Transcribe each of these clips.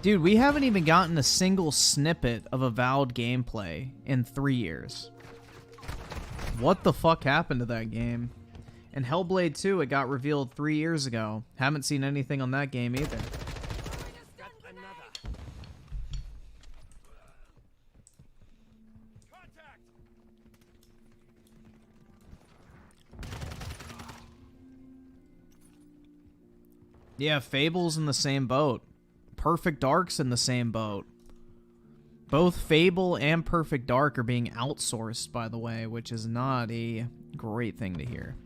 Dude, we haven't even gotten a single snippet of Avowed gameplay in 3 years. What the fuck happened to that game? And Hellblade 2, it got revealed 3 years ago. Haven't seen anything on that game either. Yeah, Fable's in the same boat. Perfect Dark's in the same boat. Both Fable and Perfect Dark are being outsourced, by the way, which is not a great thing to hear.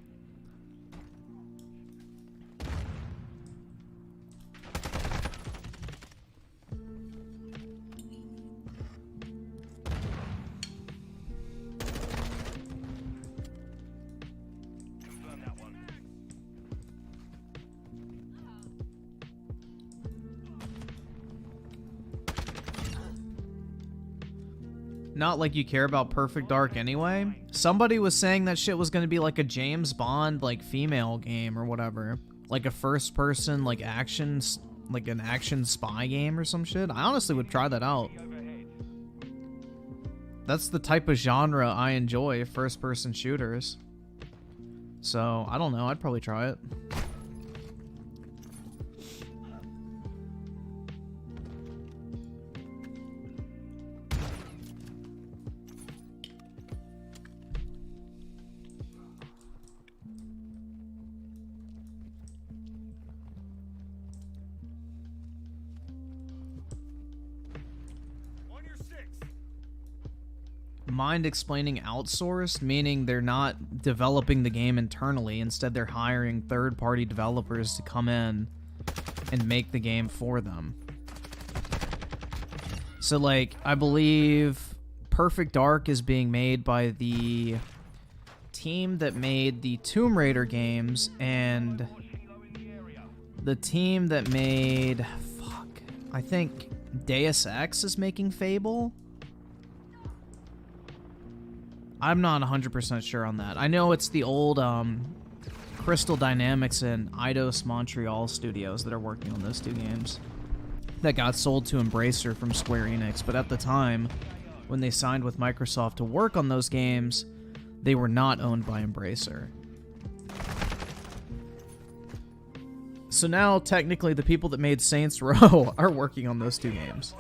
Not like you care about Perfect Dark anyway. Somebody was saying that shit was going to be like a James Bond, like, female game or whatever. Like a first-person, like, action, like an action spy game or some shit. I honestly would try that out. That's the type of genre I enjoy, first-person shooters. So, I don't know. I'd probably try it. Mind explaining outsourced, meaning they're not developing the game internally. Instead, they're hiring third-party developers to come in and make the game for them. So, like, I believe Perfect Dark is being made by the team that made the Tomb Raider games, and the team that made, I think Deus Ex is making Fable. I'm not 100% sure on that. I know it's the old Crystal Dynamics and Eidos Montreal studios that are working on those two games that got sold to Embracer from Square Enix. But at the time, when they signed with Microsoft to work on those games, they were not owned by Embracer. So now, technically, the people that made Saints Row are working on those two games.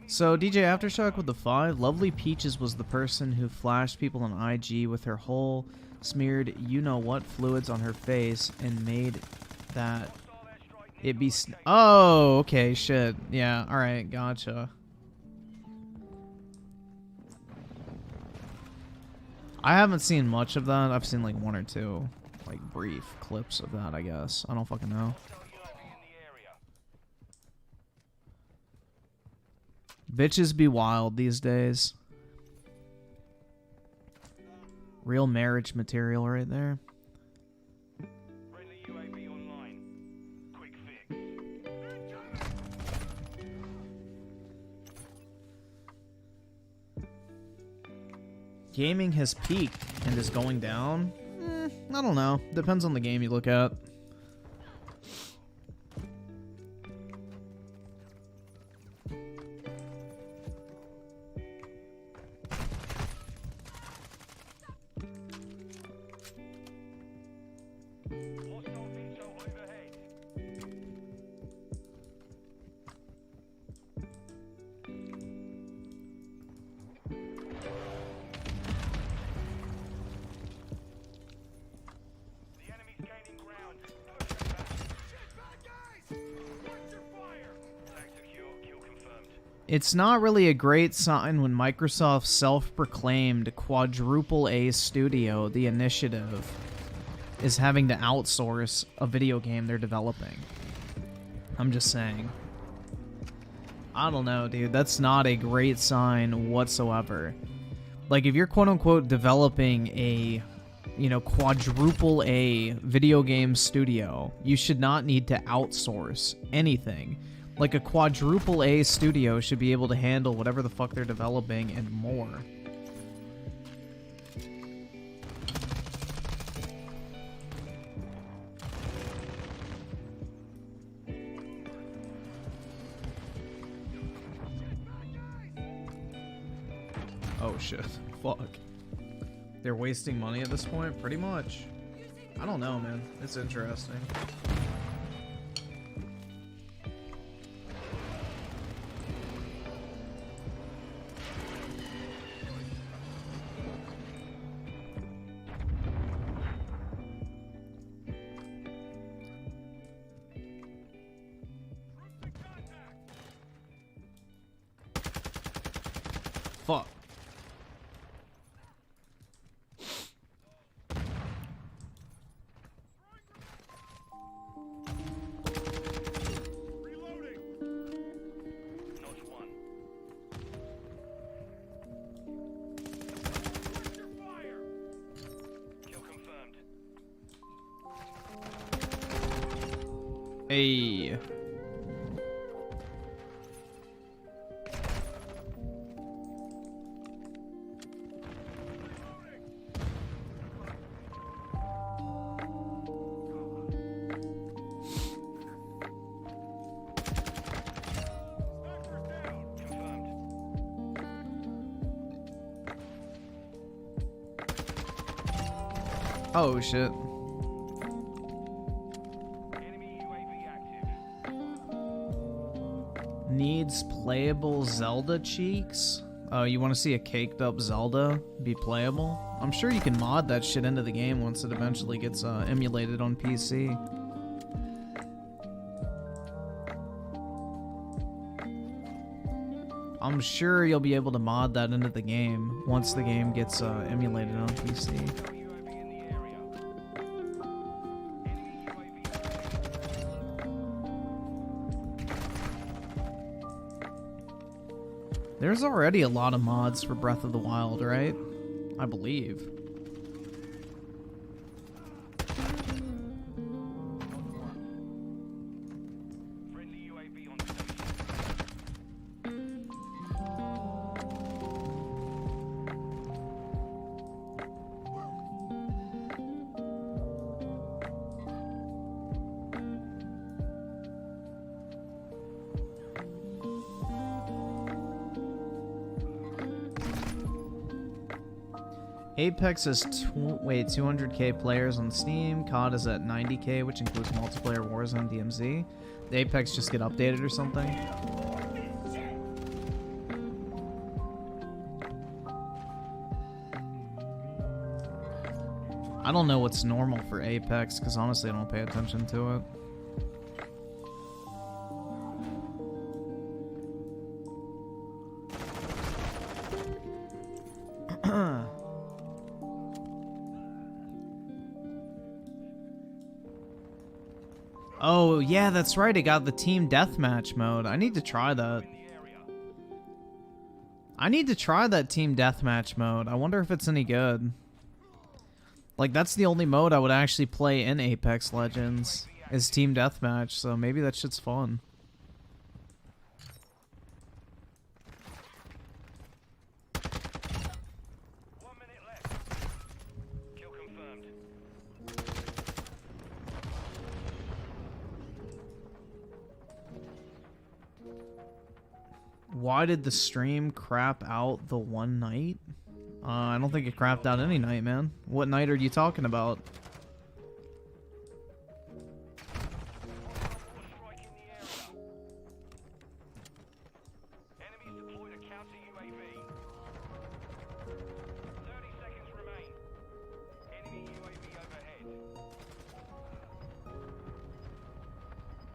So, DJ Aftershock with the 5. Lovely Peaches was the person who flashed people on IG with her whole smeared you-know-what fluids on her face and made that it be... Oh, okay, shit. Yeah, alright, gotcha. I haven't seen much of that. I've seen like one or two, like, brief clips of that, I guess. I don't fucking know. Bitches be wild these days. Real marriage material right there. Gaming has peaked and is going down. I don't know. Depends on the game you look at. It's not really a great sign when Microsoft's self-proclaimed quadruple A studio, The Initiative, is having to outsource a video game they're developing. I'm just saying. I don't know, dude. That's not a great sign whatsoever. Like, if you're quote-unquote developing a, you know, quadruple A video game studio, you should not need to outsource anything. Like a quadruple A studio should be able to handle whatever the fuck they're developing and more. Oh shit. Fuck. They're wasting money at this point? Pretty much. I don't know, man. It's interesting. Fuck. Hey. Oh shit. Needs playable Zelda cheeks? Oh, you want to see a caked up Zelda be playable? I'm sure you can mod that shit into the game once it eventually gets emulated on PC. I'm sure you'll be able to mod that into the game once the game gets emulated on PC. There's already a lot of mods for Breath of the Wild, right? I believe. Apex has 200k players on Steam. COD is at 90k, which includes multiplayer Warzone DMZ. The Apex just get updated or something? I don't know what's normal for Apex, because honestly I don't pay attention to it. Oh, yeah, that's right. It got the team deathmatch mode. I need to try that. I need to try that team deathmatch mode. I wonder if it's any good. Like, that's the only mode I would actually play in Apex Legends, is team deathmatch, so maybe that shit's fun. Why did the stream crap out the one night? I don't think it crapped out any night, man. What night are you talking about?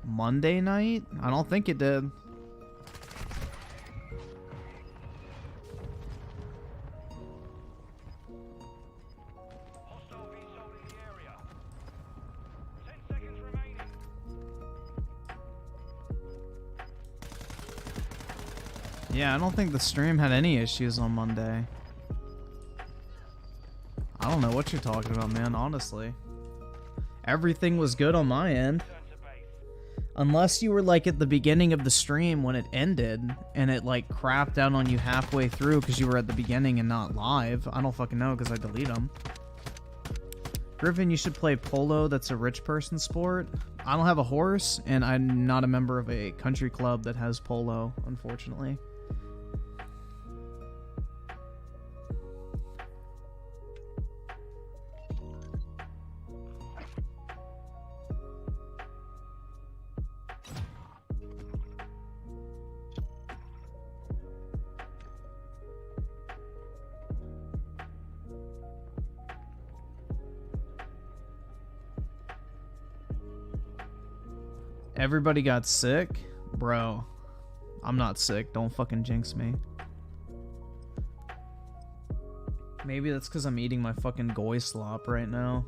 Monday night? I don't think it did. Yeah, I don't think the stream had any issues on Monday. I don't know what you're talking about, man, honestly. Everything was good on my end. Unless you were like at the beginning of the stream when it ended and it like crapped out on you halfway through because you were at the beginning and not live. I don't fucking know because I delete them. Griffin, you should play polo. That's a rich person sport. I don't have a horse and I'm not a member of a country club that has polo, unfortunately. Everybody got sick? Bro, I'm not sick. Don't fucking jinx me. Maybe that's because I'm eating my fucking goy slop right now.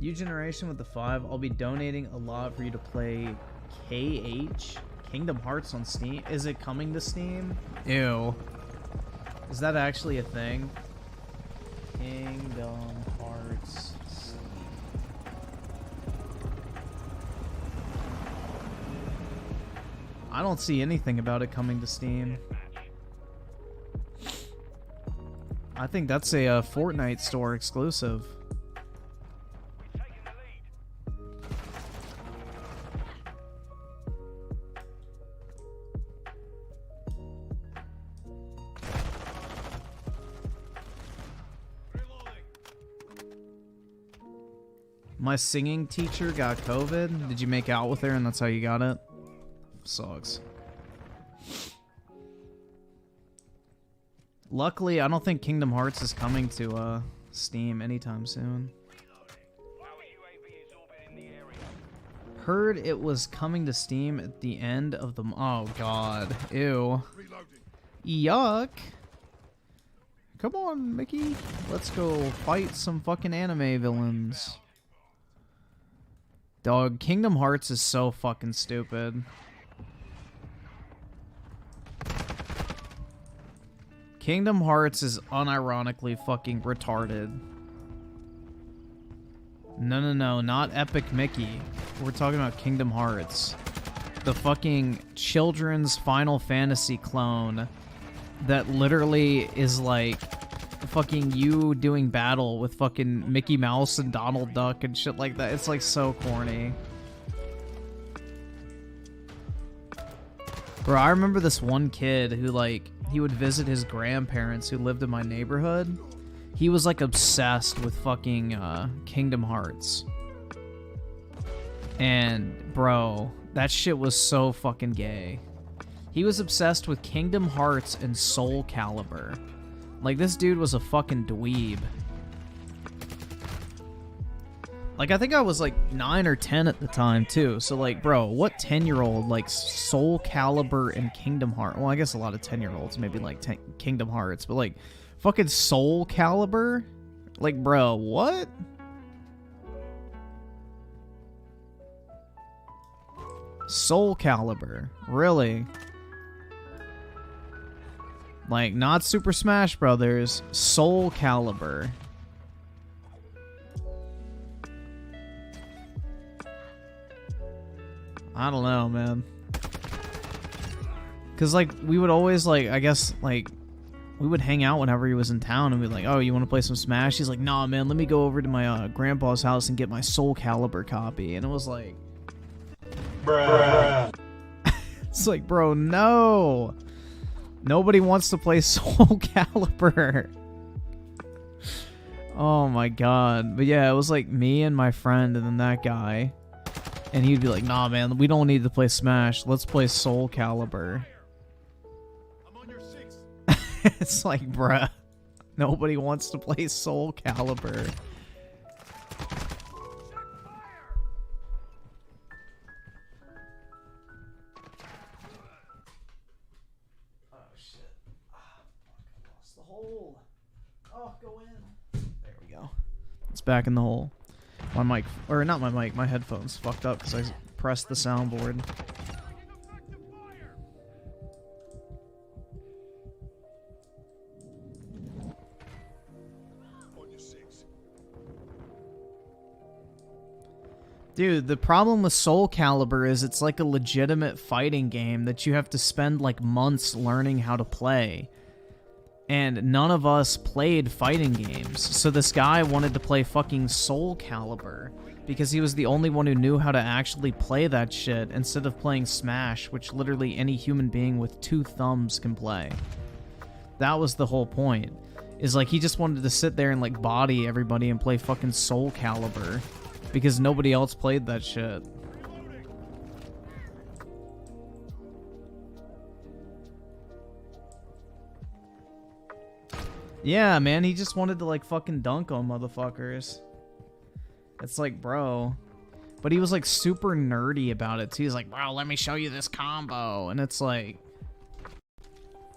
New generation with the 5. I'll be donating a lot for you to play KH Kingdom Hearts on Steam. Is it coming to Steam? Ew. Is that actually a thing? Kingdom Hearts. I don't see anything about it coming to Steam. I think that's a Fortnite store exclusive. My singing teacher got COVID. Did you make out with her and that's how you got it? Sucks. Luckily, I don't think Kingdom Hearts is coming to Steam anytime soon. Heard it was coming to Steam at the end of the... Oh, God. Ew. Yuck. Come on, Mickey. Let's go fight some fucking anime villains. Dog, Kingdom Hearts is so fucking stupid. Kingdom Hearts is unironically fucking retarded. No, not Epic Mickey. We're talking about Kingdom Hearts. The fucking children's Final Fantasy clone that literally is like fucking you doing battle with fucking Mickey Mouse and Donald Duck and shit like that. It's like so corny. Bro, I remember this one kid who like, he would visit his grandparents who lived in my neighborhood. He was like obsessed with fucking Kingdom Hearts. And bro, that shit was so fucking gay. He was obsessed with Kingdom Hearts and Soul Calibur. Like, this dude was a fucking dweeb. Like, I think I was like 9 or 10 at the time, too. So, like, bro, what 10-year-old likes Soul Calibur and Kingdom Hearts? Well, I guess a lot of 10-year-olds maybe like Kingdom Hearts, but, like, fucking Soul Calibur? Like, bro, what? Soul Calibur. Really? Like, not Super Smash Brothers. Soul Calibur. I don't know, man. Because, like, we would always, like, I guess, like, we would hang out whenever he was in town and we'd be like, oh, you want to play some Smash? He's like, nah, man, let me go over to my grandpa's house and get my Soul Calibur copy. And it was like... Bruh. It's like, bro, no. Nobody wants to play Soul Calibur. Oh, my God. But, yeah, it was, like, me and my friend and then that guy. And he'd be like, nah, man, we don't need to play Smash. Let's play Soul Calibur. I'm on your 6. It's like, bruh. Nobody wants to play Soul Calibur. Oh, shit. Ah, fuck, I lost the hole. Oh, go in. There we go. It's back in the hole. My mic, or not my mic, my headphones fucked up because I pressed the soundboard. Dude, the problem with Soul Calibur is it's like a legitimate fighting game that you have to spend like months learning how to play. And none of us played fighting games. So this guy wanted to play fucking Soul Calibur because he was the only one who knew how to actually play that shit instead of playing Smash, which literally any human being with 2 thumbs can play. That was the whole point. Is like he just wanted to sit there and like body everybody and play fucking Soul Calibur because nobody else played that shit. Yeah, man, he just wanted to like fucking dunk on motherfuckers. It's like, bro. But he was like super nerdy about it too. He's like, bro, let me show you this combo. And it's like,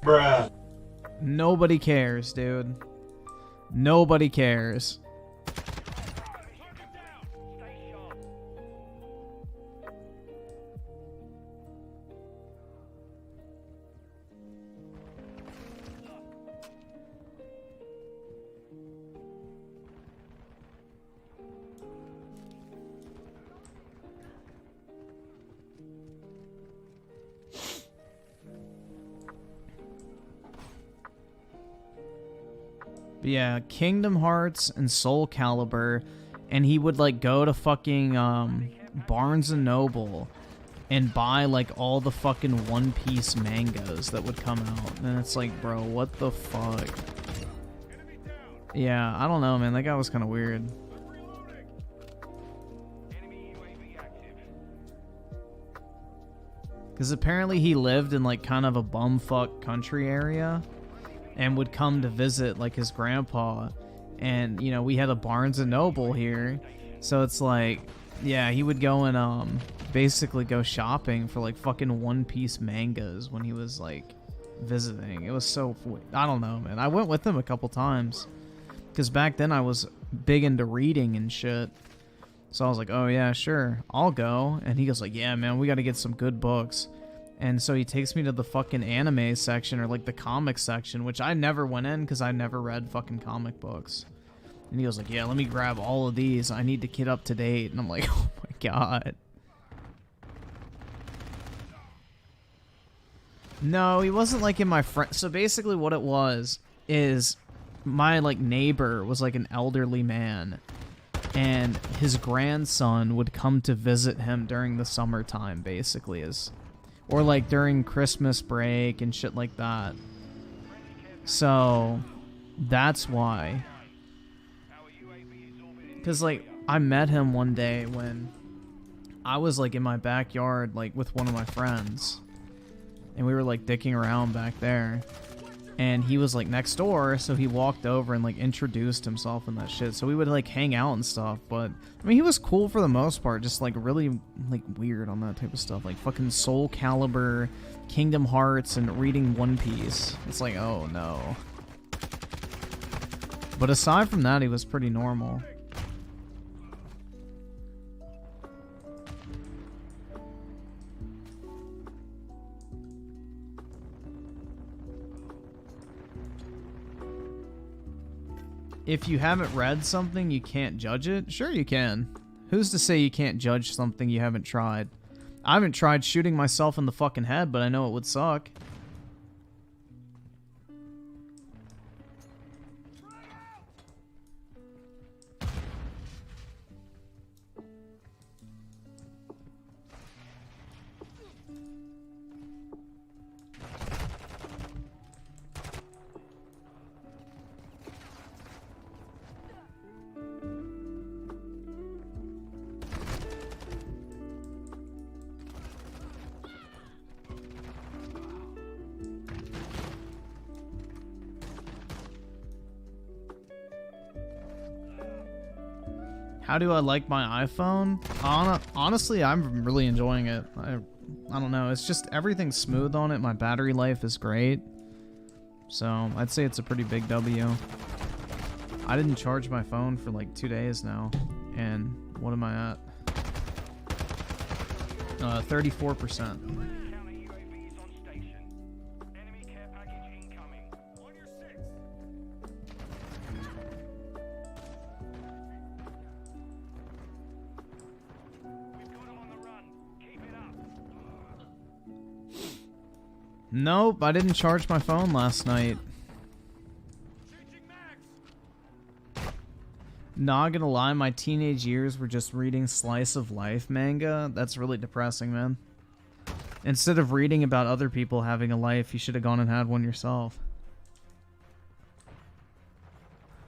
bruh. Nobody cares, dude. Nobody cares. But yeah, Kingdom Hearts and Soul Calibur, and he would like go to fucking Barnes and Noble and buy like all the fucking One Piece mangas that would come out. And it's like, bro, what the fuck? Yeah, I don't know, man. That guy was kind of weird. Because apparently he lived in like kind of a bumfuck country area and would come to visit like his grandpa. And, you know, we had a Barnes and Noble here. So it's like, yeah, he would go and basically go shopping for like fucking One Piece mangas when he was like visiting. It was so, I don't know, man. I went with him a couple times because back then I was big into reading and shit. So I was like, oh yeah, sure, I'll go. And he goes like, yeah, man, we got to get some good books. And so he takes me to the fucking anime section or like the comic section, which I never went in because I never read fucking comic books. And he was like, yeah, let me grab all of these. I need to get up to date. And I'm like, oh my god. No, he wasn't like in my friend. So basically what it was is my like neighbor was like an elderly man. And his grandson would come to visit him during the summertime, basically, or like during Christmas break and shit like that. So that's why. Because like I met him one day when I was like in my backyard like with one of my friends, and we were like dicking around back there. And he was like next door, so he walked over and like introduced himself and that shit. So we would like hang out and stuff. But I mean, he was cool for the most part, just like really like weird on that type of stuff, like fucking Soul Calibur, Kingdom Hearts, and reading One Piece. It's like, oh no. But aside from that, he was pretty normal. If you haven't read something, you can't judge it? Sure you can. Who's to say you can't judge something you haven't tried? I haven't tried shooting myself in the fucking head, but I know it would suck. How do I like my iPhone? Honestly, I'm really enjoying it. I don't know. It's just everything's smooth on it. My battery life is great. So I'd say it's a pretty big W. I didn't charge my phone for like 2 days now. And what am I at? 34%. Nope, I didn't charge my phone last night. Not gonna lie, my teenage years were just reading slice of life manga. That's really depressing, man. Instead of reading about other people having a life, you should have gone and had one yourself.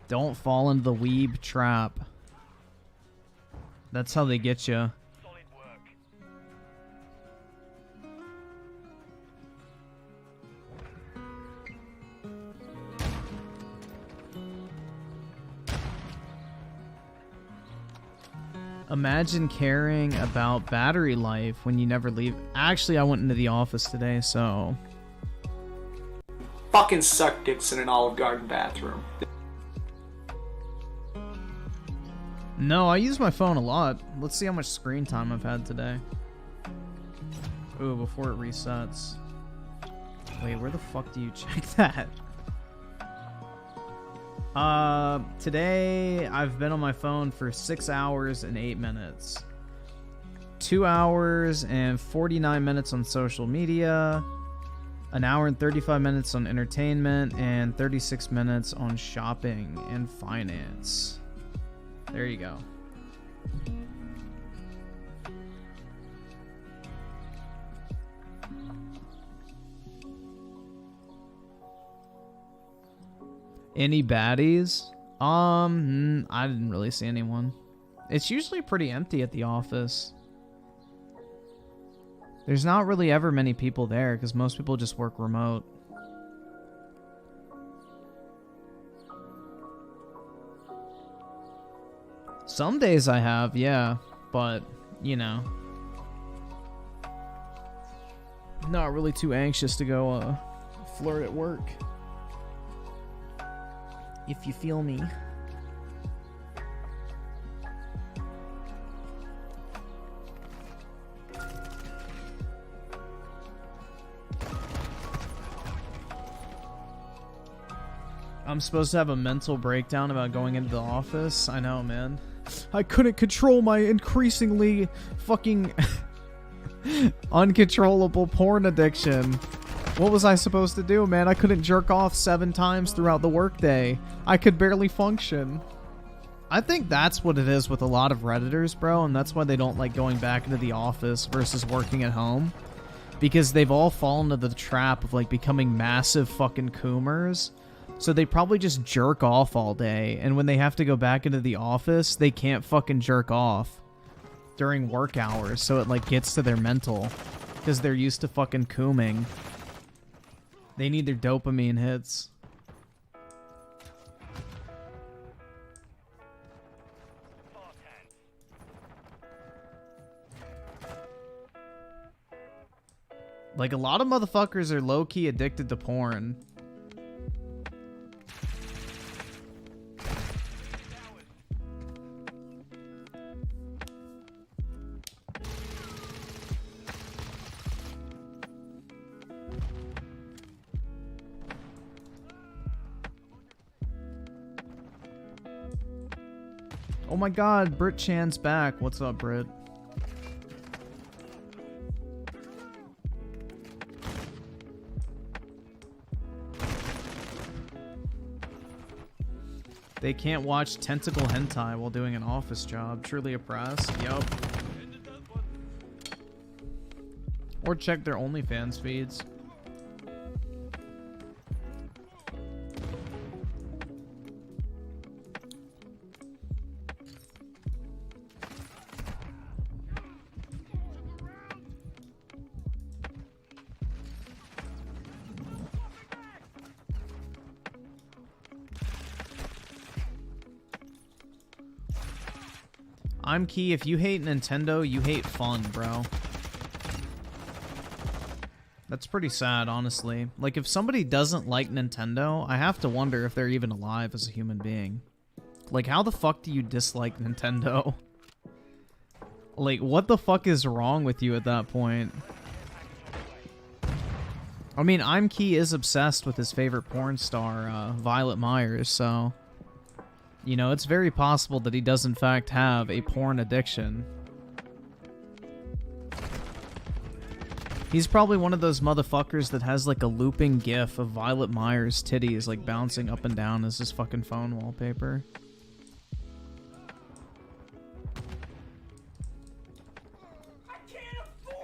Don't fall into the weeb trap. That's how they get you. Imagine caring about battery life when you never leave. Actually, I went into the office today, so... Fucking suck dicks in an Olive Garden bathroom. No, I use my phone a lot. Let's see how much screen time I've had today. Ooh, before it resets. Wait, where the fuck do you check that? Today I've been on my phone for 6 hours and 8 minutes. 2 hours and 49 minutes on social media. An hour and 35 minutes on entertainment. And 36 minutes on shopping and finance. There you go. Any baddies? I didn't really see anyone. It's usually pretty empty at the office. There's not really ever many people there because most people just work remote. Some days I have, yeah, but, you know. Not really too anxious to go flirt at work. If you feel me. I'm supposed to have a mental breakdown about going into the office. I know, man. I couldn't control my increasingly fucking uncontrollable porn addiction. What was I supposed to do, man? I couldn't jerk off 7 times throughout the workday. I could barely function. I think that's what it is with a lot of Redditors, bro, and that's why they don't like going back into the office versus working at home. Because they've all fallen into the trap of like becoming massive fucking coomers. So they probably just jerk off all day, and when they have to go back into the office, they can't fucking jerk off during work hours, so it like gets to their mental. Because they're used to fucking cooming. They need their dopamine hits. Like, a lot of motherfuckers are low-key addicted to porn. Oh my god, Brit Chan's back. What's up, Brit? They can't watch tentacle hentai while doing an office job. Truly oppressed. Yup. Or check their OnlyFans feeds. I'm Key. If you hate Nintendo, you hate fun, bro. That's pretty sad, honestly. Like, if somebody doesn't like Nintendo, I have to wonder if they're even alive as a human being. Like, how the fuck do you dislike Nintendo? Like, what the fuck is wrong with you at that point? I mean, I'm Key is obsessed with his favorite porn star, Violet Myers, so... You know, it's very possible that he does in fact have a porn addiction. He's probably one of those motherfuckers that has like a looping gif of Violet Myers' titties like bouncing up and down as his fucking phone wallpaper.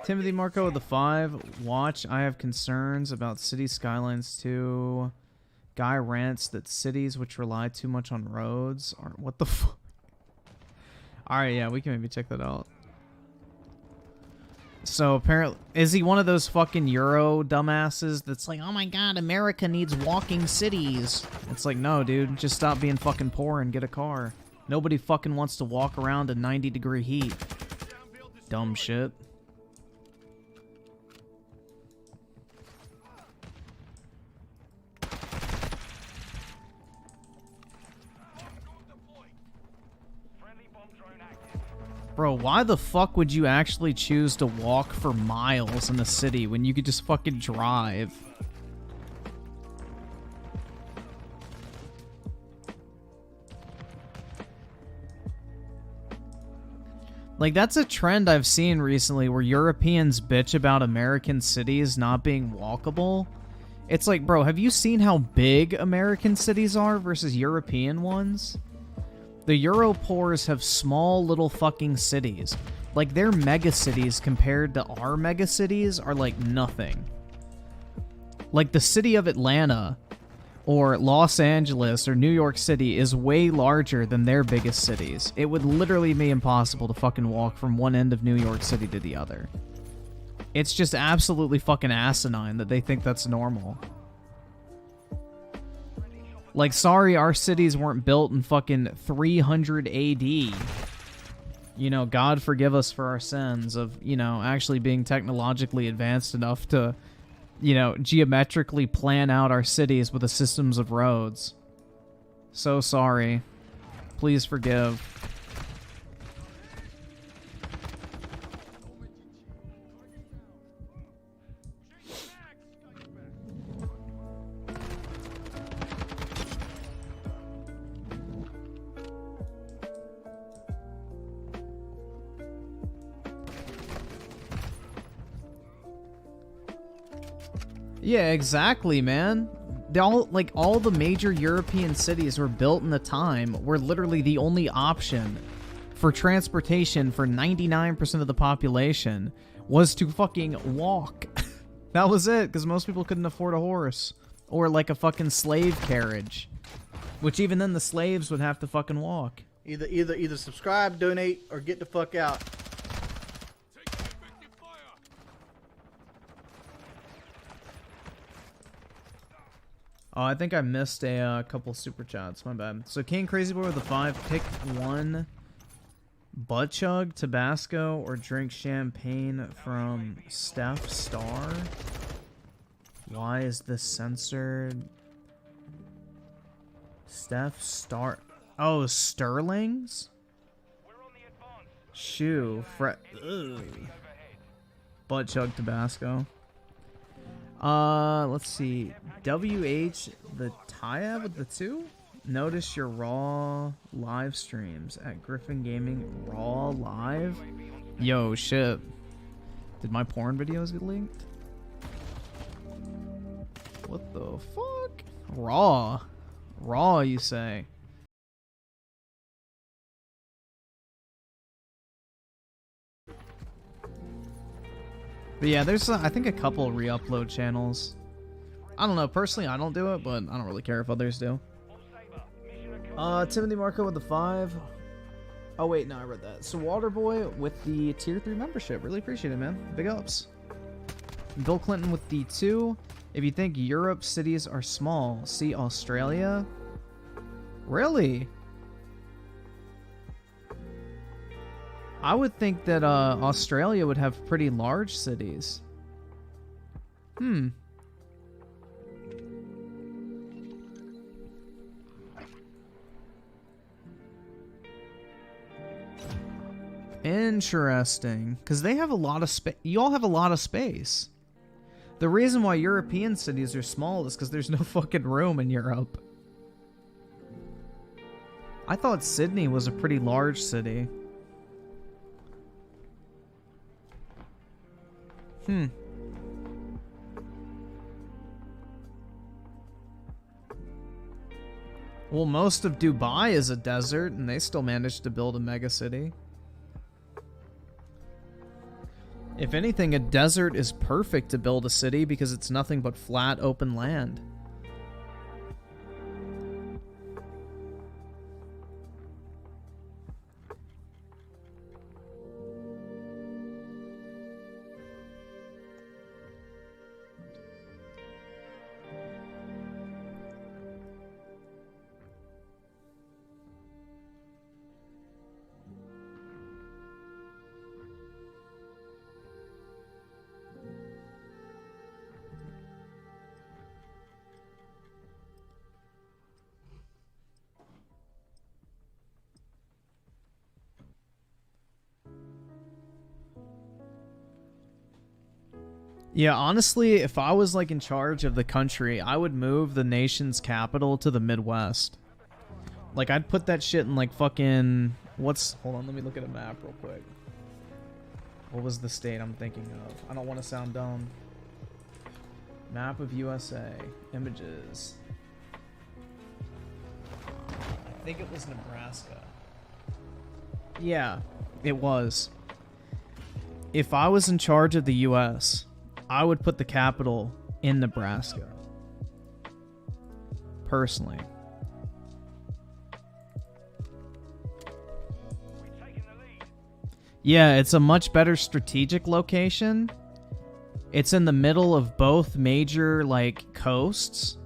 Timothy Marco with the 5. Watch, I have concerns about City Skylines 2. Guy rants that cities which rely too much on roads are... What the fuck? Alright, yeah, we can maybe check that out. So apparently, is he one of those fucking Euro dumbasses that's like, oh my god, America needs walking cities? It's like, no, dude, just stop being fucking poor and get a car. Nobody fucking wants to walk around in 90-degree heat. Dumb shit. Bro, why the fuck would you actually choose to walk for miles in the city when you could just fucking drive? Like, that's a trend I've seen recently where Europeans bitch about American cities not being walkable. It's like, bro, have you seen how big American cities are versus European ones? The Europores have small little fucking cities. Like, their megacities compared to our megacities are like nothing. Like, the city of Atlanta or Los Angeles or New York City is way larger than their biggest cities. It would literally be impossible to fucking walk from one end of New York City to the other. It's just absolutely fucking asinine that they think that's normal. Like, sorry, our cities weren't built in fucking 300 AD. You know, God forgive us for our sins of, you know, actually being technologically advanced enough to, you know, geometrically plan out our cities with the systems of roads. So sorry. Please forgive. Yeah, exactly, man. All the major European cities were built in a time where literally the only option for transportation for 99% of the population was to fucking walk. That was it, because most people couldn't afford a horse. Or like a fucking slave carriage. Which even then the slaves would have to fucking walk. Either subscribe, donate, or get the fuck out. Oh, I think I missed a couple super chats. My bad. So King Crazy Boy with the 5. Pick one. Butt chug, Tabasco, or drink champagne from Steph Star. Why is this censored? Steph Star. Oh, Sterling's? Shoe. Butt chug, Tabasco. Let's see. WH the Tyab with the 2? Notice your Raw live streams at Griffin Gaming Raw Live. Yo, shit. Did my porn videos get leaked? What the fuck? Raw. Raw, you say? But yeah, there's, I think, a couple re-upload channels. I don't know. Personally, I don't do it, but I don't really care if others do. Timothy Marco with the 5. Oh, wait, no, I read that. So, Waterboy with the Tier 3 membership. Really appreciate it, man. Big ups. Bill Clinton with the 2. If you think Europe cities are small, see Australia. Really? I would think that Australia would have pretty large cities. Interesting. Because they have a lot of space. You all have a lot of space. The reason why European cities are small is because there's no fucking room in Europe. I thought Sydney was a pretty large city. Well, most of Dubai is a desert, and they still managed to build a mega city. If anything, a desert is perfect to build a city because it's nothing but flat, open land. Yeah, honestly, if I was like in charge of the country, I would move the nation's capital to the Midwest. Like, I'd put that shit in like fucking... Hold on, let me look at a map real quick. What was the state I'm thinking of? I don't want to sound dumb. Map of USA. Images. I think it was Nebraska. Yeah, it was. If I was in charge of the US, I would put the capital in Nebraska. Personally. Yeah, it's a much better strategic location. It's in the middle of both major, like, coasts.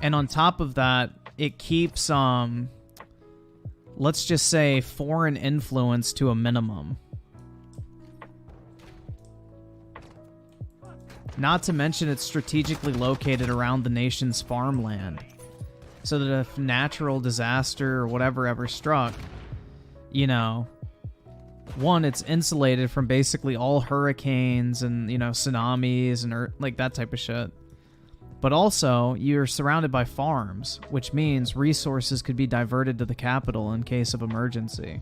And on top of that, it keeps, let's just say, foreign influence to a minimum. Not to mention it's strategically located around the nation's farmland. So that if natural disaster or whatever ever struck, you know, one, it's insulated from basically all hurricanes and, you know, tsunamis and like that type of shit. But also, you're surrounded by farms, which means resources could be diverted to the capital in case of emergency.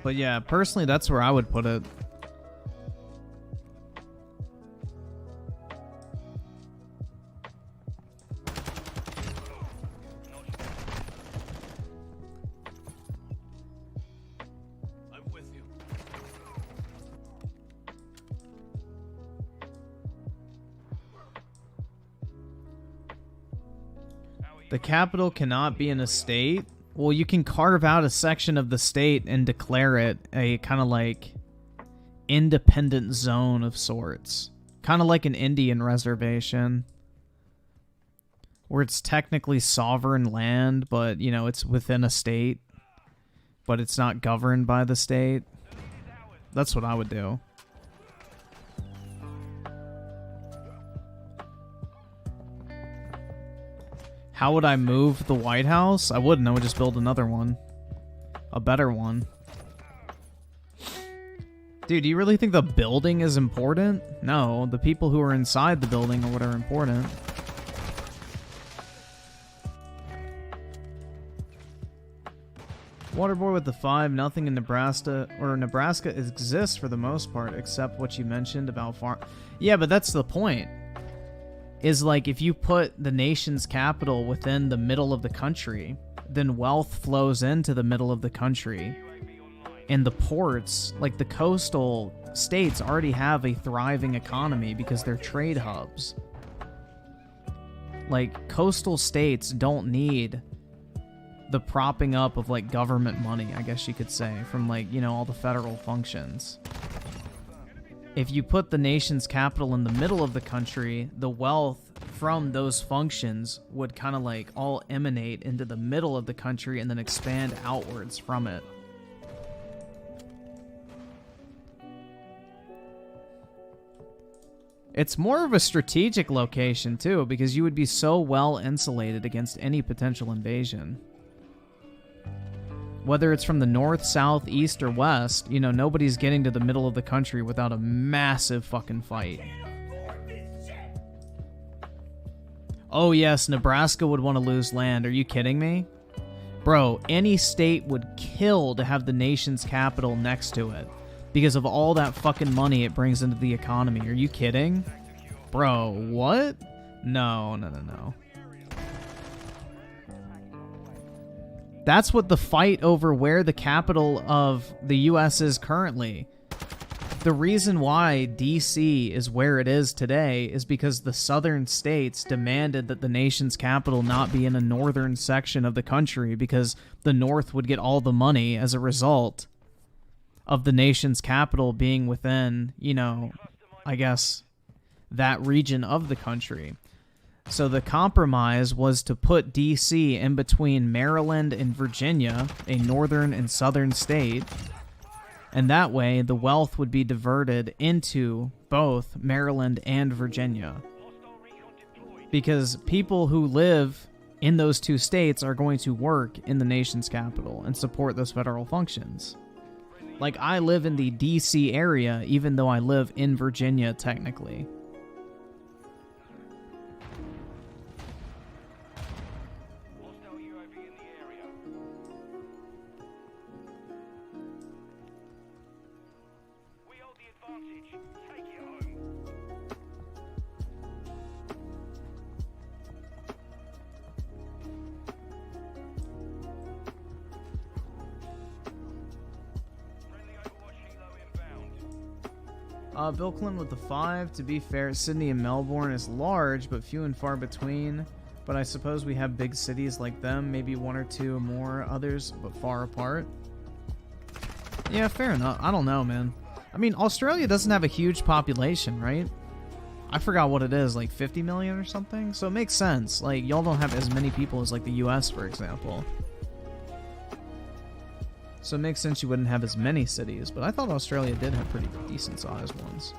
But yeah, personally, that's where I would put it. I'm with you. The capital cannot be in a state. Well, you can carve out a section of the state and declare it a kind of like independent zone of sorts. Kind of like an Indian reservation. Where it's technically sovereign land, but, you know, it's within a state. But it's not governed by the state. That's what I would do. How would I move the White House? I wouldn't. I would just build another one. A better one. Dude, do you really think the building is important? No, the people who are inside the building are what are important. Waterboy with the 5, nothing in Nebraska, or Nebraska exists for the most part, except what you mentioned about farm. Yeah, but that's the point. Is like if you put the nation's capital within the middle of the country, then wealth flows into the middle of the country. And the ports, like the coastal states, already have a thriving economy because they're trade hubs. Like, coastal states don't need the propping up of, like, government money, I guess you could say, from, like, you know, all the federal functions. If you put the nation's capital in the middle of the country, the wealth from those functions would kind of like all emanate into the middle of the country and then expand outwards from it. It's more of a strategic location too, because you would be so well insulated against any potential invasion. Whether it's from the north, south, east, or west, you know, nobody's getting to the middle of the country without a massive fucking fight. Oh yes, Nebraska would want to lose land. Are you kidding me? Bro, any state would kill to have the nation's capital next to it because of all that fucking money it brings into the economy. Are you kidding? Bro, what? No. That's what the fight over where the capital of the US is currently. The reason why DC is where it is today is because the southern states demanded that the nation's capital not be in a northern section of the country because the North would get all the money as a result of the nation's capital being within, you know, I guess, that region of the country. So the compromise was to put DC in between Maryland and Virginia, a northern and southern state, and that way the wealth would be diverted into both Maryland and Virginia. Because people who live in those two states are going to work in the nation's capital and support those federal functions. Like, I live in the DC area, even though I live in Virginia, technically. Bill Clinton with the 5. To be fair, Sydney and Melbourne is large, but few and far between. But I suppose we have big cities like them, maybe one or two more others, but far apart. Yeah, fair enough. I don't know, man. I mean, Australia doesn't have a huge population, right? I forgot what it is, like 50 million or something? So it makes sense. Like, y'all don't have as many people as, like, the US, for example. So it makes sense you wouldn't have as many cities, but I thought Australia did have pretty decent-sized ones.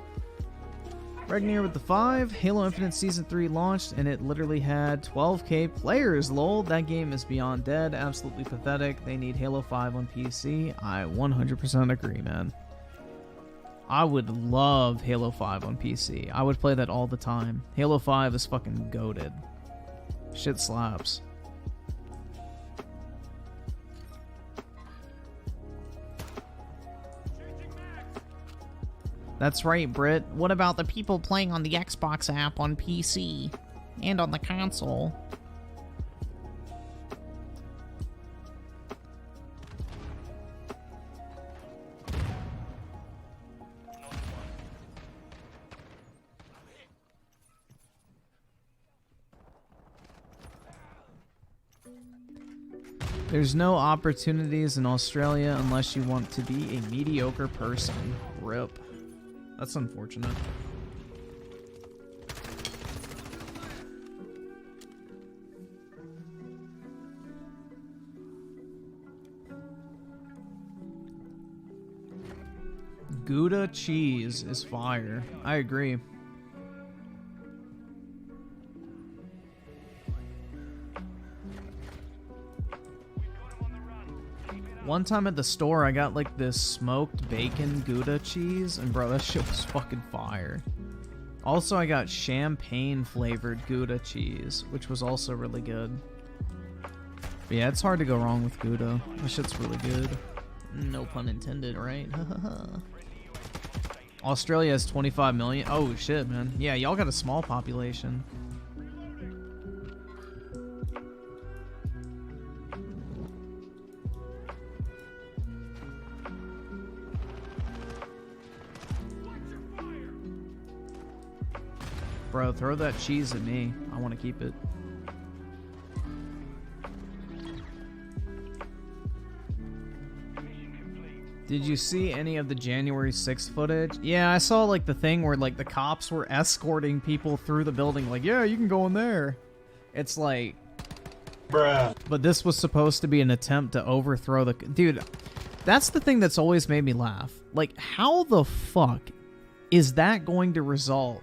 Regnier with the 5. Halo Infinite Season 3 launched, and it literally had 12k players, lol. That game is beyond dead. Absolutely pathetic. They need Halo 5 on PC. I 100% agree, man. I would love Halo 5 on PC. I would play that all the time. Halo 5 is fucking goated. Shit slaps. That's right, Britt. What about the people playing on the Xbox app on PC and on the console? There's no opportunities in Australia unless you want to be a mediocre person. RIP. That's unfortunate. Gouda cheese is fire. I agree. One time at the store, I got like this smoked bacon Gouda cheese, and bro, that shit was fucking fire. Also, I got champagne flavored Gouda cheese, which was also really good. But yeah, it's hard to go wrong with Gouda. That shit's really good. No pun intended, right? Australia has 25 million. Oh shit, man. Yeah, y'all got a small population. Bro, throw that cheese at me. I want to keep it. Did you see any of the January 6th footage? Yeah, I saw like the thing where like the cops were escorting people through the building. Like, yeah, you can go in there. It's like... Bruh. But this was supposed to be an attempt to overthrow the... Dude, that's the thing that's always made me laugh. Like, how the fuck is that going to result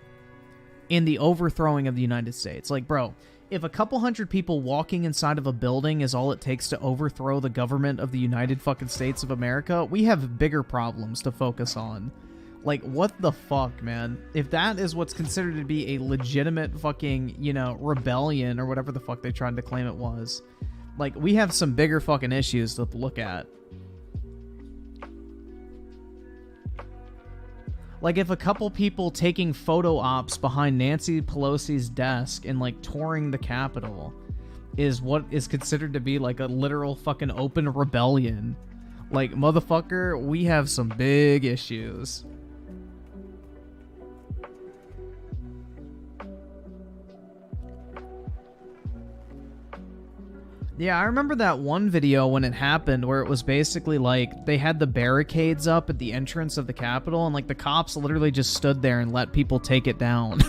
in the overthrowing of the United States? Like, bro, if a couple hundred people walking inside of a building is all it takes to overthrow the government of the United fucking States of America, we have bigger problems to focus on. Like, what the fuck, man? If that is what's considered to be a legitimate fucking, you know, rebellion or whatever the fuck they tried to claim it was, Like, we have some bigger fucking issues to look at. Like, if a couple people taking photo ops behind Nancy Pelosi's desk and, like, touring the Capitol is what is considered to be, like, a literal fucking open rebellion. Like, motherfucker, we have some big issues. Yeah, I remember that one video when it happened where it was basically like they had the barricades up at the entrance of the Capitol and like the cops literally just stood there and let people take it down.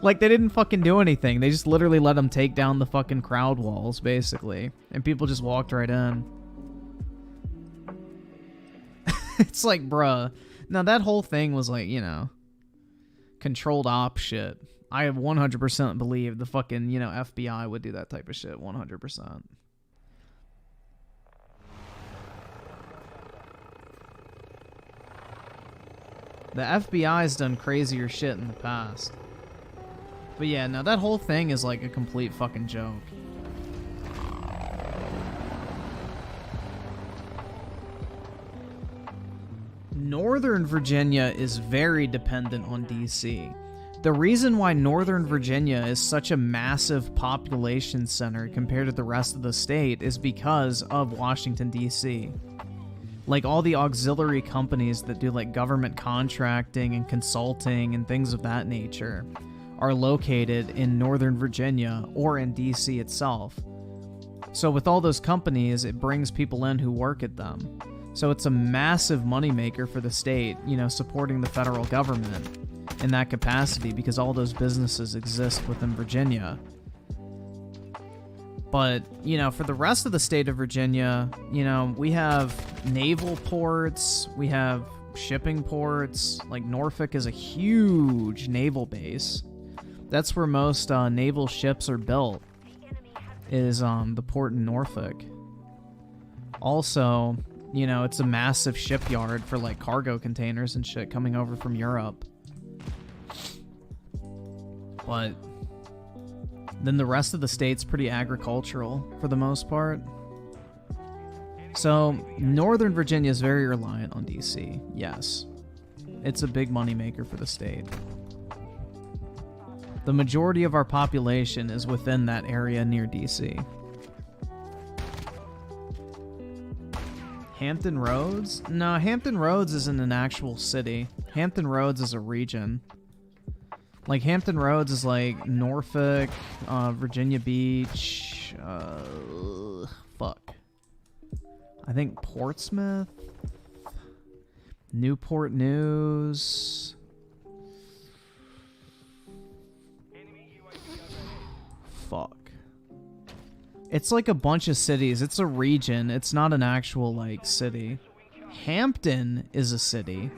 Like they didn't fucking do anything. They just literally let them take down the fucking crowd walls basically. And people just walked right in. It's like, bruh. Now that whole thing was like, you know, controlled op shit. I 100% believe the fucking, you know, FBI would do that type of shit. 100%. The FBI's done crazier shit in the past. But yeah, no, that whole thing is like a complete fucking joke. Northern Virginia is very dependent on DC. The reason why Northern Virginia is such a massive population center compared to the rest of the state is because of Washington, D.C. Like, all the auxiliary companies that do, like, government contracting and consulting and things of that nature are located in Northern Virginia or in D.C. itself. So with all those companies, it brings people in who work at them. So it's a massive moneymaker for the state, you know, supporting the federal government in that capacity because all those businesses exist within Virginia. But, you know, for the rest of the state of Virginia, you know, we have naval ports, we have shipping ports, like Norfolk is a huge naval base. That's where most naval ships are built, is the port in Norfolk. Also, you know, it's a massive shipyard for like cargo containers and shit coming over from Europe. But then the rest of the state's pretty agricultural for the most part. So Northern Virginia is very reliant on DC. Yes, it's a big moneymaker for the state. The majority of our population is within that area near DC. Hampton Roads? No, Hampton Roads isn't an actual city. Hampton Roads is a region. Like, Hampton Roads is like Norfolk, Virginia Beach, fuck. I think Portsmouth, Newport News. Fuck. It's like a bunch of cities. It's a region. It's not an actual, like, city. Hampton is a city.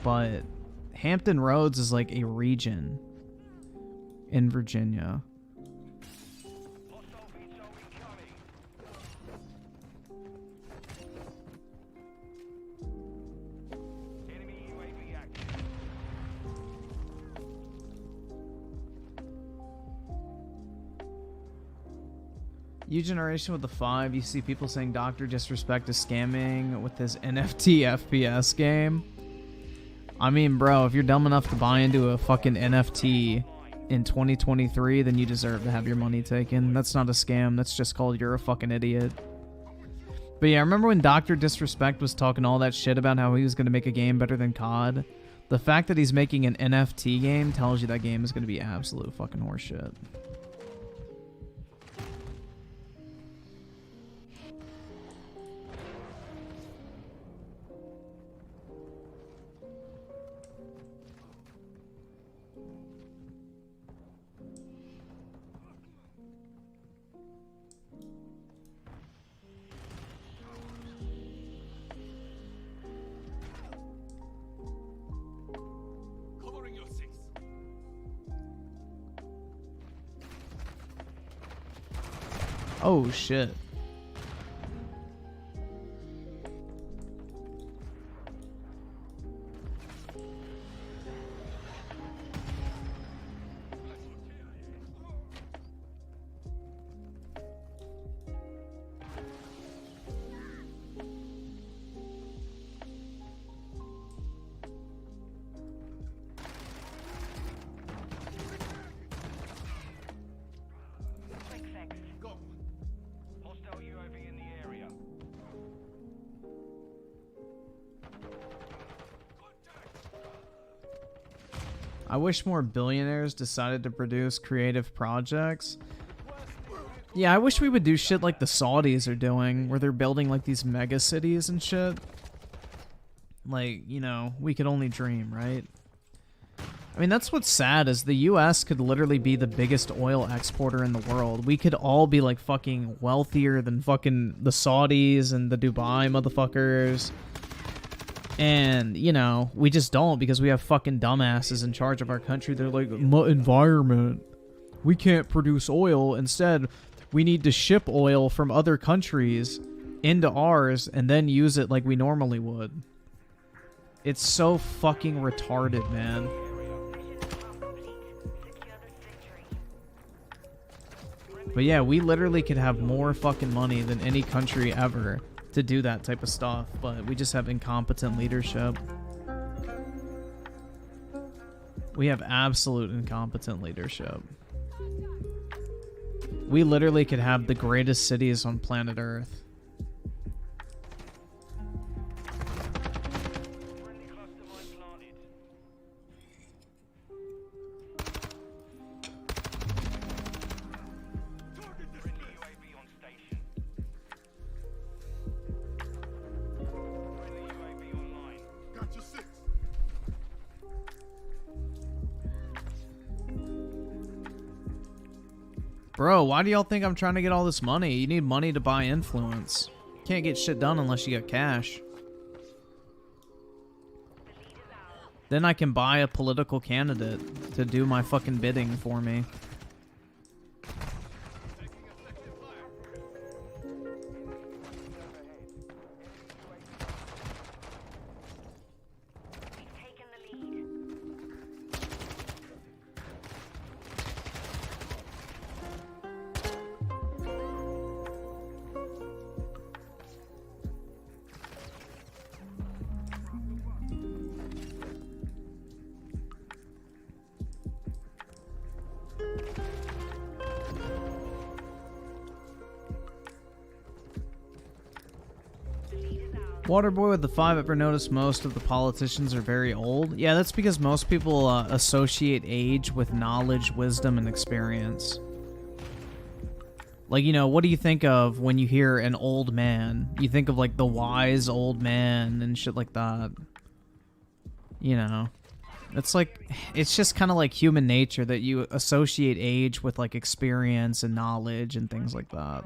But Hampton Roads is like a region in Virginia. U Generation with the 5, you see people saying Dr. Disrespect is scamming with his NFT FPS game. I mean, bro, if you're dumb enough to buy into a fucking NFT in 2023, then you deserve to have your money taken. That's not a scam. That's just called you're a fucking idiot. But yeah, I remember when Dr. Disrespect was talking all that shit about how he was going to make a game better than COD. The fact that he's making an NFT game tells you that game is going to be absolute fucking horseshit. Oh shit. I wish more billionaires decided to produce creative projects. Yeah, I wish we would do shit like the Saudis are doing, where they're building like these mega cities and shit. Like, you know, we could only dream, right? I mean, that's what's sad, is the US could literally be the biggest oil exporter in the world. We could all be like fucking wealthier than fucking the Saudis and the Dubai motherfuckers. And, you know, we just don't, because we have fucking dumbasses in charge of our country. They're like, environment. We can't produce oil. Instead, we need to ship oil from other countries into ours and then use it like we normally would. It's so fucking retarded, man. But yeah, we literally could have more fucking money than any country ever to do that type of stuff, but we just have incompetent leadership. We have absolute incompetent leadership. We literally could have the greatest cities on planet Earth. Bro, why do y'all think I'm trying to get all this money? You need money to buy influence. Can't get shit done unless you got cash. Then I can buy a political candidate to do my fucking bidding for me. Waterboy with the 5 ever noticed most of the politicians are very old? Yeah, that's because most people associate age with knowledge, wisdom, and experience. Like, you know, what do you think of when you hear an old man? You think of, like, the wise old man and shit like that. You know. It's like, it's just kind of like human nature that you associate age with, like, experience and knowledge and things like that.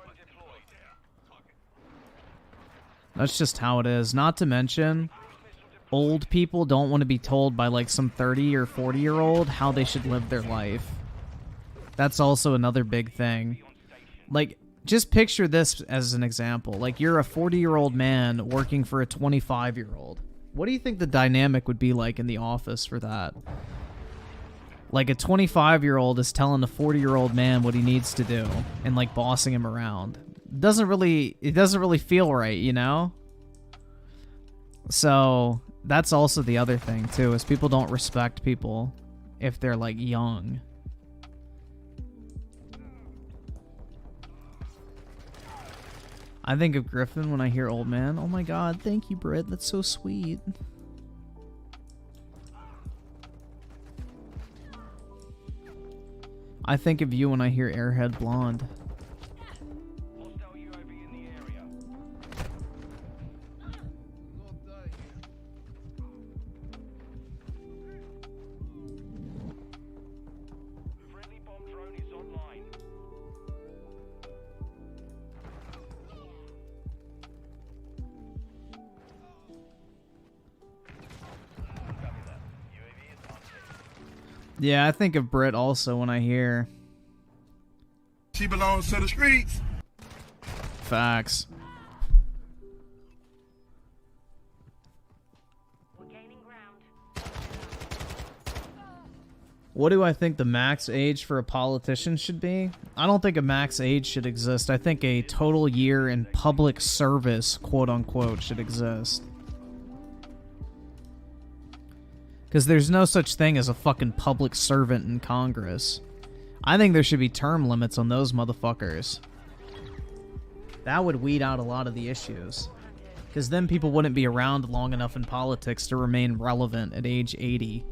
That's just how it is. Not to mention, old people don't want to be told by like some 30 or 40-year-old how they should live their life. That's also another big thing. Like, just picture this as an example. Like, you're a 40-year-old man working for a 25-year-old. What do you think the dynamic would be like in the office for that? Like, a 25-year-old is telling a 40-year-old man what he needs to do and like bossing him around. It doesn't really feel right, you know? So that's also the other thing too, is people don't respect people if they're like young. I think of Griffin when I hear old man. Oh my god, thank you, Britt. That's so sweet. I think of you when I hear Airhead Blonde. Yeah, I think of Britt also when I hear. She belongs to the streets. Facts. We're gaining ground. What do I think the max age for a politician should be? I don't think a max age should exist. I think a total year in public service, quote unquote, should exist. Because there's no such thing as a fucking public servant in Congress. I think there should be term limits on those motherfuckers. That would weed out a lot of the issues. Because then people wouldn't be around long enough in politics to remain relevant at age 80.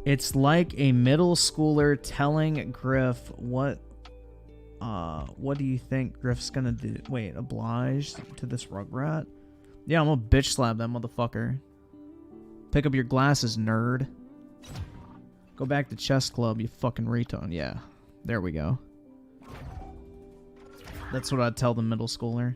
It's like a middle schooler telling Griff what do you think Griff's gonna do? Wait, obliged to this rugrat? Yeah, I'm gonna bitch slap that motherfucker. Pick up your glasses, nerd. Go back to chess club, you fucking retard. Yeah, there we go. That's what I'd tell the middle schooler.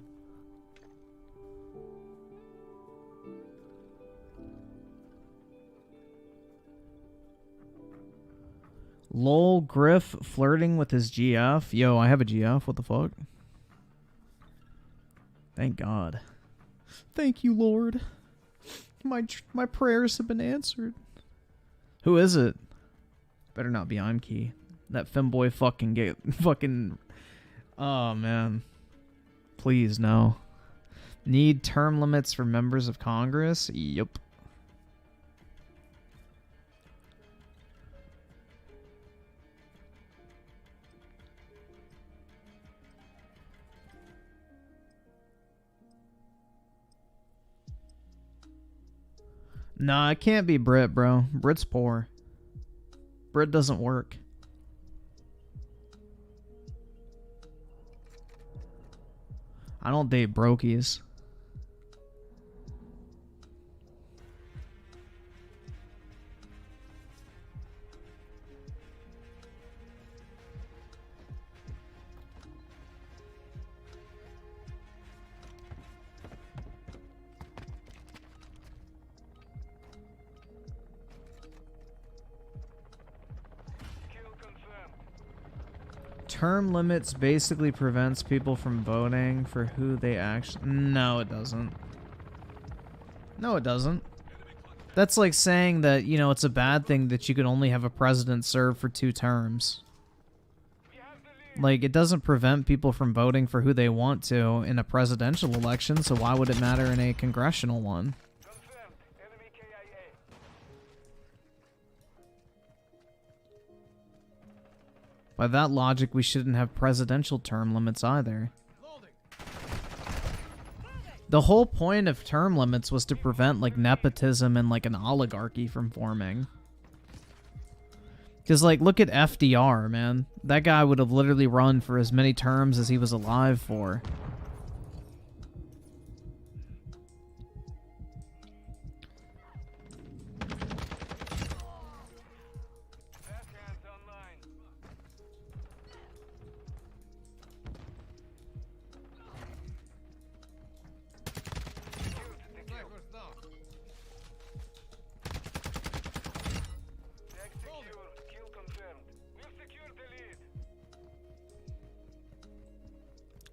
Lol, Griff flirting with his GF. Yo, I have a GF. What the fuck? Thank God. Thank you, Lord. My prayers have been answered. Who is it? Better not be I'm Key. That femboy fucking. Oh man. Please no. Need term limits for members of Congress? Yup. Nah, it can't be Brit, bro. Brit's poor. Brit doesn't work. I don't date brokies. Term limits basically prevents people from voting for who they actually... No, it doesn't. No, it doesn't. That's like saying that, you know, it's a bad thing that you can only have a president serve for 2 terms. Like, it doesn't prevent people from voting for who they want to in a presidential election, so why would it matter in a congressional one? By that logic, we shouldn't have presidential term limits either. The whole point of term limits was to prevent, like, nepotism and, like, an oligarchy from forming. Because, like, look at FDR, man. That guy would have literally run for as many terms as he was alive for.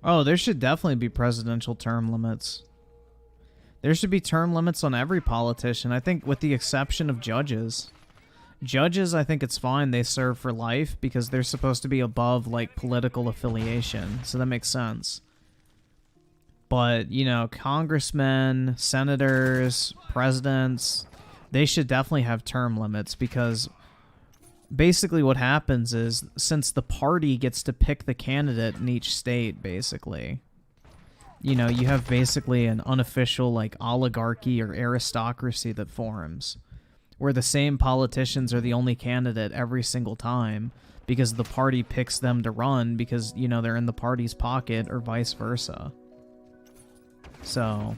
Oh, there should definitely be presidential term limits. There should be term limits on every politician, I think, with the exception of judges. Judges, I think it's fine. They serve for life because they're supposed to be above, like, political affiliation. So that makes sense. But, you know, congressmen, senators, presidents, they should definitely have term limits because... basically what happens is, since the party gets to pick the candidate in each state, basically, you know, you have basically an unofficial, like, oligarchy or aristocracy that forms, where the same politicians are the only candidate every single time, because the party picks them to run because, you know, they're in the party's pocket, or vice versa. So,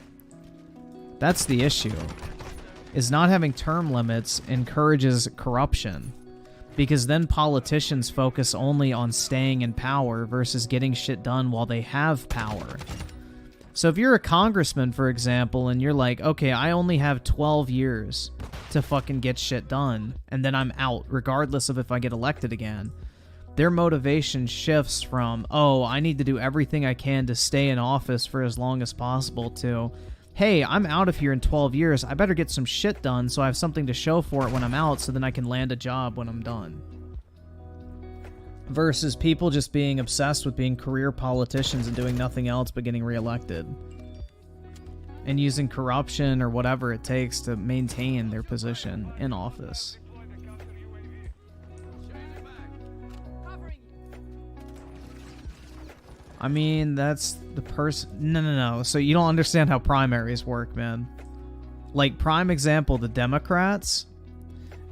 that's the issue, is not having term limits encourages corruption. Because then politicians focus only on staying in power versus getting shit done while they have power. So if you're a congressman, for example, and you're like, okay, I only have 12 years to fucking get shit done, and then I'm out, regardless of if I get elected again, their motivation shifts from, oh, I need to do everything I can to stay in office for as long as possible, to... hey, I'm out of here in 12 years, I better get some shit done so I have something to show for it when I'm out so then I can land a job when I'm done. Versus people just being obsessed with being career politicians and doing nothing else but getting reelected. And using corruption or whatever it takes to maintain their position in office. I mean, that's the person... No. So you don't understand how primaries work, man. Like, prime example, the Democrats,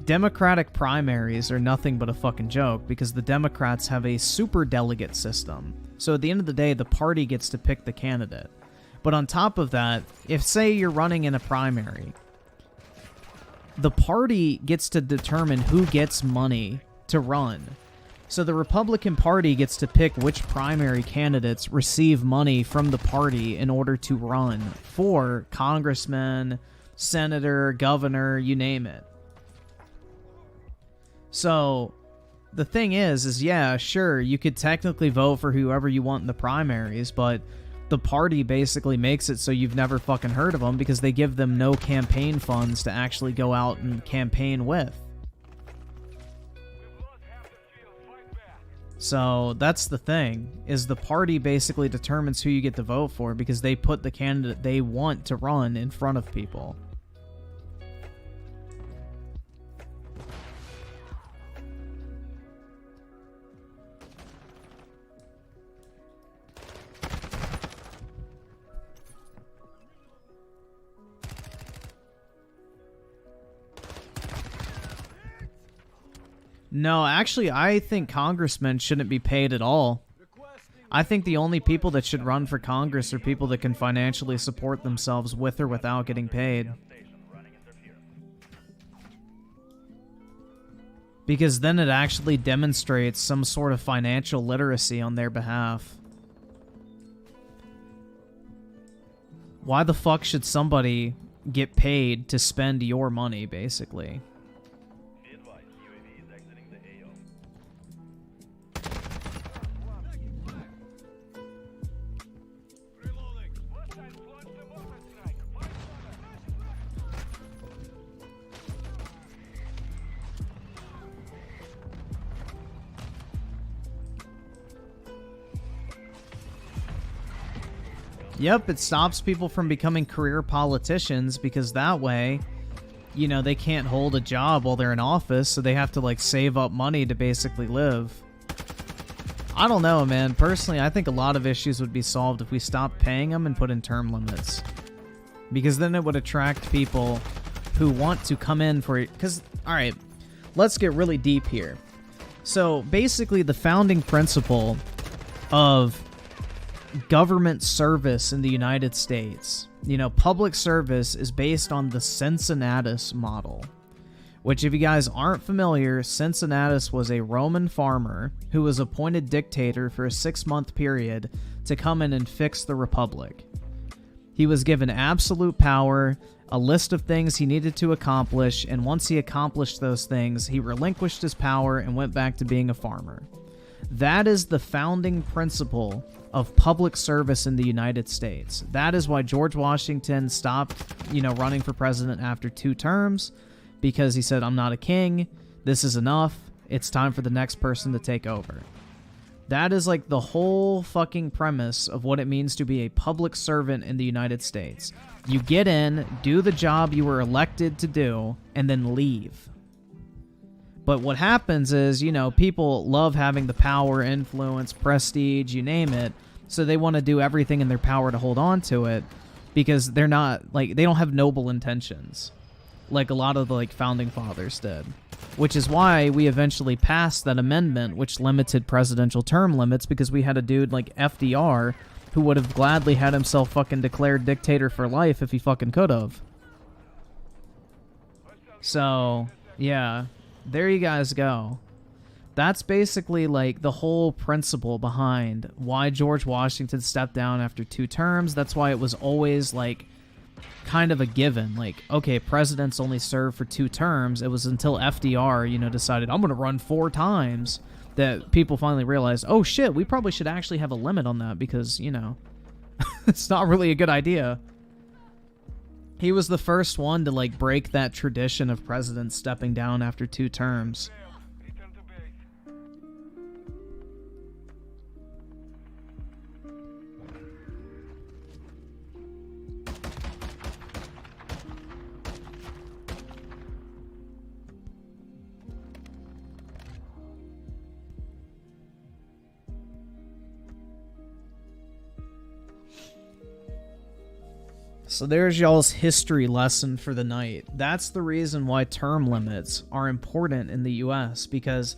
Democratic primaries are nothing but a fucking joke because the Democrats have a super delegate system. So at the end of the day, the party gets to pick the candidate. But on top of that, if say you're running in a primary, the party gets to determine who gets money to run. So the Republican Party gets to pick which primary candidates receive money from the party in order to run for congressman, senator, governor, you name it. So the thing is yeah, sure, you could technically vote for whoever you want in the primaries, but the party basically makes it so you've never fucking heard of them because they give them no campaign funds to actually go out and campaign with. So that's the thing, is the party basically determines who you get to vote for because they put the candidate they want to run in front of people. No, actually, I think congressmen shouldn't be paid at all. I think the only people that should run for Congress are people that can financially support themselves with or without getting paid. Because then it actually demonstrates some sort of financial literacy on their behalf. Why the fuck should somebody get paid to spend your money, basically? Yep, it stops people from becoming career politicians because that way, you know, they can't hold a job while they're in office, so they have to, like, save up money to basically live. I don't know, man. Personally, I think a lot of issues would be solved if we stopped paying them and put in term limits. Because then it would attract people who want to come in for it. Because, alright, let's get really deep here. So, basically, the founding principle of government service in the United States, you know, public service is based on the Cincinnatus model, which, if you guys aren't familiar, Cincinnatus was a Roman farmer who was appointed dictator for a 6-month period to come in and fix the republic. He was given absolute power, a list of things he needed to accomplish, and once he accomplished those things, he relinquished his power and went back to being a farmer. That is the founding principle of public service in the United States. That is why George Washington stopped, you know, running for president after 2 terms, because he said, I'm not a king, this is enough, it's time for the next person to take over. That is like the whole fucking premise of what it means to be a public servant in the United States. You get in, do the job you were elected to do, and then leave. But what happens is, you know, people love having the power, influence, prestige, you name it, so they want to do everything in their power to hold on to it because they're not, like, they don't have noble intentions like a lot of the, like, founding fathers did. Which is why we eventually passed that amendment which limited presidential term limits, because we had a dude like FDR who would have gladly had himself fucking declared dictator for life if he fucking could have. So, yeah. There you guys go. That's basically, like, the whole principle behind why George Washington stepped down after 2 terms. That's why it was always, like, kind of a given. Like, okay, presidents only serve for 2 terms. It was until FDR, you know, decided, I'm going to run 4 times, that people finally realized, oh shit, we probably should actually have a limit on that because, you know, it's not really a good idea. He was the first one to, like, break that tradition of presidents stepping down after 2 terms. So there's y'all's history lesson for the night. That's the reason why term limits are important in the US, because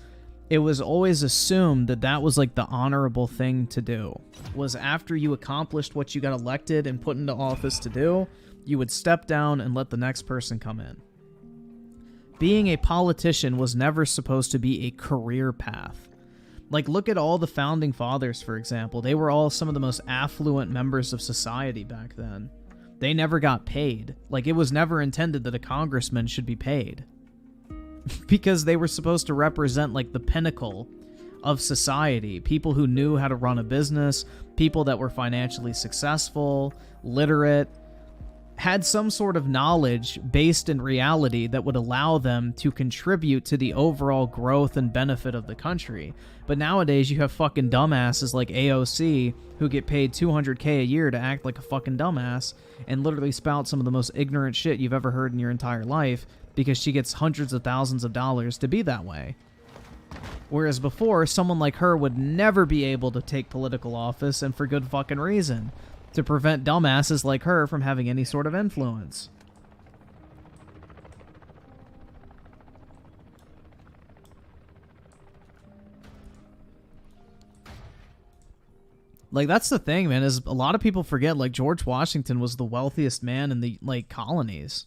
it was always assumed that that was like the honorable thing to do. Was after you accomplished what you got elected and put into office to do, you would step down and let the next person come in. Being a politician was never supposed to be a career path. Like, look at all the founding fathers, for example. They were all some of the most affluent members of society back then. They never got paid. Like, it was never intended that a congressman should be paid. Because they were supposed to represent, like, the pinnacle of society. People who knew how to run a business, people that were financially successful, literate, had some sort of knowledge based in reality that would allow them to contribute to the overall growth and benefit of the country. But nowadays, you have fucking dumbasses like AOC who get paid $200K a year to act like a fucking dumbass and literally spout some of the most ignorant shit you've ever heard in your entire life because she gets hundreds of thousands of dollars to be that way. Whereas before, someone like her would never be able to take political office, and for good fucking reason, to prevent dumbasses like her from having any sort of influence. Like, that's the thing, man, is a lot of people forget, like, George Washington was the wealthiest man in the, like, colonies.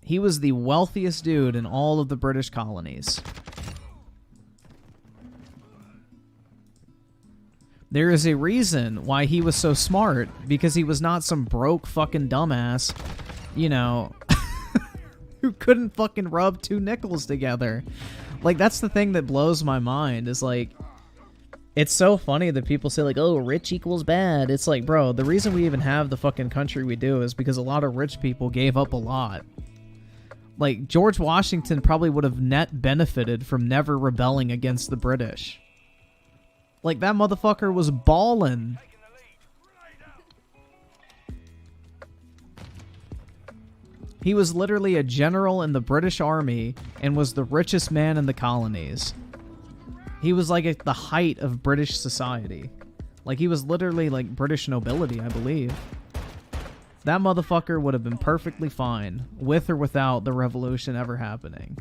He was the wealthiest dude in all of the British colonies. There is a reason why he was so smart, because he was not some broke fucking dumbass, you know, who couldn't fucking rub two nickels together. Like, that's the thing that blows my mind, is like, it's so funny that people say, like, oh, rich equals bad. It's like, bro, the reason we even have the fucking country we do is because a lot of rich people gave up a lot. Like, George Washington probably would have net benefited from never rebelling against the British. Like, that motherfucker was ballin'. He was literally a general in the British Army and was the richest man in the colonies. He was, like, at the height of British society. Like, he was literally, like, British nobility, I believe. That motherfucker would have been perfectly fine, with or without the revolution ever happening.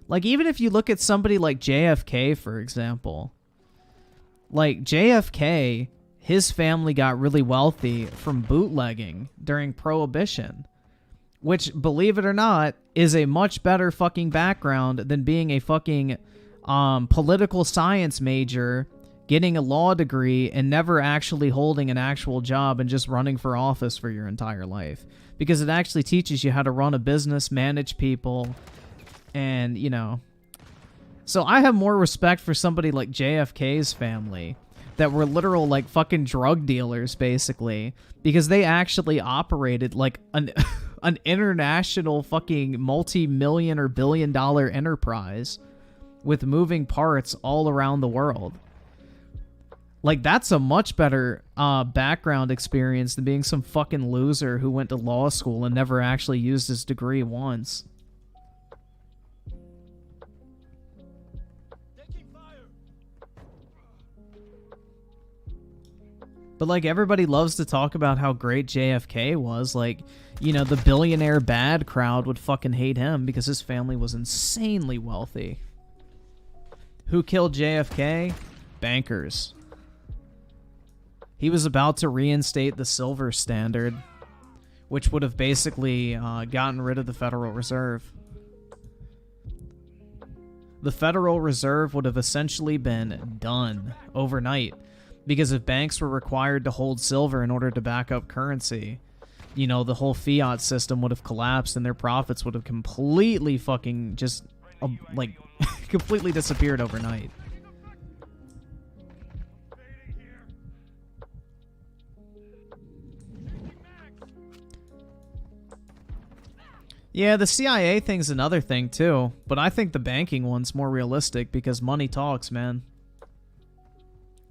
Like, even if you look at somebody like JFK, for example. Like, JFK, his family got really wealthy from bootlegging during Prohibition. Which, believe it or not, is a much better fucking background than being a fucking political science major, getting a law degree, and never actually holding an actual job and just running for office for your entire life. Because it actually teaches you how to run a business, manage people, and, you know. So I have more respect for somebody like JFK's family that were literal, like, fucking drug dealers, basically, because they actually operated like an international fucking multi-million or billion-dollar enterprise with moving parts all around the world. Like, that's a much better background experience than being some fucking loser who went to law school and never actually used his degree once. But, like, everybody loves to talk about how great JFK was. Like, you know, the billionaire bad crowd would fucking hate him because his family was insanely wealthy. Who killed JFK? Bankers. He was about to reinstate the silver standard, which would have basically gotten rid of the Federal Reserve. The Federal Reserve would have essentially been done overnight. Because if banks were required to hold silver in order to back up currency, you know, the whole fiat system would have collapsed and their profits would have completely fucking just, like, completely disappeared overnight. Yeah, the CIA thing's another thing, too. But I think the banking one's more realistic because money talks, man.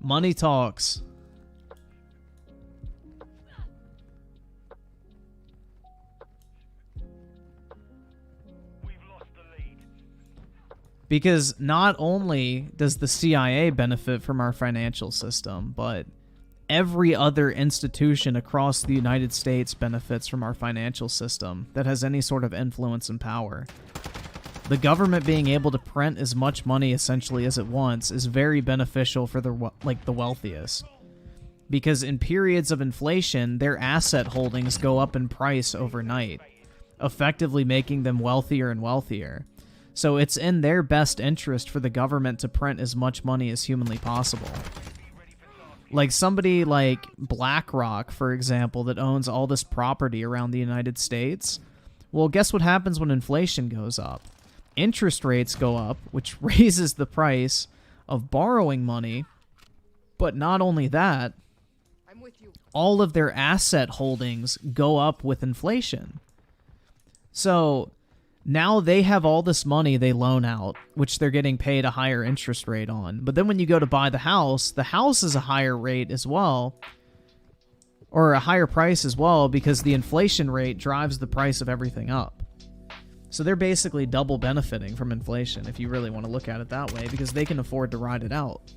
Money talks. We've lost the lead. Because not only does the CIA benefit from our financial system, but every other institution across the United States benefits from our financial system that has any sort of influence and power. The government being able to print as much money essentially as it wants is very beneficial for the wealthiest. Because in periods of inflation, their asset holdings go up in price overnight, effectively making them wealthier and wealthier. So it's in their best interest for the government to print as much money as humanly possible. Like somebody like BlackRock, for example, that owns all this property around the United States. Well, guess what happens when inflation goes up? Interest rates go up, which raises the price of borrowing money. But not only that, all of their asset holdings go up with inflation. So now they have all this money they loan out, which they're getting paid a higher interest rate on. But then when you go to buy the house is a higher rate as well, or a higher price as well, because the inflation rate drives the price of everything up. So they're basically double benefiting from inflation, if you really want to look at it that way, because they can afford to ride it out.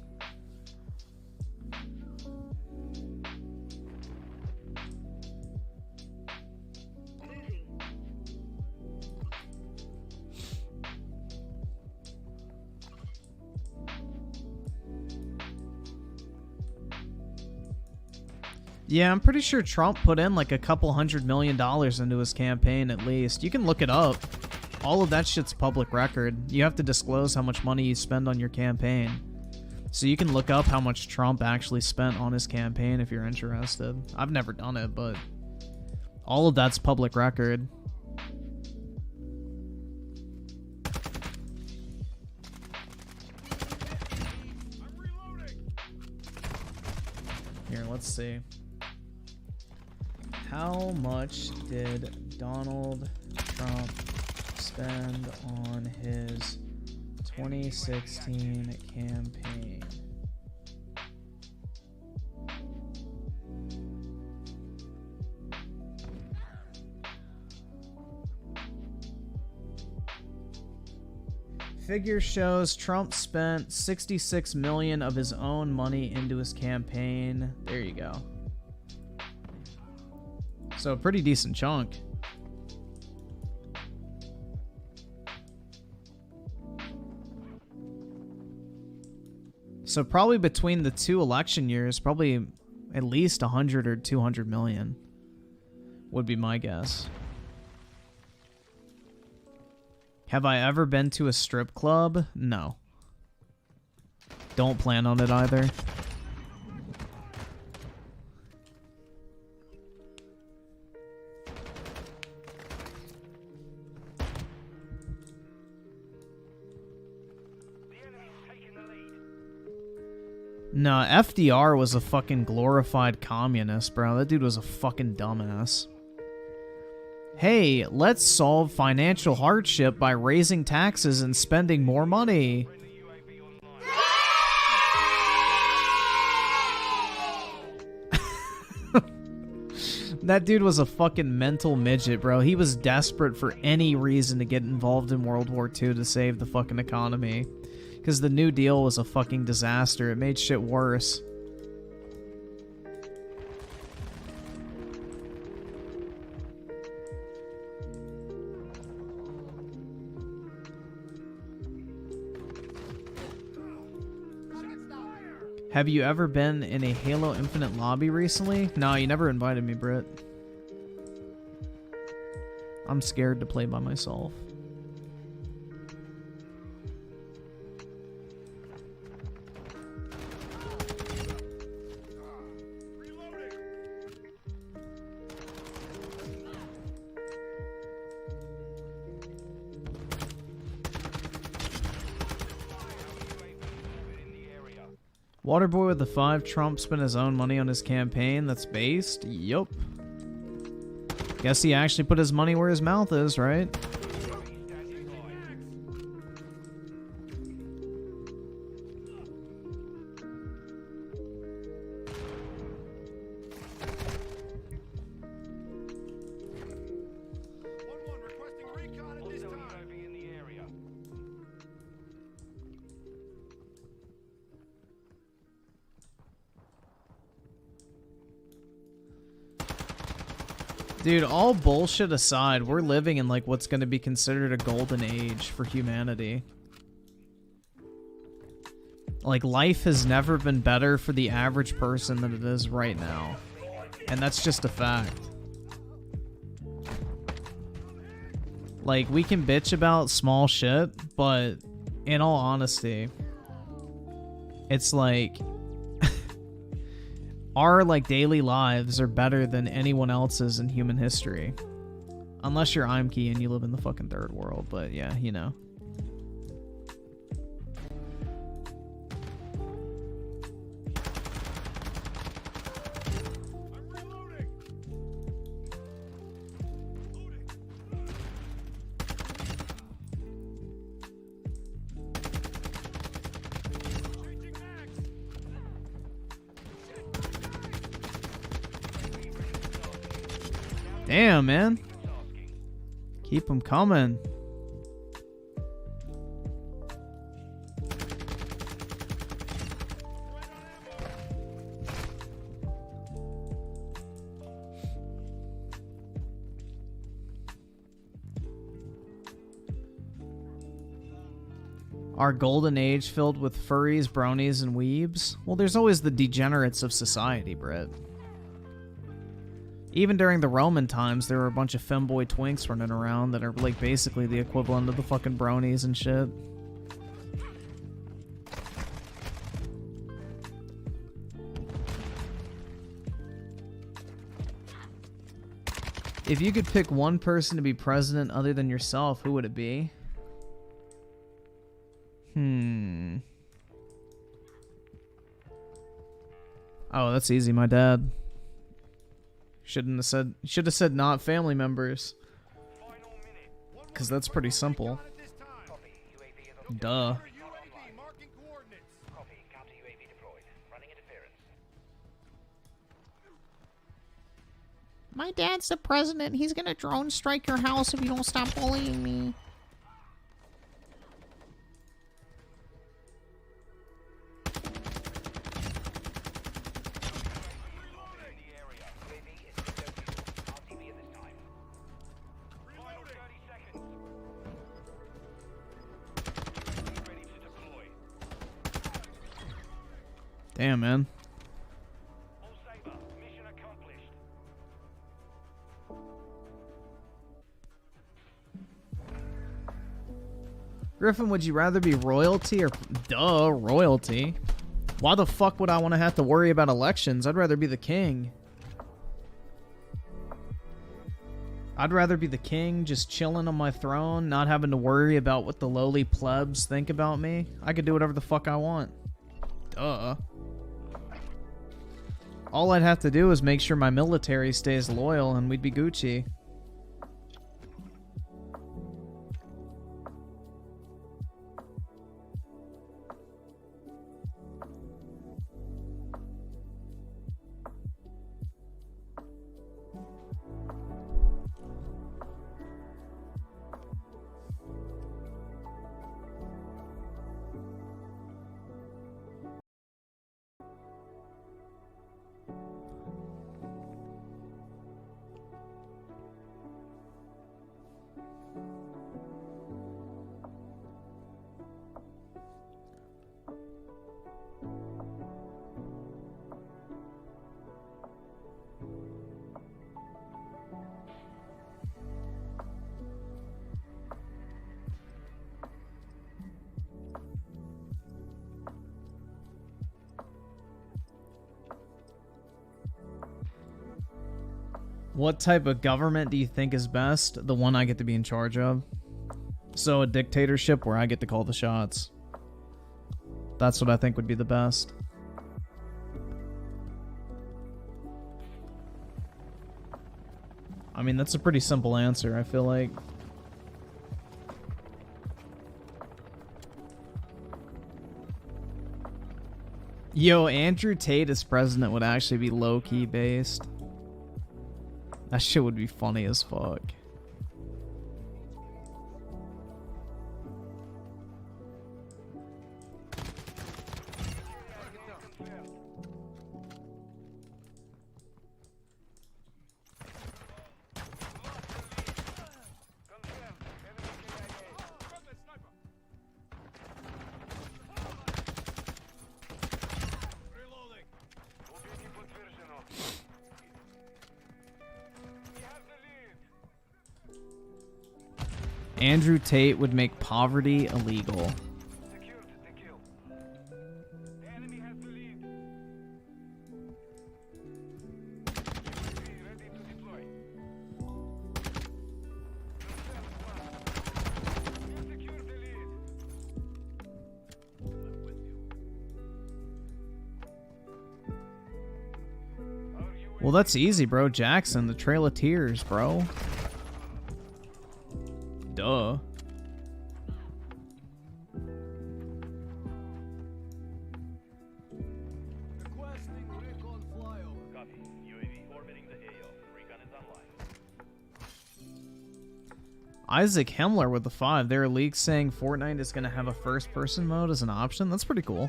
Yeah, I'm pretty sure Trump put in like a couple $100 million into his campaign at least. You can look it up. All of that shit's public record. You have to disclose how much money you spend on your campaign. So you can look up how much Trump actually spent on his campaign if you're interested. I've never done it, but all of that's public record. Here, let's see. How much did Donald Trump spend on his 2016 campaign? Figure shows Trump spent $66 million of his own money into his campaign. There you go. So a pretty decent chunk. So probably between the two election years, probably at least 100 or 200 million would be my guess. Have I ever been to a strip club? No. Don't plan on it either. No, FDR was a fucking glorified communist, bro. That dude was a fucking dumbass. Hey, let's solve financial hardship by raising taxes and spending more money. That dude was a fucking mental midget, bro. He was desperate for any reason to get involved in World War II to save the fucking economy. Because the New Deal was a fucking disaster. It made shit worse. Have you ever been in a Halo Infinite lobby recently? No, you never invited me, Britt. I'm scared to play by myself. Waterboy with the 5, Trump spent his own money on his campaign. That's based? Yup. Guess he actually put his money where his mouth is, right? Dude, all bullshit aside, we're living in like what's going to be considered a golden age for humanity. Like, life has never been better for the average person than it is right now. And that's just a fact. Like, we can bitch about small shit, but in all honesty, it's like our like daily lives are better than anyone else's in human history. Unless you're Imke and you live in the fucking third world, but yeah, you know. Damn, man. Keep them coming. Our golden age filled with furries, bronies, and weebs? Well, there's always the degenerates of society, Britt. Even during the Roman times, there were a bunch of femboy twinks running around that are like basically the equivalent of the fucking bronies and shit. If you could pick one person to be president other than yourself, who would it be? Oh, that's easy, my dad. Should have said not family members. Cause that's pretty simple. Duh. My dad's the president. He's gonna drone strike your house if you don't stop bullying me. Damn, man. Griffin, would you rather be royalty or... Duh, royalty. Why the fuck would I want to have to worry about elections? I'd rather be the king. I'd rather be the king, just chilling on my throne, not having to worry about what the lowly plebs think about me. I could do whatever the fuck I want. Duh. All I'd have to do is make sure my military stays loyal and we'd be Gucci. What type of government do you think is best? The one I get to be in charge of. So a dictatorship where I get to call the shots. That's what I think would be the best. I mean, that's a pretty simple answer, I feel like. Yo, Andrew Tate as president would actually be low-key based. That shit would be funny as fuck. Andrew Tate would make poverty illegal. Well, that's easy, bro. Jackson, the Trail of Tears, bro. Duh. Requesting recon flyover. Copy. UAV orbiting the AO. Recon is online. Isaac Himmler with the 5. There are leaks saying Fortnite is going to have a first-person mode as an option. That's pretty cool.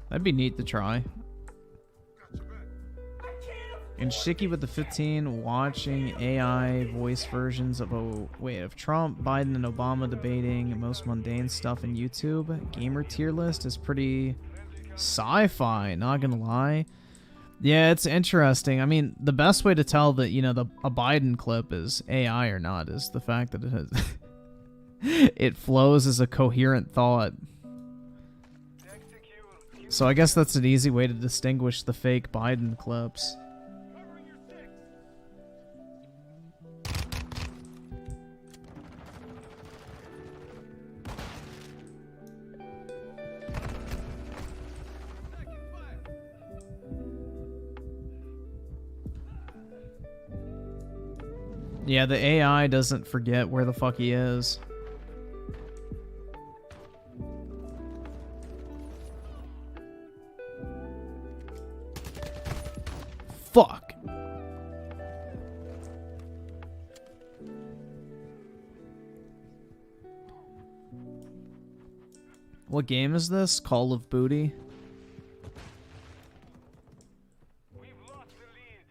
That'd be neat to try. And Shiki with the 15, watching AI voice versions of of Trump, Biden, and Obama debating most mundane stuff in YouTube. Gamer tier list is pretty sci-fi, not gonna lie. Yeah, it's interesting. I mean, the best way to tell that, you know, a Biden clip is AI or not is the fact that it has it flows as a coherent thought. So I guess that's an easy way to distinguish the fake Biden clips. Yeah, the AI doesn't forget where the fuck he is. Fuck. What game is this? Call of Booty? We've lost the lead.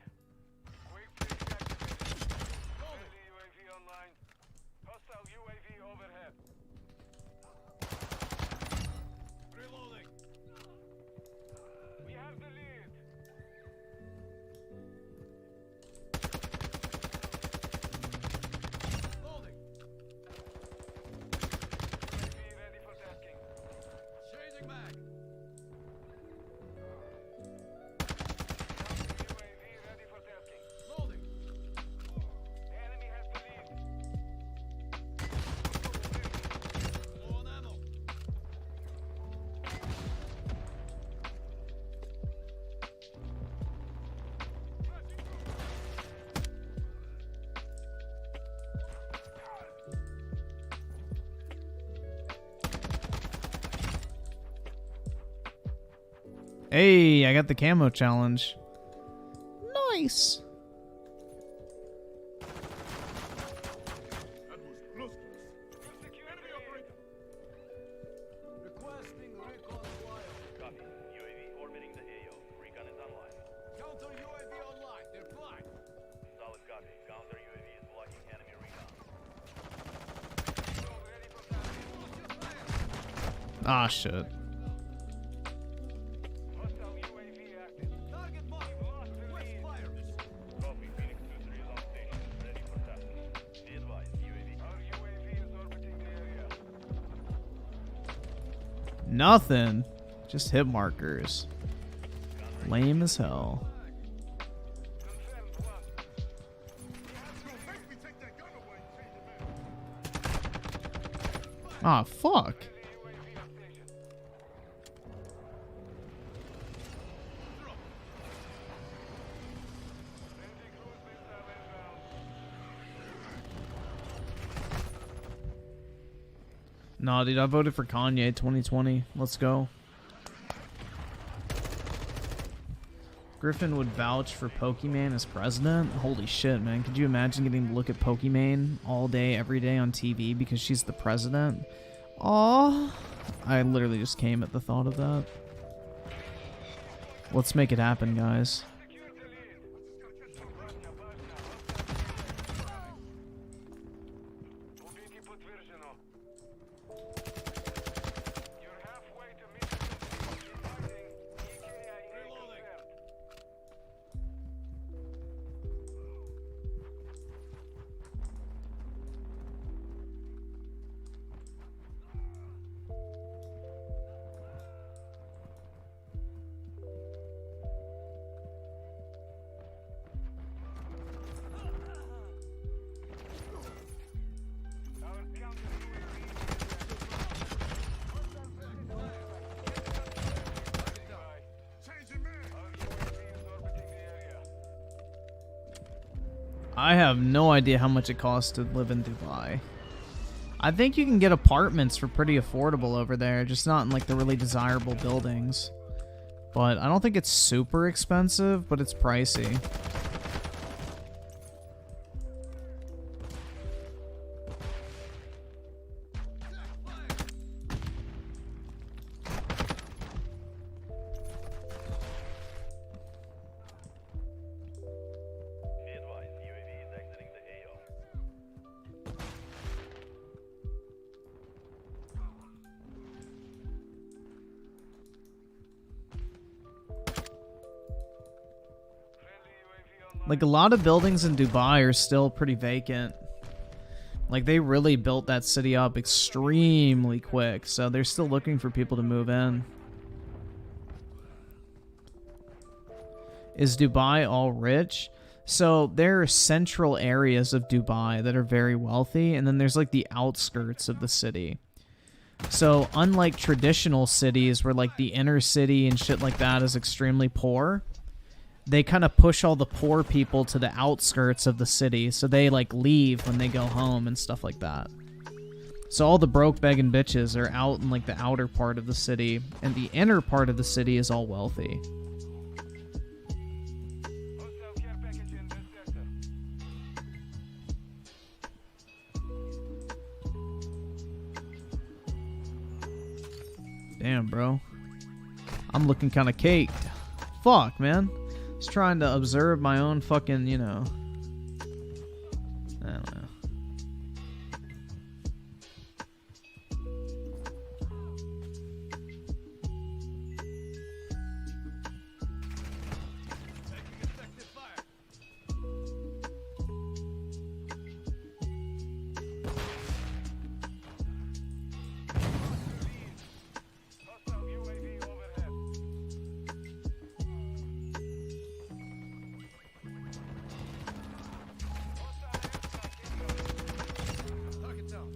Quick activation. Friendly UAV online. Hostile UAV overhead. Reloading. We have the lead. Loading. UAV ready for tasking. Changing back. UAV ready for tasking. Loading. Enemy has the lead. Low on ammo. Hey, I got the camo challenge. Nice. That was close. Enemy operator. Requesting recon flyover. Copy. UAV orbiting the AO. Recon is online. Counter UAV online. They're flying. Solid copy. Counter UAV is blocking enemy recon. Ready for tasking. Ah, shit. Hostile UAV active. Target marked. We've lost the lead. Fire. Copy. Phoenix 2-3 is on station. Ready for tasking. Be advised. UAV. Our UAV is orbiting the area. Nothing. Just hit markers. Lame as hell. Confirmed one. Make me take that gun away. Ah, fuck. UAV on station. Friendly cruise missile inbound. Nah, dude, I voted for Kanye 2020. Let's go. Griffin would vouch for Pokemon as president. Holy shit, man. Could you imagine getting to look at Pokemon all day, every day on TV because she's the president? Aw. I literally just came at the thought of that. Let's make it happen, guys. Secure the lead. Убейте подтверждено. You're halfway to mission. Reloading. Reloading. I have no idea how much it costs to live in Dubai. I think you can get apartments for pretty affordable over there, just not in like the really desirable buildings. But I don't think it's super expensive, but it's pricey. Be advised, UAV is exiting the AO. Friendly UAV online. Like a lot of buildings in Dubai are still pretty vacant. Like they really built that city up extremely quick, so they're still looking for people to move in. Is Dubai all rich? So there are central areas of Dubai that are very wealthy, and then there's like the outskirts of the city. So unlike traditional cities where like the inner city and shit like that is extremely poor, they kind of push all the poor people to the outskirts of the city, so they like leave when they go home and stuff like that. So all the broke begging bitches are out in like the outer part of the city, and the inner part of the city is all wealthy. Hostile care package in this sector. Damn, bro. I'm looking kind of caked. Fuck, man. Just trying to observe my own fucking, you know. I don't know. Hostile UAV overhead. Target down.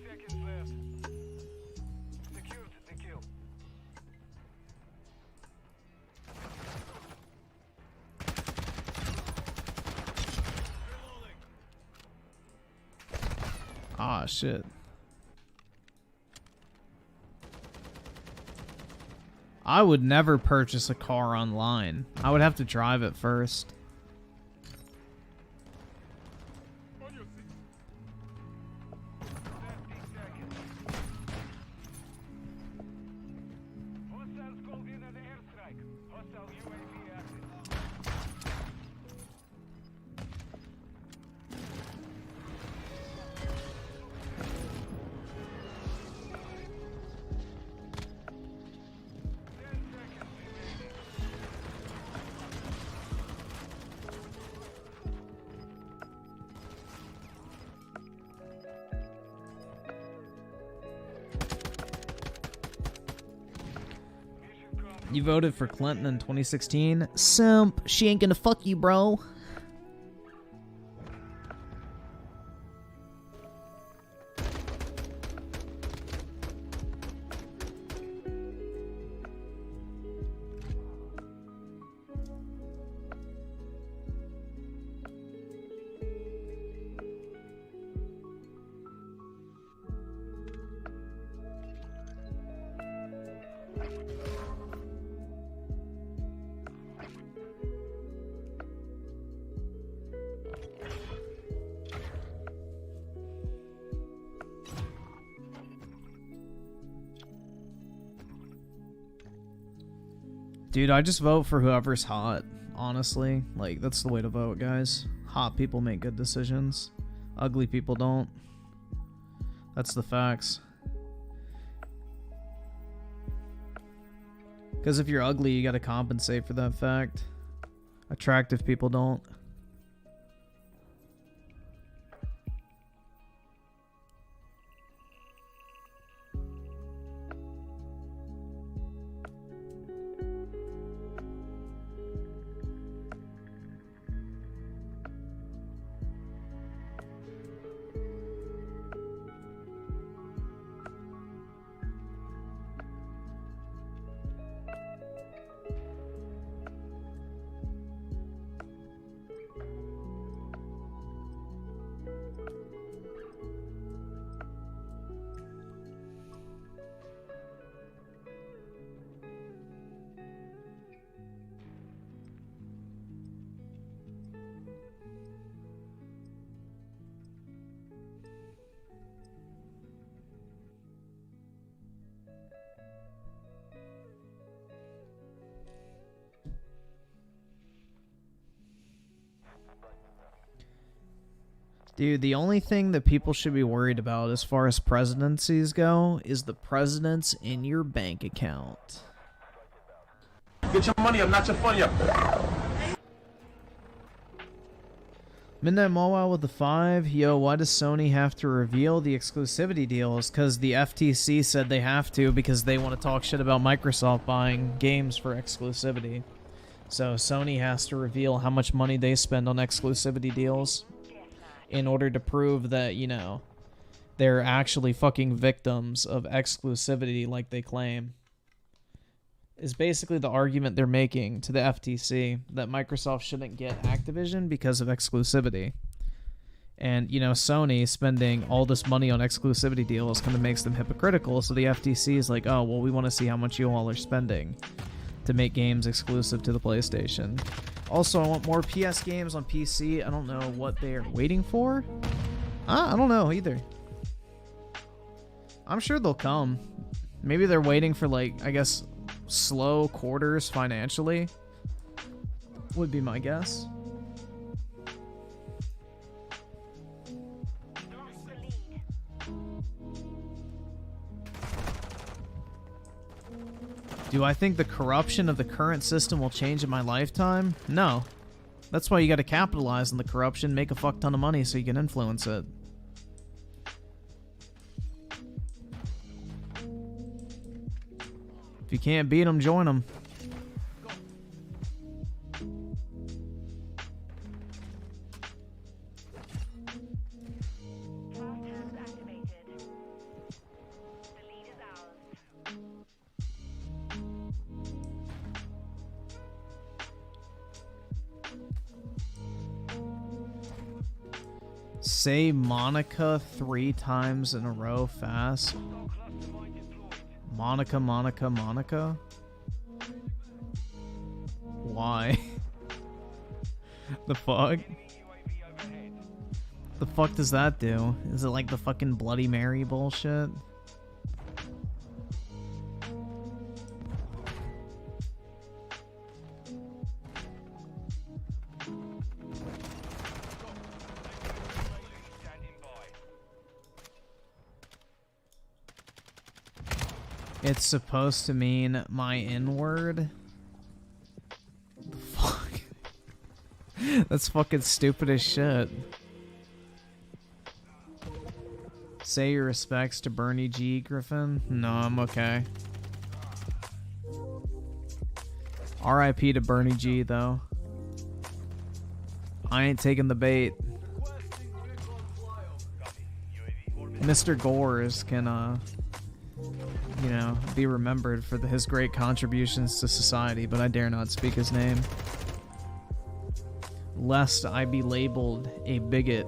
Seconds left. Secured the kill. Ah, shit. I would never purchase a car online. I would have to drive it first. On your seat. 30 seconds. Hostiles called in an airstrike. Hostile UAV active. You voted for Clinton in 2016? Simp, she ain't gonna fuck you, bro. Dude, I just vote for whoever's hot, honestly. Like, that's the way to vote, guys. Hot people make good decisions. Ugly people don't. That's the facts. Because if you're ugly, you gotta compensate for that fact. Attractive people don't. Dude, the only thing that people should be worried about as far as presidencies go is the presidents in your bank account. Get your money up, not your funny up. Midnight Mawwow with the 5. Yo, why does Sony have to reveal the exclusivity deals? Because the FTC said they have to because they want to talk shit about Microsoft buying games for exclusivity. So Sony has to reveal how much money they spend on exclusivity deals in order to prove that, you know, they're actually fucking victims of exclusivity like they claim. Is basically the argument they're making to the FTC that Microsoft shouldn't get Activision because of exclusivity. And, you know, Sony spending all this money on exclusivity deals kind of makes them hypocritical, so the FTC is like, oh, well, we want to see how much you all are spending to make games exclusive to the PlayStation. Also, I want more PS games on PC. I don't know what they are waiting for. I don't know either. I'm sure they'll come. Maybe they're waiting for, like, I guess, slow quarters financially. Would be my guess. Do I think the corruption of the current system will change in my lifetime? No. That's why you gotta capitalize on the corruption, make a fuck ton of money so you can influence it. If you can't beat them, join them. Say Monica 3 times in a row fast. Monica, Monica, Monica? Why? The fuck? The fuck does that do? Is it like the fucking Bloody Mary bullshit? It's supposed to mean my N-word? The fuck? That's fucking stupid as shit. Say your respects to Bernie G, Griffin? No, I'm okay. RIP to Bernie G, though. I ain't taking the bait. Mr. Gores can, you know, be remembered for his great contributions to society, but I dare not speak his name, lest I be labeled a bigot.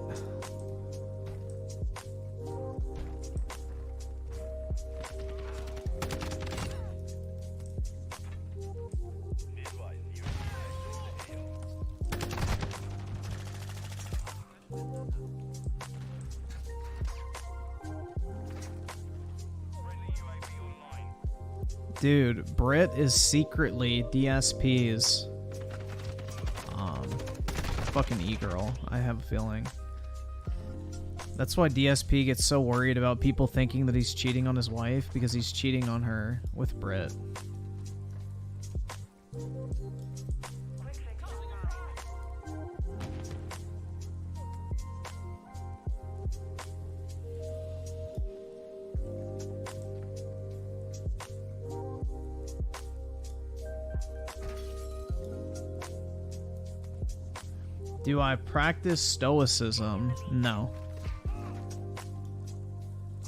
Dude, Brit is secretly DSP's fucking e-girl, I have a feeling. That's why DSP gets so worried about people thinking that he's cheating on his wife, because he's cheating on her with Brit. Do I practice stoicism? No.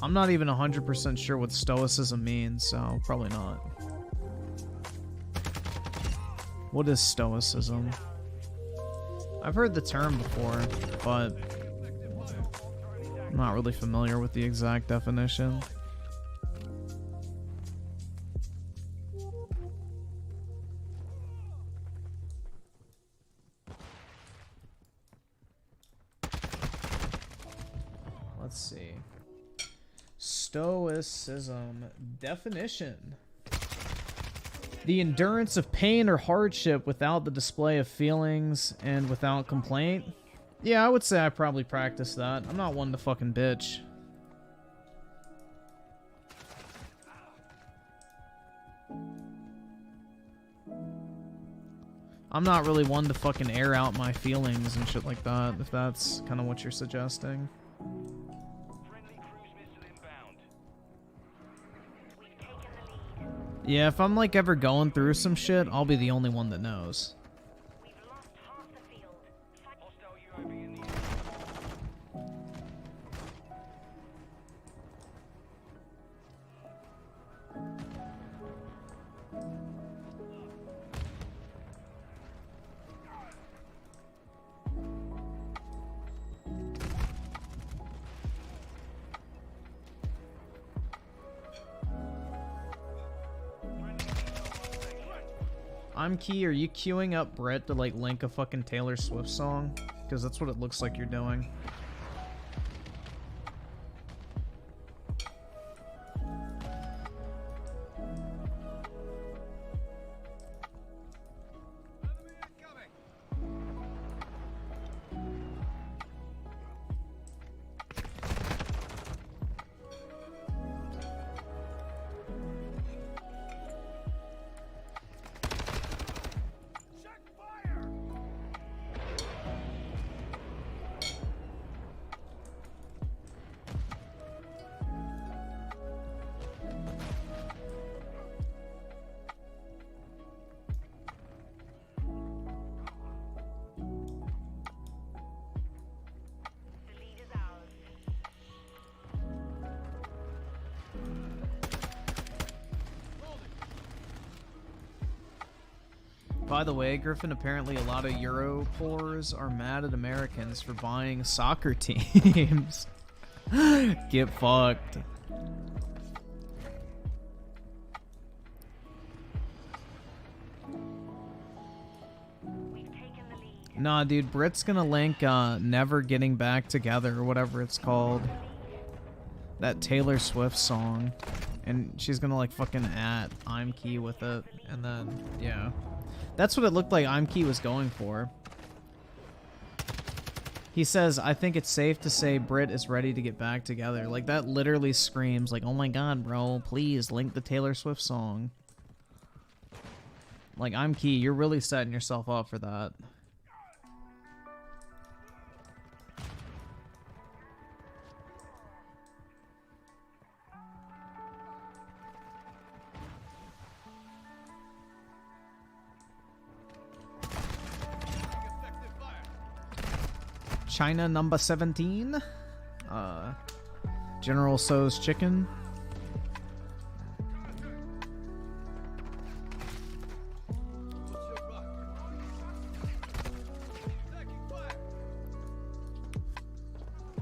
I'm not even 100% sure what stoicism means, so probably not. What is stoicism? I've heard the term before, but I'm not really familiar with the exact definition. Let's see. Stoicism definition: the endurance of pain or hardship without the display of feelings and without complaint. Yeah, I would say I probably practice that. I'm not one to fucking bitch. I'm not really one to fucking air out my feelings and shit like that, if that's kind of what you're suggesting. Yeah, if I'm like ever going through some shit, I'll be the only one that knows. I'm Key, are you queuing up Brett to like link a fucking Taylor Swift song? Because that's what it looks like you're doing. By the way, Griffin, apparently a lot of Euro poors are mad at Americans for buying soccer teams. Get fucked. Nah, dude, Brit's gonna link Never Getting Back Together or whatever it's called. That Taylor Swift song. And she's gonna like fucking at I'm Key with it. And then, yeah. That's what it looked like I'm Key was going for. He says, I think it's safe to say Brit is ready to get back together. Like, that literally screams, like, oh my god, bro, please link the Taylor Swift song. Like, I'm Key, you're really setting yourself up for that. China number 17. General So's chicken.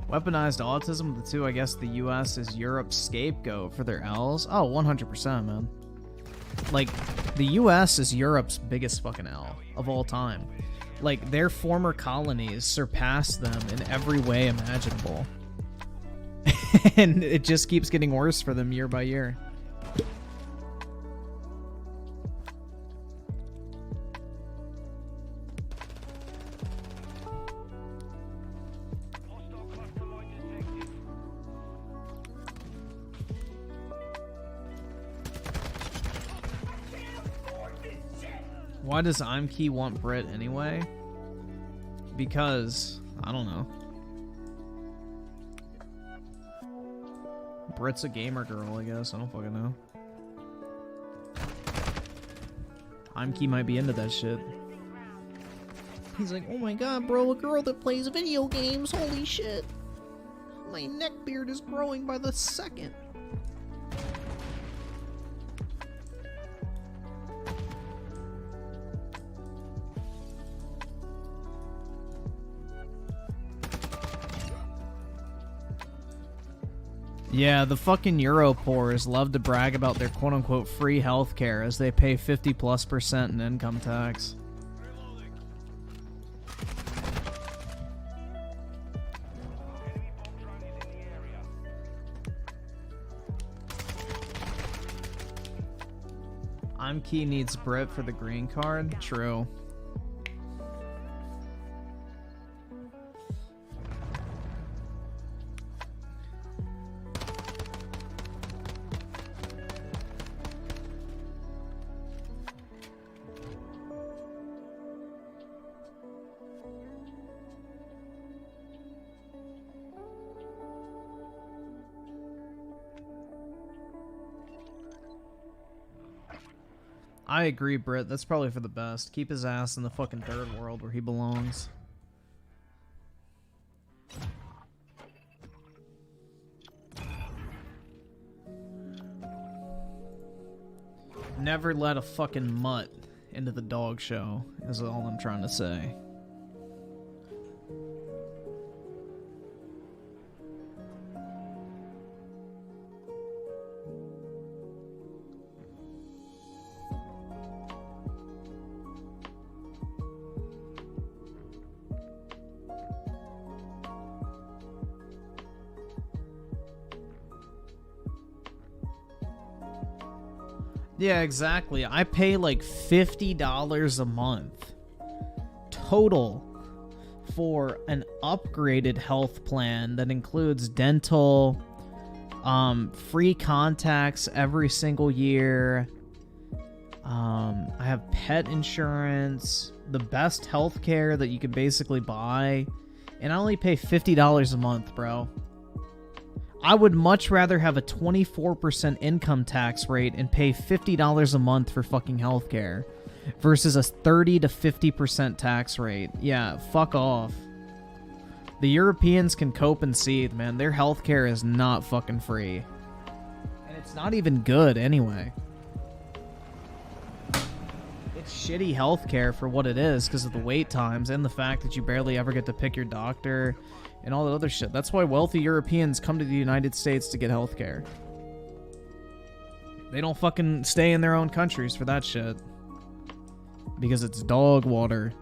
Weaponized autism of the two, I guess the US is Europe's scapegoat for their L's. Oh, 100%, man. Like, the US is Europe's biggest fucking L of all time. Like, their former colonies surpassed them in every way imaginable. And it just keeps getting worse for them year by year. Why does Imkey want Brit anyway? Because, I don't know. Brit's a gamer girl, I guess. I don't fucking know. Imkey might be into that shit. He's like, oh my god, bro, a girl that plays video games, holy shit. My neck beard is growing by the second. Yeah, the fucking Europores love to brag about their quote-unquote free healthcare as they pay 50+% in income tax. Imkey needs Brit for the green card? True. I agree, Britt. That's probably for the best. Keep his ass in the fucking third world where he belongs. Never let a fucking mutt into the dog show, is all I'm trying to say. Yeah, exactly. I pay like $50 a month total for an upgraded health plan that includes dental, free contacts every single year. I have pet insurance, the best health care that you could basically buy, and I only pay $50 a month, bro. I would much rather have a 24% income tax rate and pay $50 a month for fucking healthcare versus a 30 to 50% tax rate. Yeah, fuck off. The Europeans can cope and seethe, man. Their healthcare is not fucking free. And it's not even good anyway. It's shitty healthcare for what it is because of the wait times and the fact that you barely ever get to pick your doctor and all that other shit. That's why wealthy Europeans come to the United States to get healthcare. They don't fucking stay in their own countries for that shit. Because it's dog water.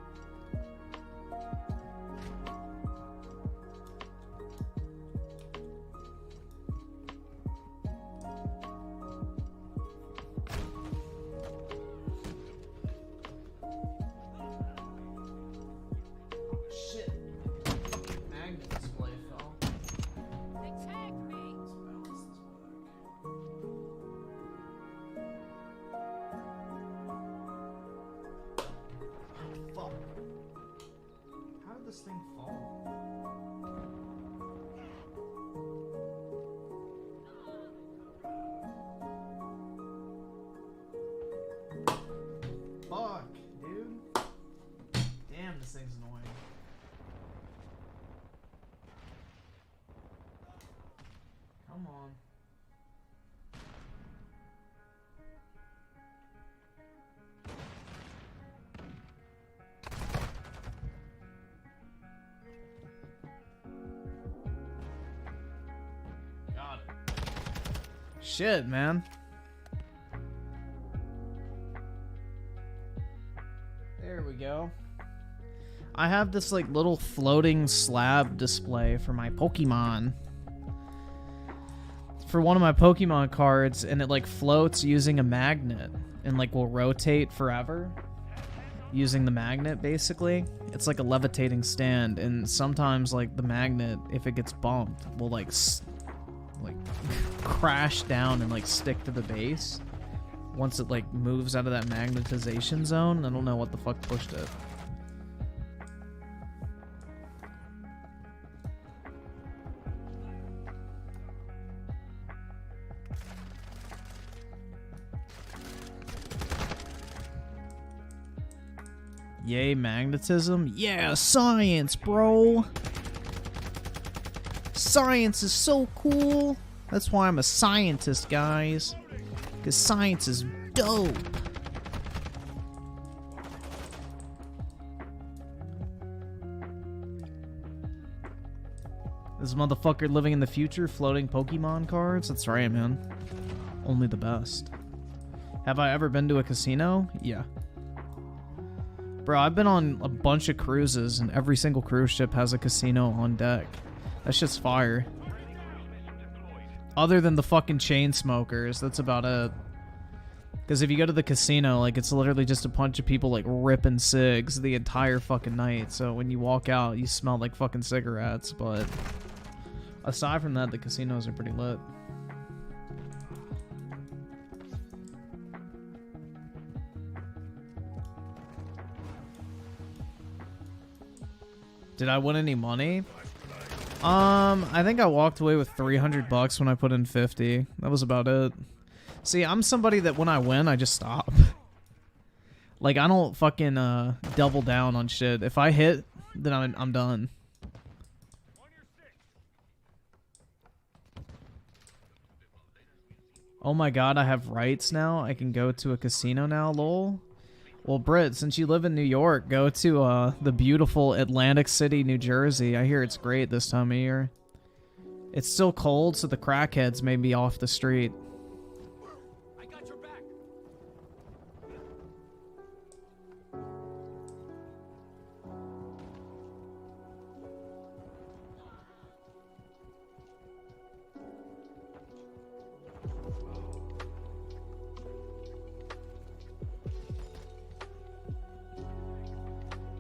This thing fall? Fuck, dude. Damn, this thing's annoying. Come on. Shit, man. There we go. I have this like little floating slab display for my Pokemon. For one of my Pokemon cards, and it like floats using a magnet and like will rotate forever using the magnet basically. It's like a levitating stand, and sometimes like the magnet, if it gets bumped, will like crash down and like stick to the base. once it like moves out of that magnetization zone. I don't know what the fuck pushed it. Yay, magnetism. Yeah, science, bro. Science is so cool. That's why I'm a scientist, guys. Because science is dope. This motherfucker living in the future, floating Pokemon cards? That's right, man. Only the best. Have I ever been to a casino? Yeah. Bro, I've been on a bunch of cruises, and every single cruise ship has a casino on deck. That shit's fire. Other than the fucking chain smokers, that's about it. Because if you go to the casino, like, it's literally just a bunch of people, like, ripping cigs the entire fucking night. So when you walk out, you smell like fucking cigarettes. But aside from that, the casinos are pretty lit. Did I win any money? I think I walked away with $300 when I put in 50. That was about it. See, I'm somebody that when I win, I just stop. Like, I don't fucking double down on shit. If I hit, then I'm done. Oh my god, I have rights now? I can go to a casino now, lol? Well, Britt, since you live in New York, go to the beautiful Atlantic City, New Jersey. I hear it's great this time of year. It's still cold, so the crackheads may be off the street. I got your back.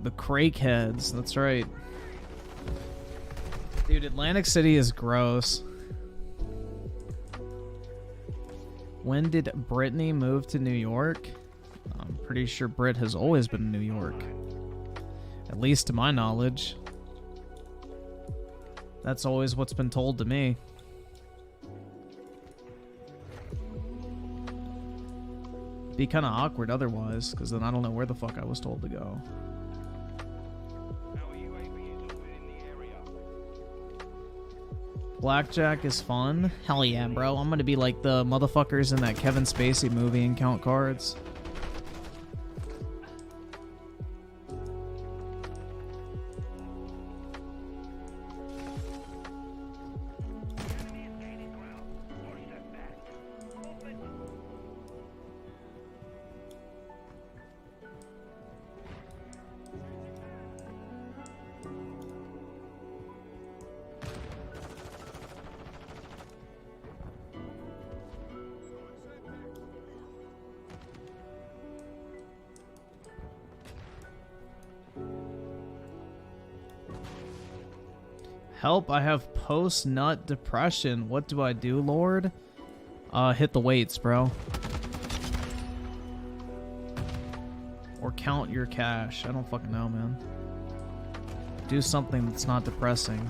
The crackheads, that's right. Dude, Atlantic City is gross. When did Brittany move to New York? I'm pretty sure Britt has always been in New York. At least to my knowledge. That's always what's been told to me. Be kind of awkward otherwise, because then I don't know where the fuck I was told to go. Blackjack is fun. Hell yeah, bro. I'm gonna be like the motherfuckers in that Kevin Spacey movie and count cards. Help, I have post-nut depression. What do I do, Lord? Hit the weights, bro. Or count your cash. I don't fucking know, man. Do something that's not depressing.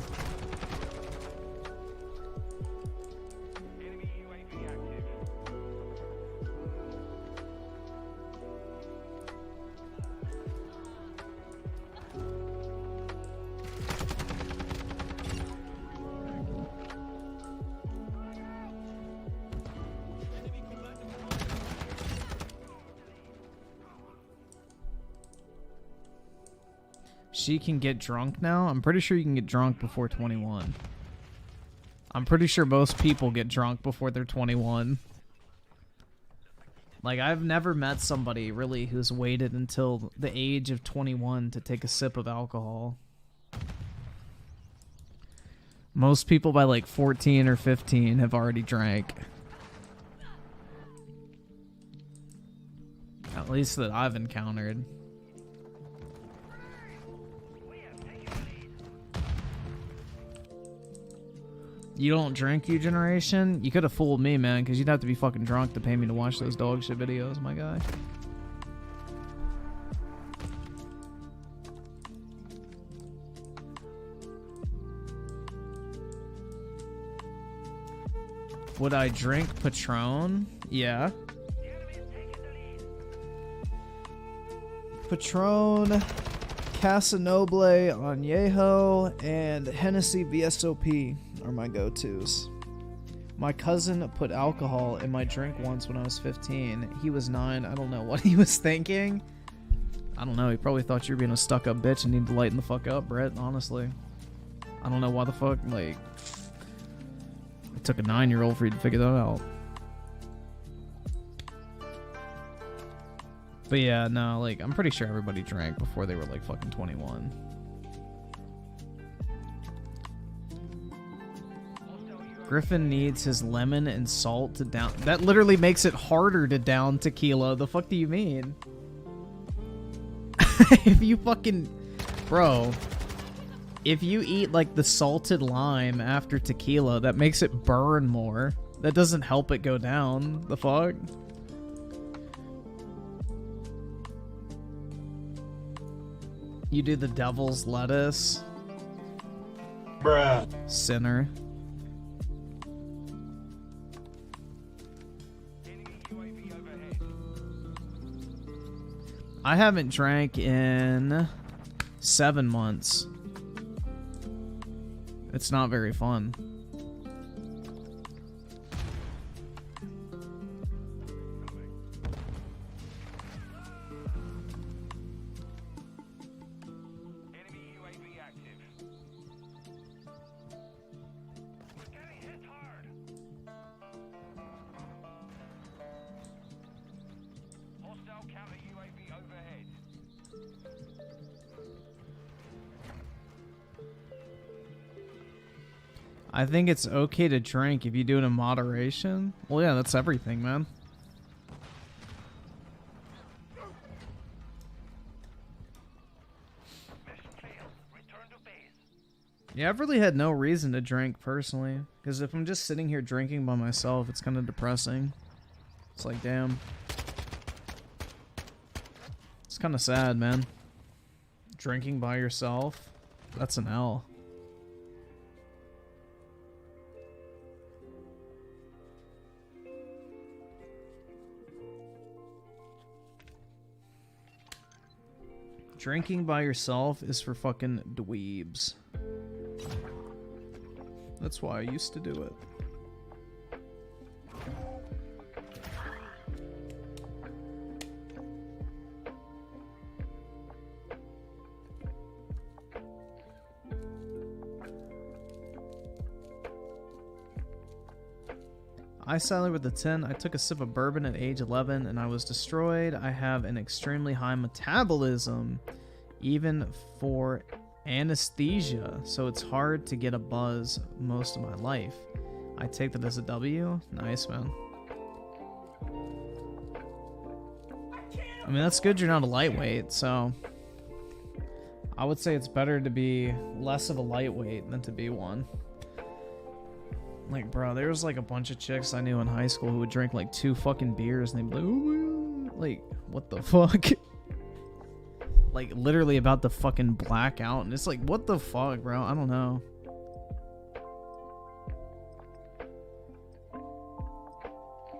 She can get drunk now? I'm pretty sure you can get drunk before 21. I'm pretty sure most people get drunk before they're 21. Like, I've never met somebody, really, who's waited until the age of 21 to take a sip of alcohol. Most people by, like, 14 or 15 have already drank. At least that I've encountered. You don't drink, you generation? You could have fooled me, man, because you'd have to be fucking drunk to pay me to watch those dog shit videos, my guy. Would I drink Patron? Yeah. Patron, Casanoble, Añejo, and Hennessy VSOP are my go-tos. My cousin put alcohol in my drink once when I was 15. He was 9. I don't know what he was thinking. I don't know. He probably thought you were being a stuck-up bitch and needed to lighten the fuck up, Brett, honestly. I don't know why the fuck, like... It took a 9-year-old for you to figure that out. But yeah, no, like, I'm pretty sure everybody drank before they were, like, fucking 21. Griffin needs his lemon and salt to down... That literally makes it harder to down tequila. The fuck do you mean? If you fucking... Bro... If you eat, like, the salted lime after tequila, that makes it burn more. That doesn't help it go down. The fuck? You do the devil's lettuce. Bruh. Sinner. I haven't drank in 7 months. It's not very fun. Enemy UAV active. We're getting hit hard. Hostile counter UAV overhead. I think it's okay to drink if you do it in moderation. Well, yeah, that's everything, man. Mission failed. Return to base. Yeah, I've really had no reason to drink personally. Because if I'm just sitting here drinking by myself, it's kind of depressing. It's like, damn. It's kind of sad, man. Drinking by yourself, that's an L. Drinking by yourself is for fucking dweebs. That's why I used to do it. I sided with the 10. I took a sip of bourbon at age 11 and I was destroyed. I have an extremely high metabolism, even for anesthesia, so it's hard to get a buzz most of my life. I take that as a W. Nice, man. I mean, that's good you're not a lightweight, so I would say it's better to be less of a lightweight than to be one. Like, bro, there was like a bunch of chicks I knew in high school who would drink like 2 fucking beers and they'd be like, oh my God. Like, what the fuck? Like, literally about to fucking black out. And it's like, what the fuck, bro? I don't know.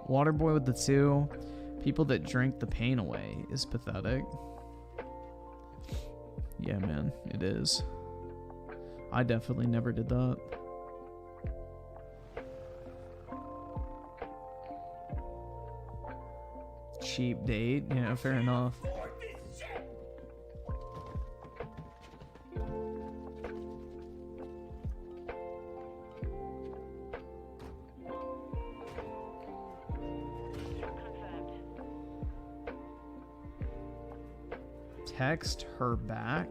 Waterboy with the 2. People that drink the pain away is pathetic. Yeah, man, it is. I definitely never did that. Cheap date? Yeah, fair enough. Text her back?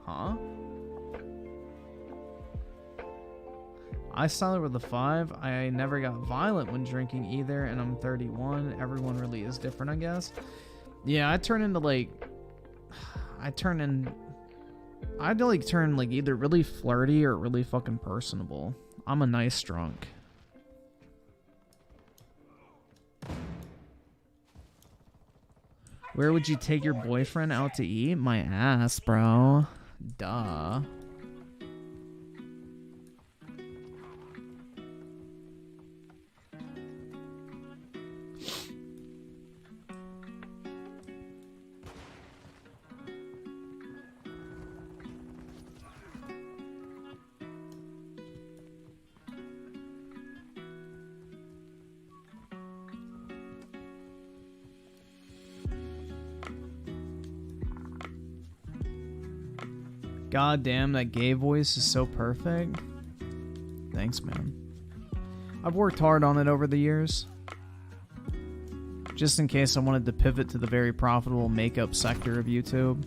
Huh? I started with a 5. I never got violent when drinking either, and I'm 31. Everyone really is different, I guess. Yeah, I'd turn like either really flirty or really fucking personable. I'm a nice drunk. Where would you take your boyfriend out to eat? My ass, bro. Duh. God damn, that gay voice is so perfect. Thanks, man. I've worked hard on it over the years. Just in case I wanted to pivot to the very profitable makeup sector of YouTube.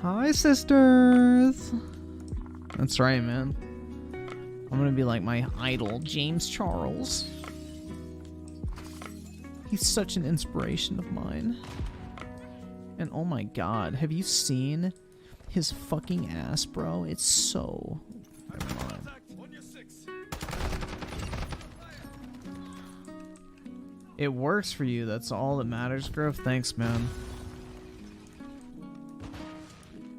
Hi, sisters. That's right, man. I'm gonna be like my idol, James Charles. He's such an inspiration of mine. And oh my god, have you seen his fucking ass, bro? It's so... Never mind. It works for you, that's all that matters, Griff. Thanks, man.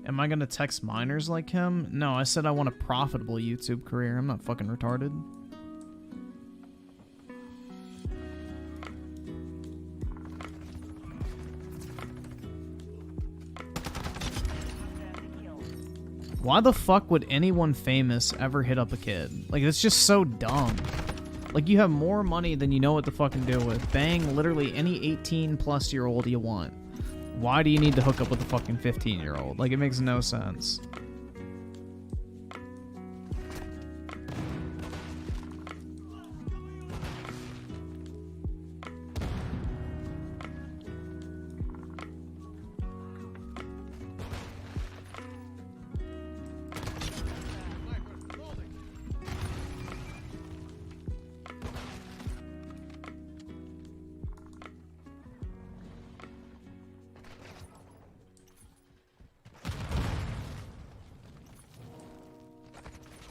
Am I gonna text minors like him? No, I said I want a profitable YouTube career. I'm not fucking retarded. Why the fuck would anyone famous ever hit up a kid? Like, it's just so dumb. Like, you have more money than you know what to fucking do with. Bang literally any 18-plus-year-old you want. Why do you need to hook up with a fucking 15-year-old? Like, it makes no sense.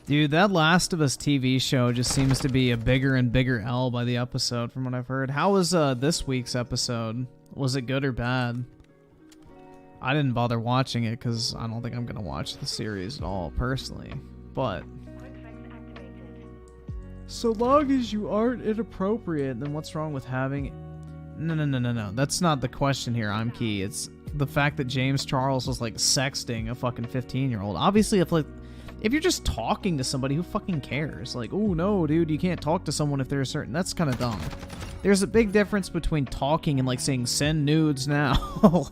Dude, that Last of Us TV show just seems to be a bigger and bigger L by the episode from what I've heard. How was this week's episode? Was it good or bad? I didn't bother watching it because I don't think I'm going to watch the series at all, personally. But so long as you aren't inappropriate, then what's wrong with having... No. That's not the question here, I'm key. It's the fact that James Charles was, like, sexting a fucking 15-year-old. Obviously, if you're just talking to somebody, who fucking cares? Like, oh no, dude, you can't talk to someone if they're a certain... That's kind of dumb. There's a big difference between talking and, like, saying, send nudes now.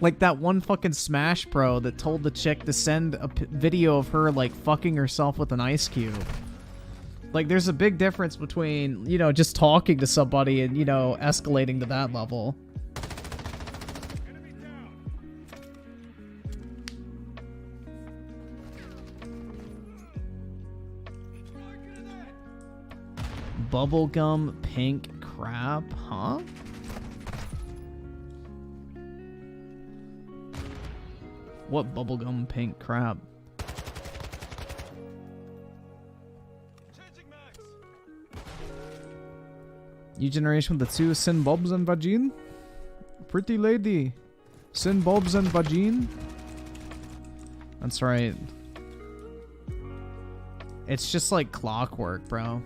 Like that one fucking Smash Pro that told the chick to send a video of her, like, fucking herself with an ice cube. Like, there's a big difference between, you know, just talking to somebody and, you know, escalating to that level. Bubblegum pink crab, huh? What bubblegum pink crab? New generation with the two sin bobs and vagine? Pretty lady. Sin bobs and vagine? That's right. It's just like clockwork, bro.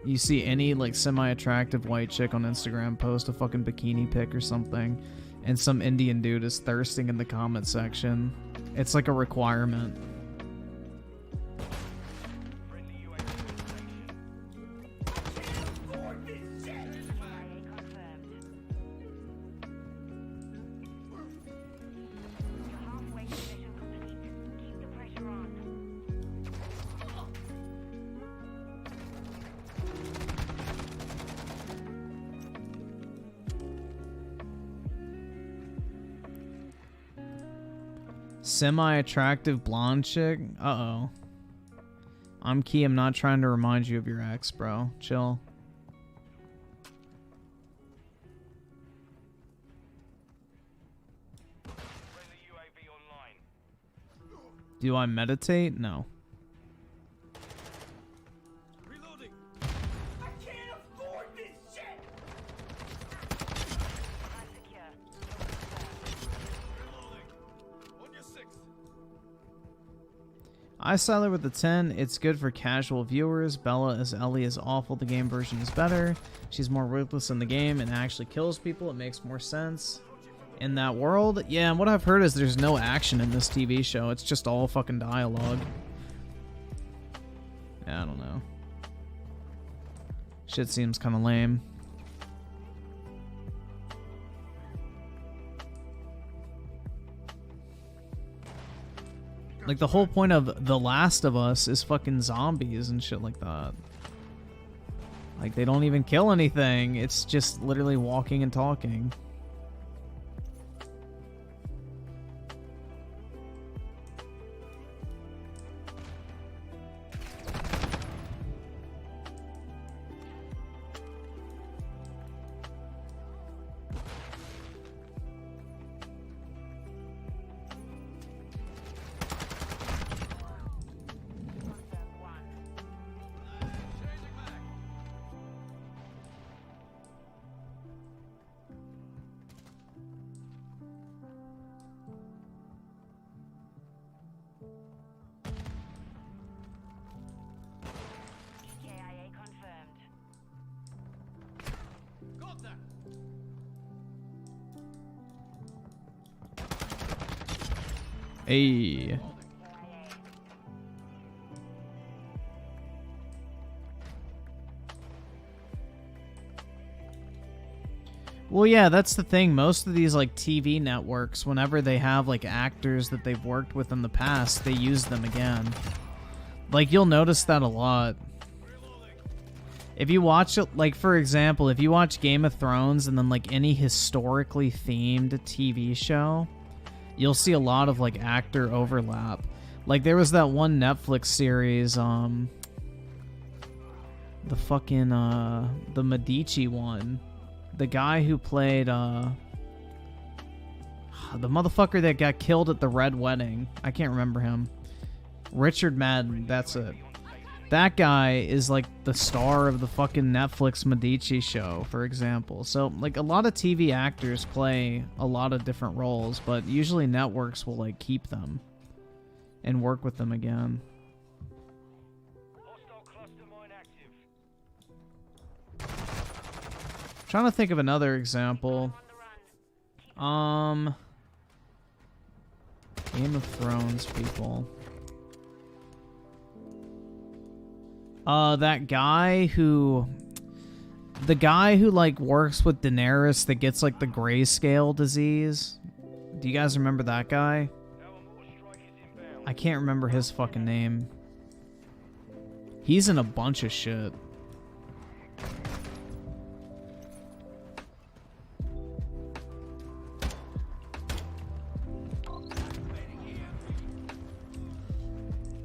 You see any, like, semi-attractive white chick on Instagram post a fucking bikini pic or something, and some Indian dude is thirsting in the comment section. It's like a requirement. Semi-attractive blonde chick? Uh-oh. I'm Key, I'm not trying to remind you of your ex, bro. Chill. Friendly UAV online. Do I meditate? No. Reloading. On your six. I side with the 10. It's good for casual viewers. Bella as Ellie is awful. The game version is better. She's more ruthless in the game and actually kills people. It makes more sense in that world. Yeah, and what I've heard is there's no action in this TV show. It's just all fucking dialogue. Yeah, I don't know. Shit seems kind of lame. Like, the whole point of The Last of Us is fucking zombies and shit like that. Like, they don't even kill anything. It's just literally walking and talking. KIA confirmed. Hey. Well, yeah, that's the thing. Most of these, like, TV networks, whenever they have, like, actors that they've worked with in the past, they use them again. Like, you'll notice that a lot. If you watch it, like, for example, if you watch Game of Thrones and then, like, any historically themed TV show, you'll see a lot of, like, actor overlap. Like, there was that one Netflix series, the fucking, the Medici one. The guy who played, the motherfucker that got killed at the Red Wedding. I can't remember him. Richard Madden, that's it. That guy is, like, the star of the fucking Netflix Medici show, for example. So, like, a lot of TV actors play a lot of different roles, but usually networks will, like, keep them and work with them again. Hostile cluster mine active. Trying to think of another example. Game of Thrones people. The guy who like works with Daenerys that gets like the grayscale disease. Do you guys remember that guy? I can't remember his fucking name. He's in a bunch of shit.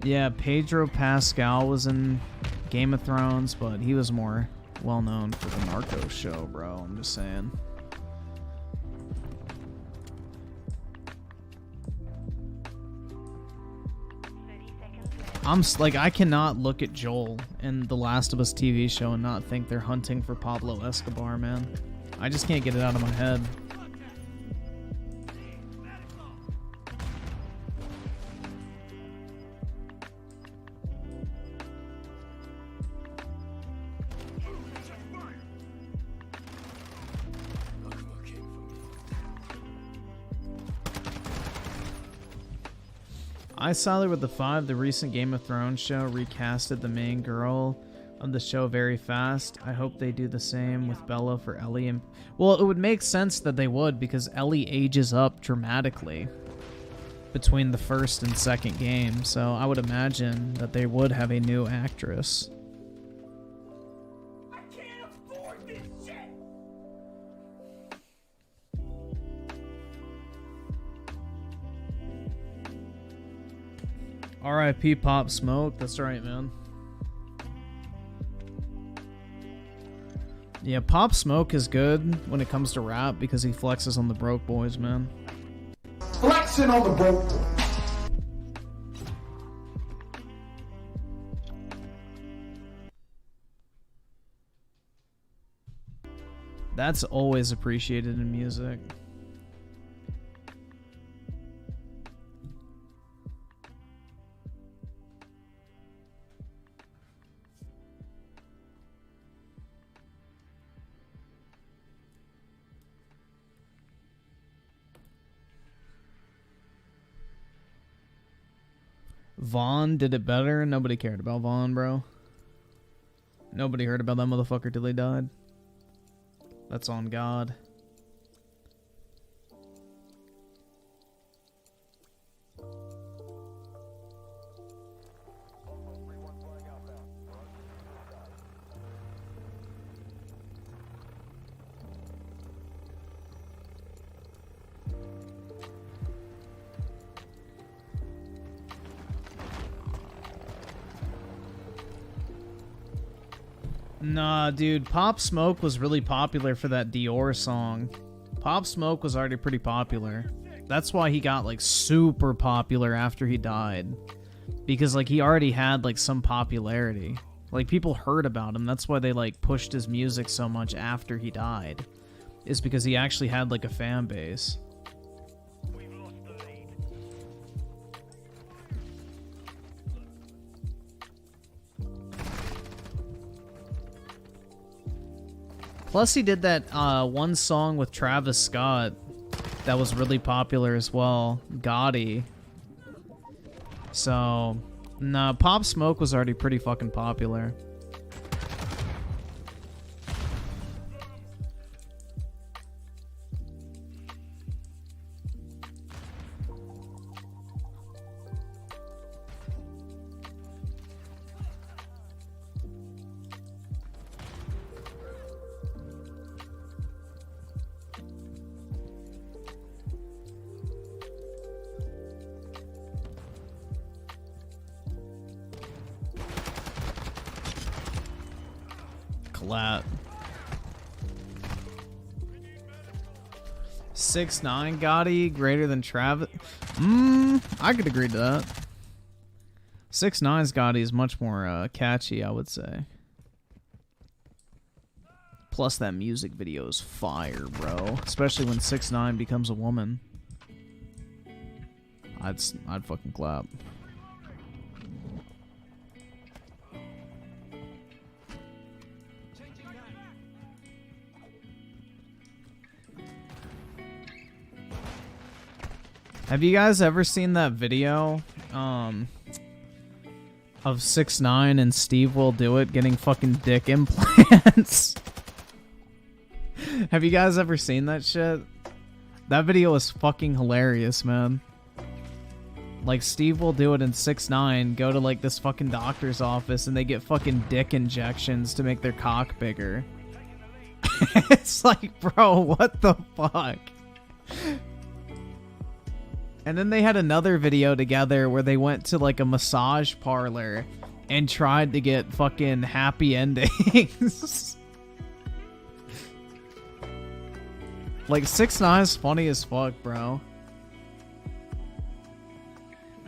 Yeah, Pedro Pascal was in Game of Thrones, but he was more well known for the Narcos show, bro. I'm just saying. I cannot look at Joel in the Last of Us TV show and not think they're hunting for Pablo Escobar, man. I just can't get it out of my head. I sided with the 5. The recent Game of Thrones show recasted the main girl of the show very fast. I hope they do the same with Bella for Ellie. And well, it would make sense that they would, because Ellie ages up dramatically between the first and second game. So I would imagine that they would have a new actress. I can't afford this shit! R.I.P. Pop Smoke. That's right, man. Yeah, Pop Smoke is good when it comes to rap because he flexes on the broke boys, man. Flexing on the broke. That's always appreciated in music. Vaughn did it better. Nobody cared about Vaughn, bro. Nobody heard about that motherfucker till he died. That's on God. Nah, dude, Pop Smoke was really popular for that Dior song. Pop Smoke was already pretty popular. That's why he got, like, super popular after he died. Because, like, he already had, like, some popularity. Like, people heard about him. That's why they, like, pushed his music so much after he died. Is because he actually had, like, a fan base. Plus, he did that one song with Travis Scott that was really popular as well, Gotti. So, nah, Pop Smoke was already pretty fucking popular. Collat. 6'9" Gotti greater than Travis. I could agree to that. 6'9's Gotti is much more catchy, I would say. Plus, that music video is fire, bro. Especially when 6'9 becomes a woman. I'd fucking clap. Have you guys ever seen that video of 6'9" and Steve Will Do It getting fucking dick implants? Have you guys ever seen that shit? That video is fucking hilarious, man. Like, Steve Will Do It and 6'9" go to, like, this fucking doctor's office and they get fucking dick injections to make their cock bigger. It's like, bro, what the fuck? And then they had another video together where they went to, like, a massage parlor and tried to get fucking happy endings. Like, 6'9" is funny as fuck, bro.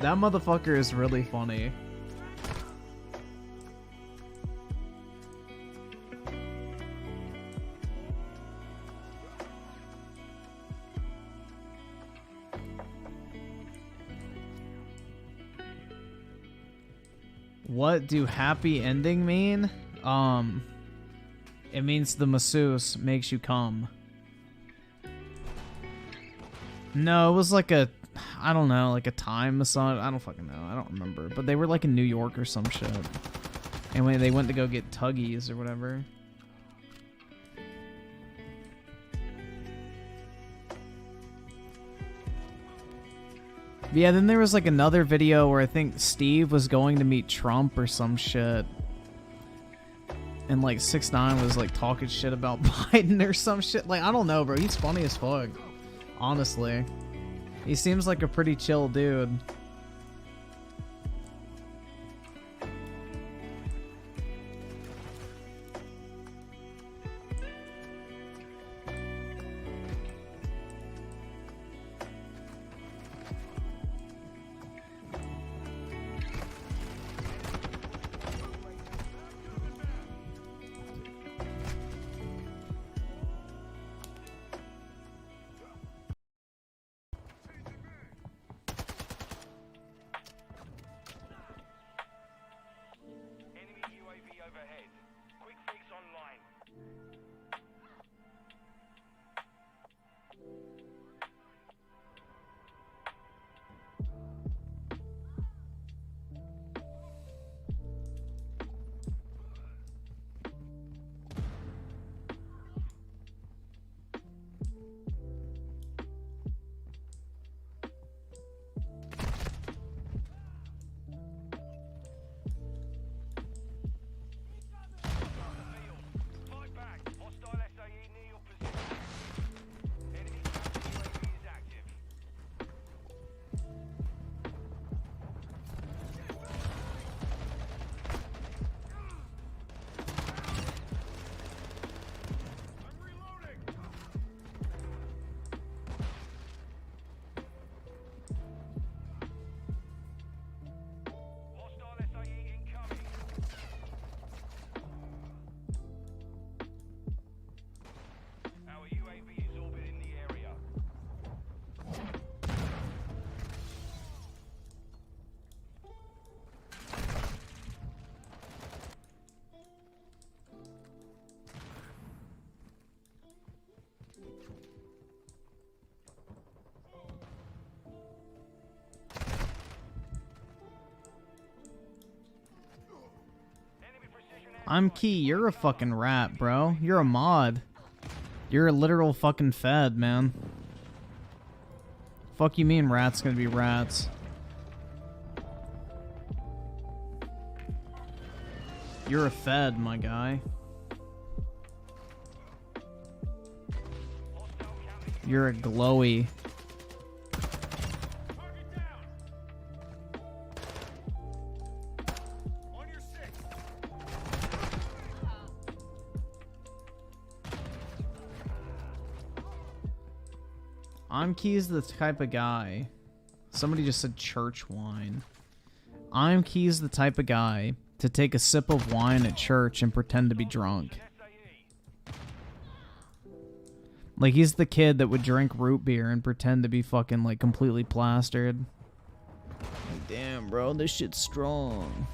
That motherfucker is really funny. What do happy ending mean? It means the masseuse makes you come. No, it was like a, I don't know, like a time massage. I don't fucking know. I don't remember. But they were like in New York or some shit. And when they went to go get tuggies or whatever. Yeah, then there was like another video where I think Steve was going to meet Trump or some shit. And like 6'9" was like talking shit about Biden or some shit. Like, I don't know, bro. He's funny as fuck. Honestly. He seems like a pretty chill dude. I'm Key. You're a fucking rat, bro. You're a mod. You're a literal fucking fed, man. Fuck you mean rats gonna be rats. You're a fed, my guy. You're a glowy. I'm Key's the type of guy. Somebody just said church wine. I'm Key's the type of guy to take a sip of wine at church and pretend to be drunk. Like, he's the kid that would drink root beer and pretend to be fucking, like, completely plastered. Like, damn, bro, this shit's strong.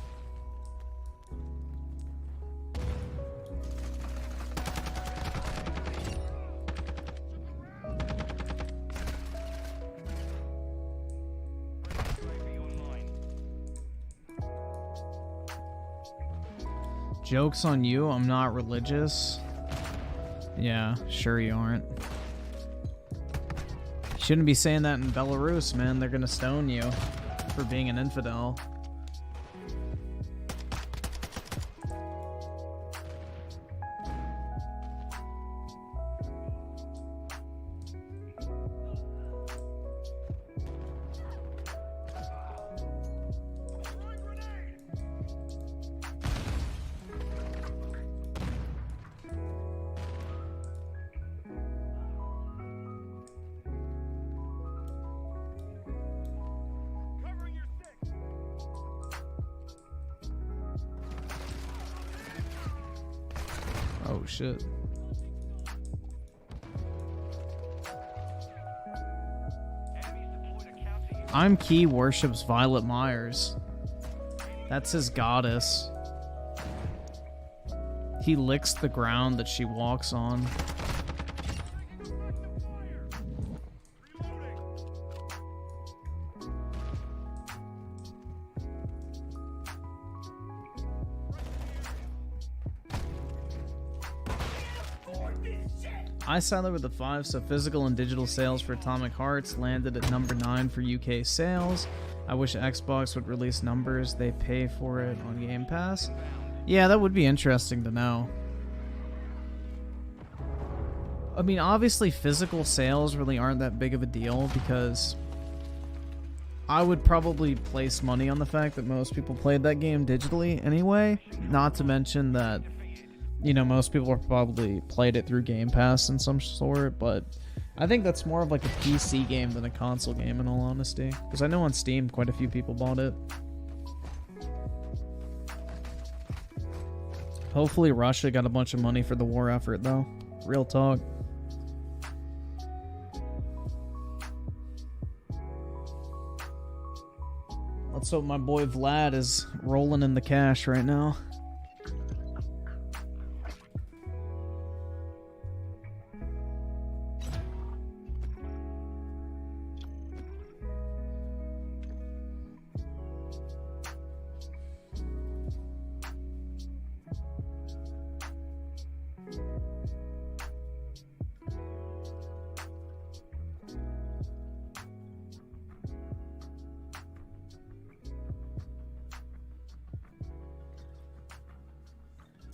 Joke's on you, I'm not religious. Yeah, sure you aren't. Shouldn't be saying that in Belarus, man. They're gonna stone you for being an infidel. Oh shit. I'm Key worships Violet Myers. That's his goddess. He licks the ground that she walks on. I signed up with the 5, so physical and digital sales for Atomic Hearts landed at number 9 for UK sales. I wish Xbox would release numbers they pay for it on Game Pass. Yeah, that would be interesting to know. I mean, obviously physical sales really aren't that big of a deal because I would probably place money on the fact that most people played that game digitally anyway. Not to mention that, you know, most people have probably played it through Game Pass in some sort, but I think that's more of like a PC game than a console game in all honesty. Because I know on Steam quite a few people bought it. Hopefully Russia got a bunch of money for the war effort though. Real talk. Let's hope my boy Vlad is rolling in the cash right now.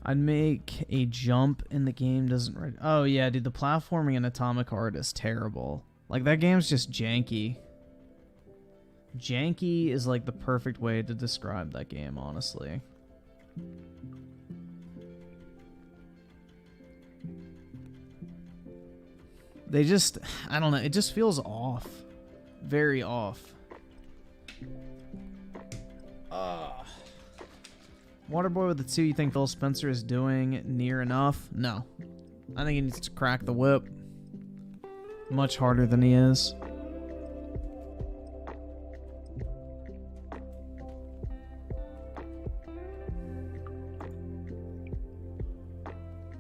I'd make a jump in the game doesn't... Oh yeah, dude, the platforming in Atomic Heart is terrible. Like, that game's just janky. Janky is like the perfect way to describe that game, honestly. They just... I don't know, it just feels off. Very off. Waterboy with the 2, you think Phil Spencer is doing near enough? No. I think he needs to crack the whip. Much harder than he is.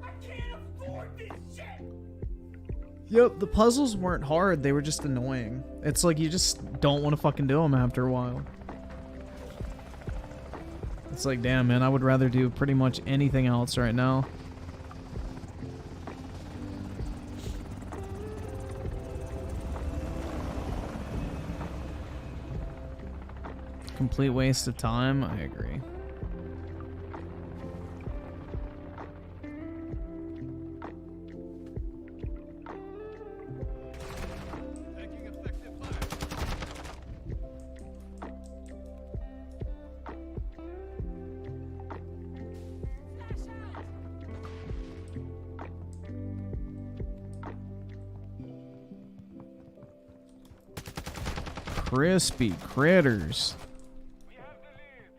I can't afford this shit! Yep, the puzzles weren't hard, they were just annoying. It's like you just don't want to fucking do them after a while. It's like, damn, man, I would rather do pretty much anything else right now. Complete waste of time? I agree. Taking effective fire. Crispy critters. We have the lead.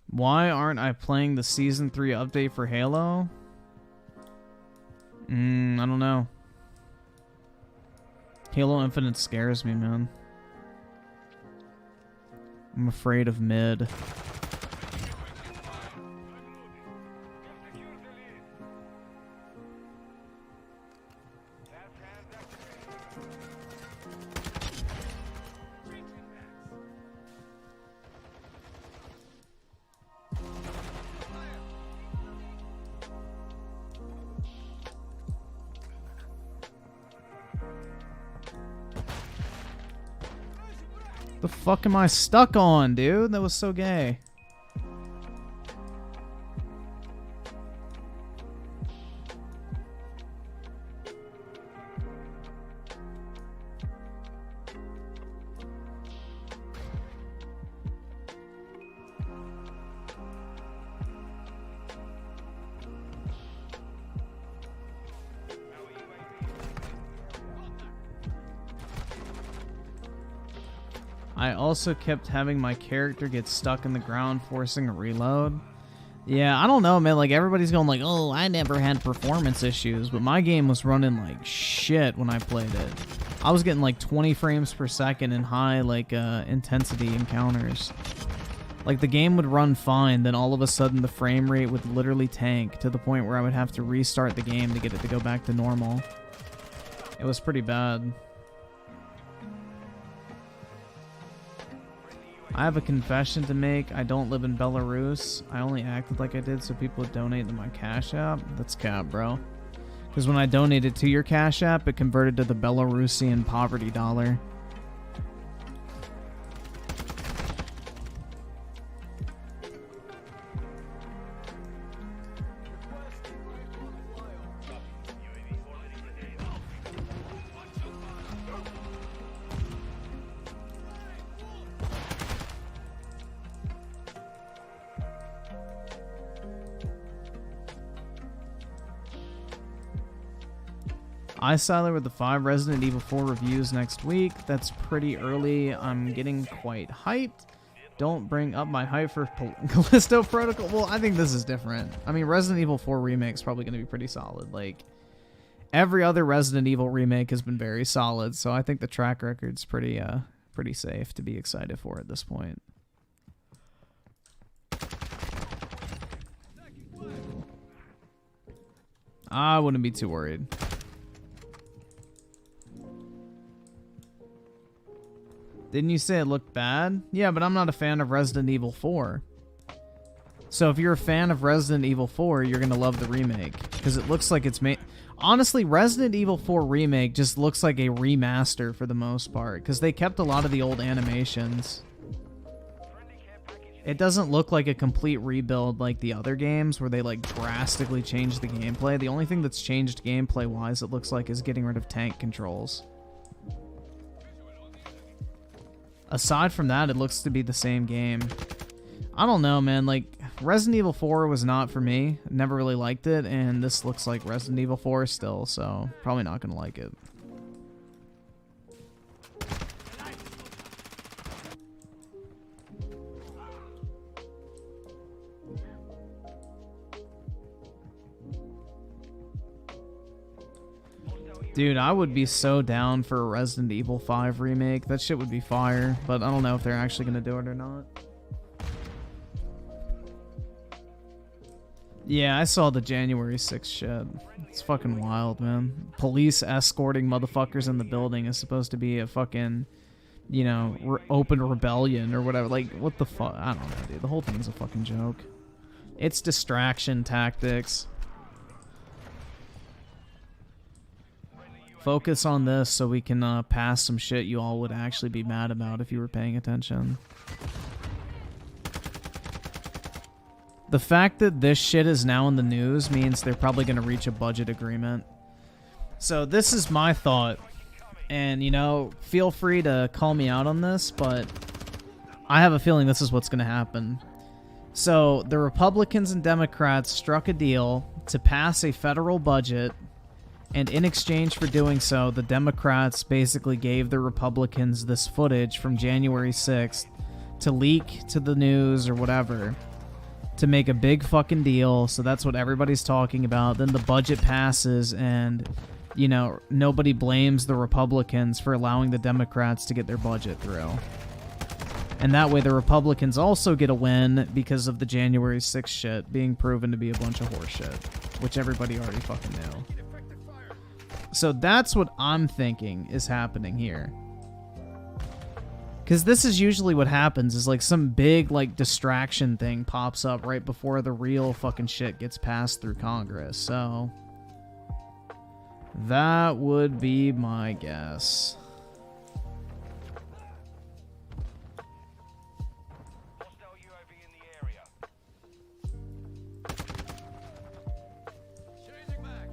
Why aren't I playing the Season 3 update for Halo? I don't know. Halo Infinite scares me, man. I'm afraid of mid. The fuck am I stuck on, dude? That was so gay. I also kept having my character get stuck in the ground, forcing a reload. Yeah, I don't know, man. Like, everybody's going like, oh, I never had performance issues, but my game was running like shit when I played it. I was getting like 20 frames per second in high, like, intensity encounters. Like, the game would run fine, then all of a sudden the frame rate would literally tank to the point where I would have to restart the game to get it to go back to normal. It was pretty bad. I have a confession to make. I don't live in Belarus. I only acted like I did so people would donate to my Cash App. That's cap, bro. Because when I donated to your Cash App, it converted to the Belarusian poverty dollar. Siler with the 5 Resident Evil 4 reviews next week. That's pretty early. I'm getting quite hyped. Don't bring up my hype for Callisto Protocol. Well, I think this is different. I mean, Resident Evil 4 remake is probably going to be pretty solid. Like, every other Resident Evil remake has been very solid, so I think the track record's pretty safe to be excited for at this point. I wouldn't be too worried. Didn't you say it looked bad? Yeah, but I'm not a fan of Resident Evil 4. So if you're a fan of Resident Evil 4, you're going to love the remake. Because it looks like it's made... Honestly, Resident Evil 4 Remake just looks like a remaster for the most part. Because they kept a lot of the old animations. It doesn't look like a complete rebuild like the other games where they like drastically changed the gameplay. The only thing that's changed gameplay-wise, it looks like, is getting rid of tank controls. Aside from that, it looks to be the same game. I don't know, man. Like, Resident Evil 4 was not for me. Never really liked it, and this looks like Resident Evil 4 still, so probably not going to like it. Dude, I would be so down for a Resident Evil 5 remake. That shit would be fire, but I don't know if they're actually gonna do it or not. Yeah, I saw the January 6th shit. It's fucking wild, man. Police escorting motherfuckers in the building is supposed to be a fucking, you know, open rebellion or whatever. Like, what the fuck? I don't know, dude. The whole thing's a fucking joke. It's distraction tactics. Focus on this so we can pass some shit you all would actually be mad about if you were paying attention. The fact that this shit is now in the news means they're probably going to reach a budget agreement. So this is my thought. And, you know, feel free to call me out on this, but I have a feeling this is what's going to happen. So the Republicans and Democrats struck a deal to pass a federal budget, and in exchange for doing so, the Democrats basically gave the Republicans this footage from January 6th to leak to the news or whatever, to make a big fucking deal. So that's what everybody's talking about. Then the budget passes and, you know, nobody blames the Republicans for allowing the Democrats to get their budget through. And that way the Republicans also get a win because of the January 6th shit being proven to be a bunch of horseshit, which everybody already fucking knew. So that's what I'm thinking is happening here. Because this is usually what happens, is like some big like distraction thing pops up right before the real fucking shit gets passed through Congress. So that would be my guess. Hostile UAV in the area. Changing back.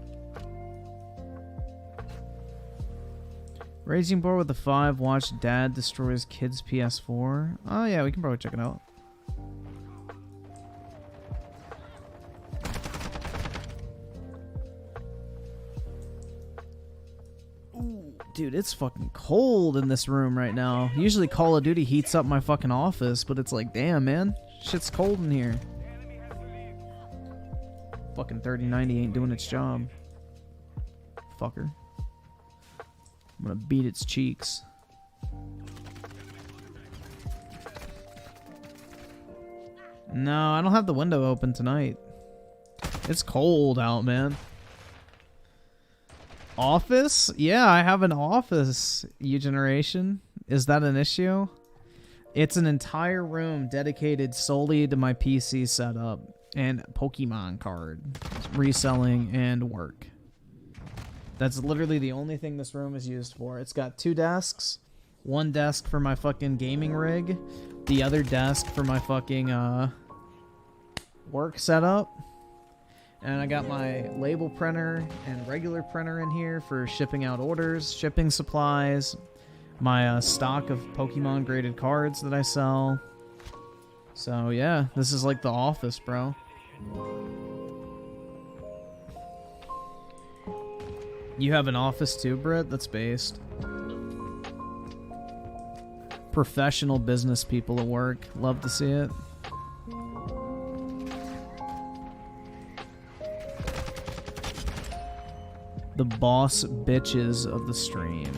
Raging Boar with the 5, watch dad destroys kid's PS4. Oh yeah, we can probably check it out. Ooh, dude, it's fucking cold in this room right now. Usually Call of Duty heats up my fucking office, but it's like, damn, man. Shit's cold in here. Fucking 3090 ain't doing its job. Fucker. I'm gonna beat its cheeks. No, I don't have the window open tonight. It's cold out, man. Office? Yeah, I have an office, U-Generation. Is that an issue? It's an entire room dedicated solely to my PC setup and Pokemon card reselling and work. That's literally the only thing this room is used for. It's got 2 desks. One desk for my fucking gaming rig. The other desk for my fucking work setup. And I got my label printer and regular printer in here for shipping out orders, shipping supplies, my stock of Pokemon graded cards that I sell. So yeah, this is like the office, bro. You have an office too, Britt? That's based. Professional business people at work. Love to see it. The boss bitches of the stream.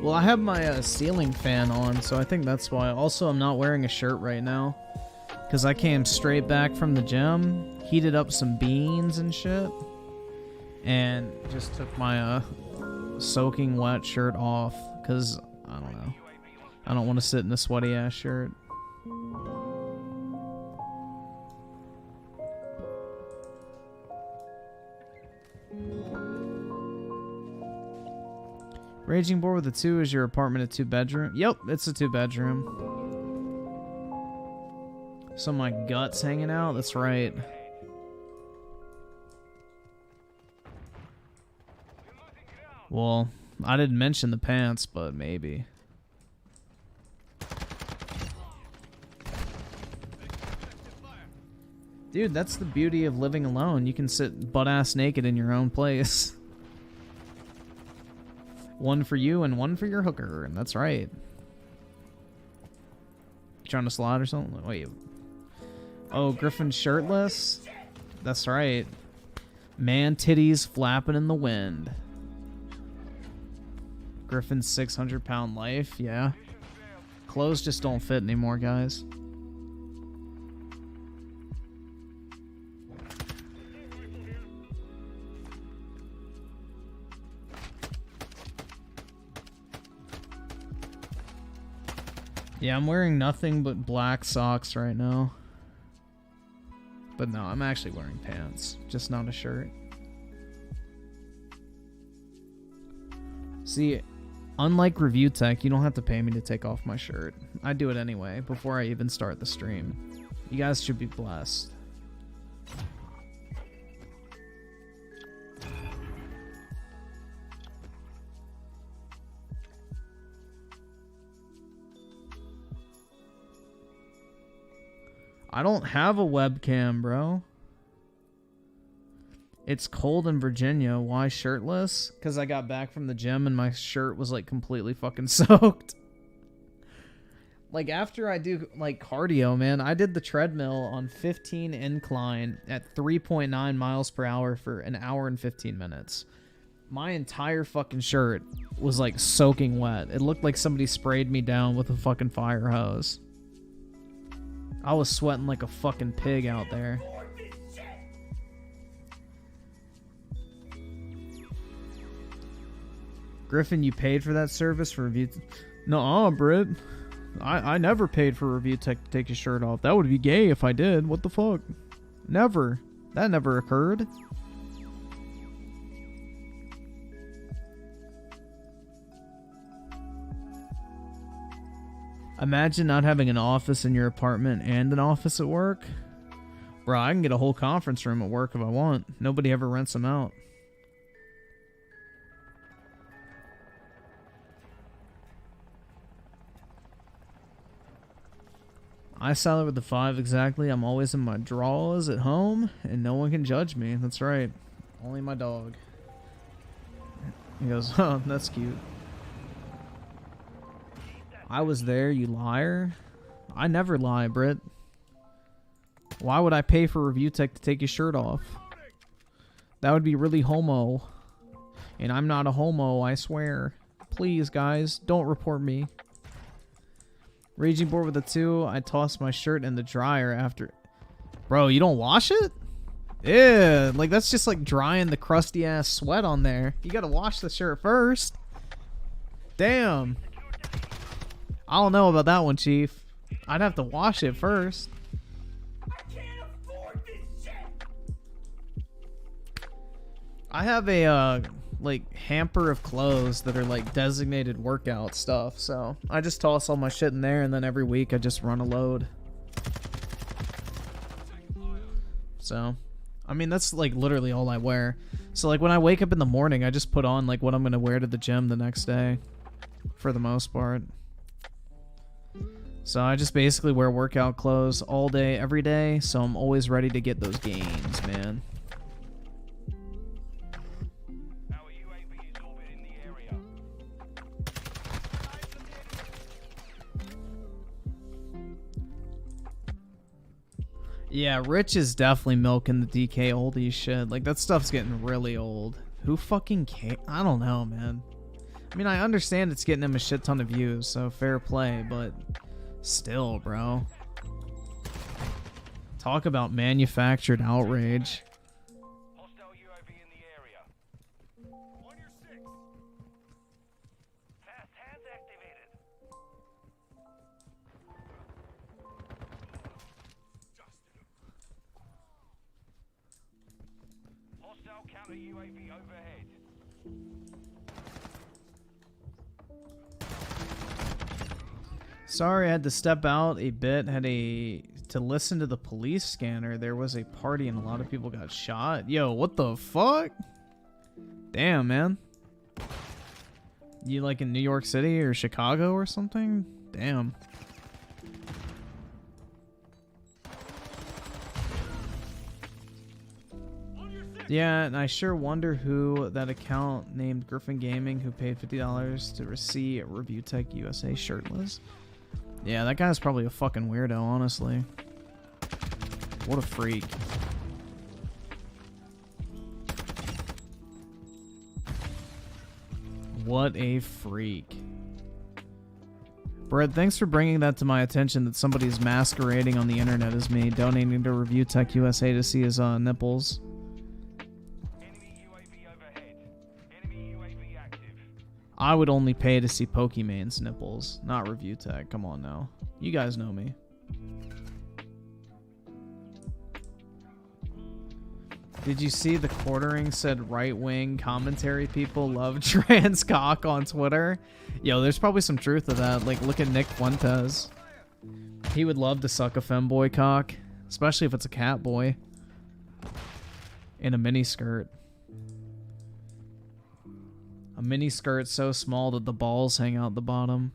Well, I have my ceiling fan on, so I think that's why. Also, I'm not wearing a shirt right now because I came straight back from the gym, heated up some beans and shit, and just took my soaking wet shirt off because, I don't know, I don't want to sit in a sweaty ass shirt. Raging Boar with a 2, is your apartment a 2-bedroom? Yep, it's a 2-bedroom. So my gut's hanging out? That's right. Well, I didn't mention the pants, but maybe. Dude, that's the beauty of living alone. You can sit butt-ass naked in your own place. One for you and one for your hooker, and that's right. You trying to slide or something? Wait. Oh, Griffin shirtless? That's right. Man titties flapping in the wind. Griffin's 600-pound life, yeah. Clothes just don't fit anymore, guys. Yeah, I'm wearing nothing but black socks right now. But no, I'm actually wearing pants, just not a shirt. See, unlike Review Tech, you don't have to pay me to take off my shirt. I do it anyway, before I even start the stream. You guys should be blessed. I don't have a webcam, bro. It's cold in Virginia. Why shirtless? Because I got back from the gym and my shirt was like completely fucking soaked. Like after I do like cardio, man, I did the treadmill on 15 incline at 3.9 miles per hour for an hour and 15 minutes. My entire fucking shirt was like soaking wet. It looked like somebody sprayed me down with a fucking fire hose. I was sweating like a fucking pig out there. Griffin, you paid for that service for review? Nuh-uh, Britt. I never paid for Review Tech to take his shirt off. That would be gay if I did. What the fuck? Never. That never occurred. Imagine not having an office in your apartment and an office at work. Bro, I can get a whole conference room at work if I want. Nobody ever rents them out. I salad with the 5 exactly. I'm always in my drawers at home, and no one can judge me. That's right. Only my dog. He goes, oh, that's cute. I was there, you liar. I never lie, Britt. Why would I pay for Review Tech to take his shirt off? That would be really homo. And I'm not a homo, I swear. Please, guys, don't report me. Raging board with a 2. I tossed my shirt in the dryer after... Bro, you don't wash it? Yeah, like that's just like drying the crusty ass sweat on there. You gotta wash the shirt first. Damn. I don't know about that one, Chief. I'd have to wash it first. I can't afford this shit. I have a like hamper of clothes that are like designated workout stuff, so I just toss all my shit in there and then every week I just run a load. So, I mean, that's like literally all I wear. So like when I wake up in the morning, I just put on like what I'm gonna wear to the gym the next day for the most part. So I just basically wear workout clothes all day, every day, so I'm always ready to get those gains, man. Our UAV is orbiting the area. Yeah, Rich is definitely milking the DK oldie shit. Like, that stuff's getting really old. Who fucking cares? I don't know, man. I mean, I understand it's getting him a shit ton of views, so fair play, but... Still, bro. Talk about manufactured outrage. Hostile UAV in the area. On your 6. Fast hands activated. Hostile counter UAV overhead. Sorry, I had to step out a bit. To listen to the police scanner. There was a party and a lot of people got shot. Yo, what the fuck? Damn, man. You like in New York City or Chicago or something? Damn. Yeah, and I sure wonder who that account named Griffin Gaming who paid $50 to see Review Tech USA shirtless. Yeah, that guy's probably a fucking weirdo, honestly. What a freak. What a freak. Brett, thanks for bringing that to my attention that somebody's masquerading on the internet as me, donating to Review Tech USA to see his nipples. Enemy UAV overhead. Enemy UAV active. I would only pay to see Pokemon's nipples, not Review Tech. Come on now. You guys know me. Did you see the quartering said right-wing commentary people love trans cock on Twitter? Yo, there's probably some truth to that. Like, look at Nick Fuentes. He would love to suck a femboy cock, especially if it's a cat boy in a mini skirt. A mini skirt so small that the balls hang out the bottom.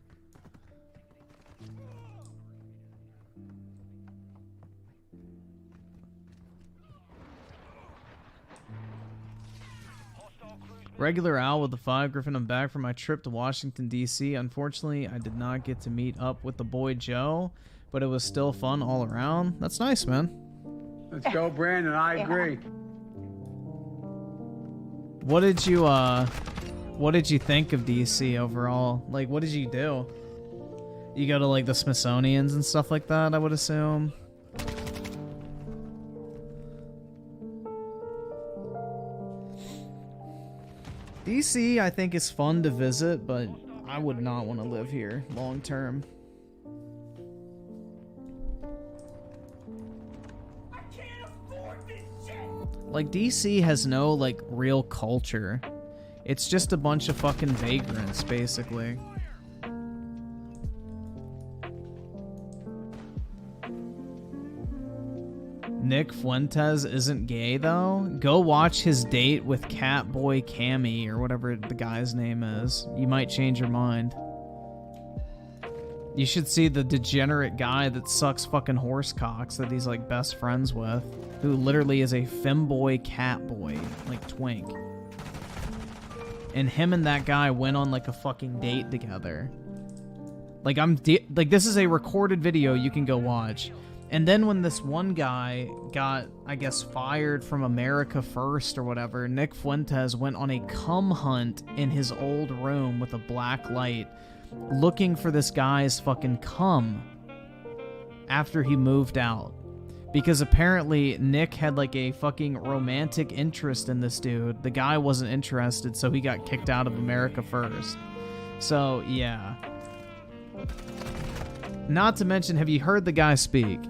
Regular Al with the 5. Griffin, I'm back from my trip to Washington, D.C. Unfortunately, I did not get to meet up with the boy Joe, but it was still fun all around. That's nice, man. Let's go, Brandon. I agree. What did you think of D.C. overall? Like, what did you do? You go to, like, the Smithsonian's and stuff like that, I would assume? DC, I think, is fun to visit, but I would not want to live here long term. I can't afford this shit. Like, DC has no, like, real culture. It's just a bunch of fucking vagrants, basically. Nick Fuentes isn't gay, though. Go watch his date with Catboy Cammy, or whatever the guy's name is. You might change your mind. You should see the degenerate guy that sucks fucking horse cocks that he's, like, best friends with, who literally is a femboy catboy, like, twink. And him and that guy went on, like, a fucking date together. Like, like, this is a recorded video you can go watch. And then when this one guy got, I guess, fired from America First or whatever, Nick Fuentes went on a cum hunt in his old room with a black light, looking for this guy's fucking cum after he moved out. Because apparently Nick had, like, a fucking romantic interest in this dude. The guy wasn't interested, so he got kicked out of America First. So, yeah. Not to mention, have you heard the guy speak?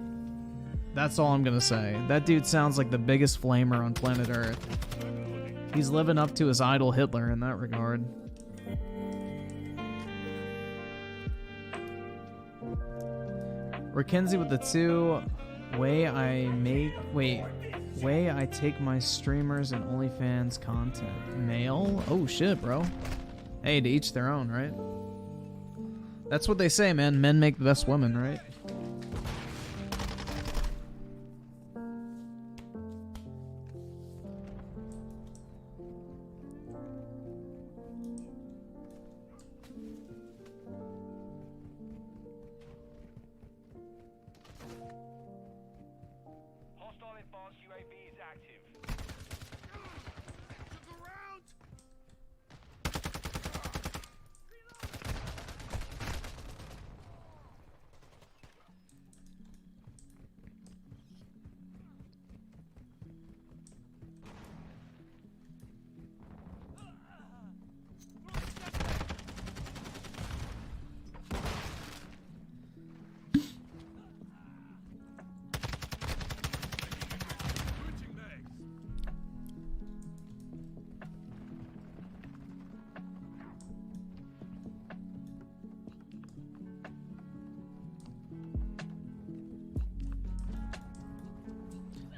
That's all I'm gonna say. That dude sounds like the biggest flamer on planet Earth. He's living up to his idol Hitler in that regard. Rickenzie with the 2. Way I take my streamers and OnlyFans content. Male? Oh shit, bro. Hey, to each their own, right? That's what they say, man. Men make the best women, right? Hostile advanced UAV is active.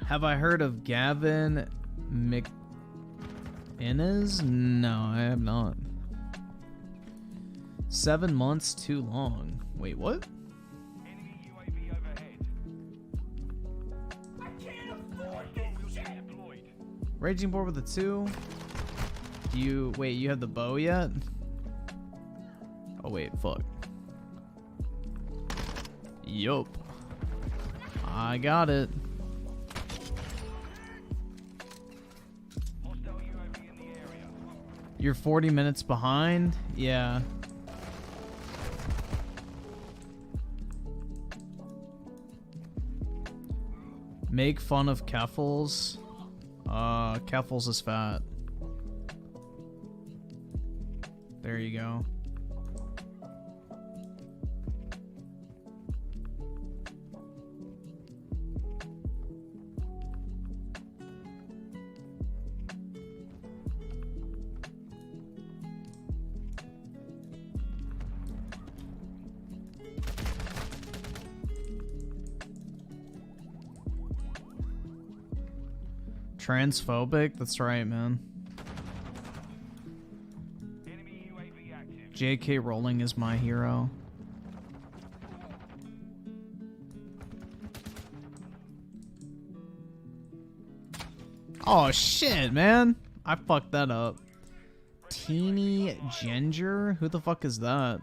Have I heard of Gavin McInnes? No, I have not. 7 months too long. Wait, what? Enemy UAV overhead. I can't afford this shit. Deployed. Raging board with a 2. Do you wait? You have the bow yet? Oh wait, fuck. Yup. I got it. Hostile UAV in the area. You're 40 minutes behind? Yeah. Make fun of Keffels. Keffels is fat. There you go. Transphobic? That's right, man. Enemy UAV active. J.K. Rowling is my hero. Oh shit, man. I fucked that up. Teeny Ginger? Who the fuck is that?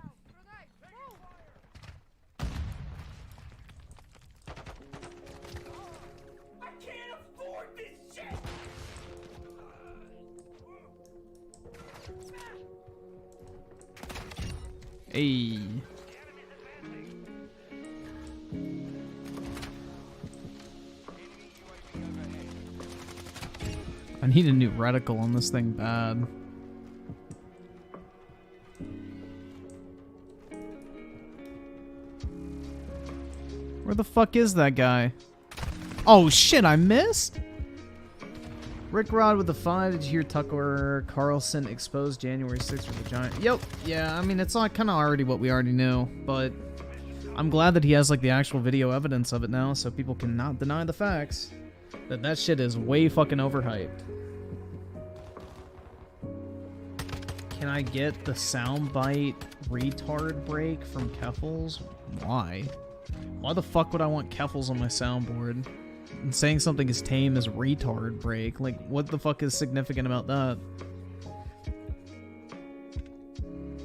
I can't afford this shit! Hey. I need a new reticle on this thing bad. Where the fuck is that guy? Oh shit, I missed? Rick Rod with the 5. Did you hear Tucker Carlson exposed January 6th with the giant? Yep. Yeah, I mean, it's kind of already what we already knew, but I'm glad that he has like the actual video evidence of it now, so people cannot deny the facts that that shit is way fucking overhyped. Can I get the soundbite retard break from Keffels? Why? Why the fuck would I want Keffels on my soundboard? And saying something as tame as retard break. Like, what the fuck is significant about that?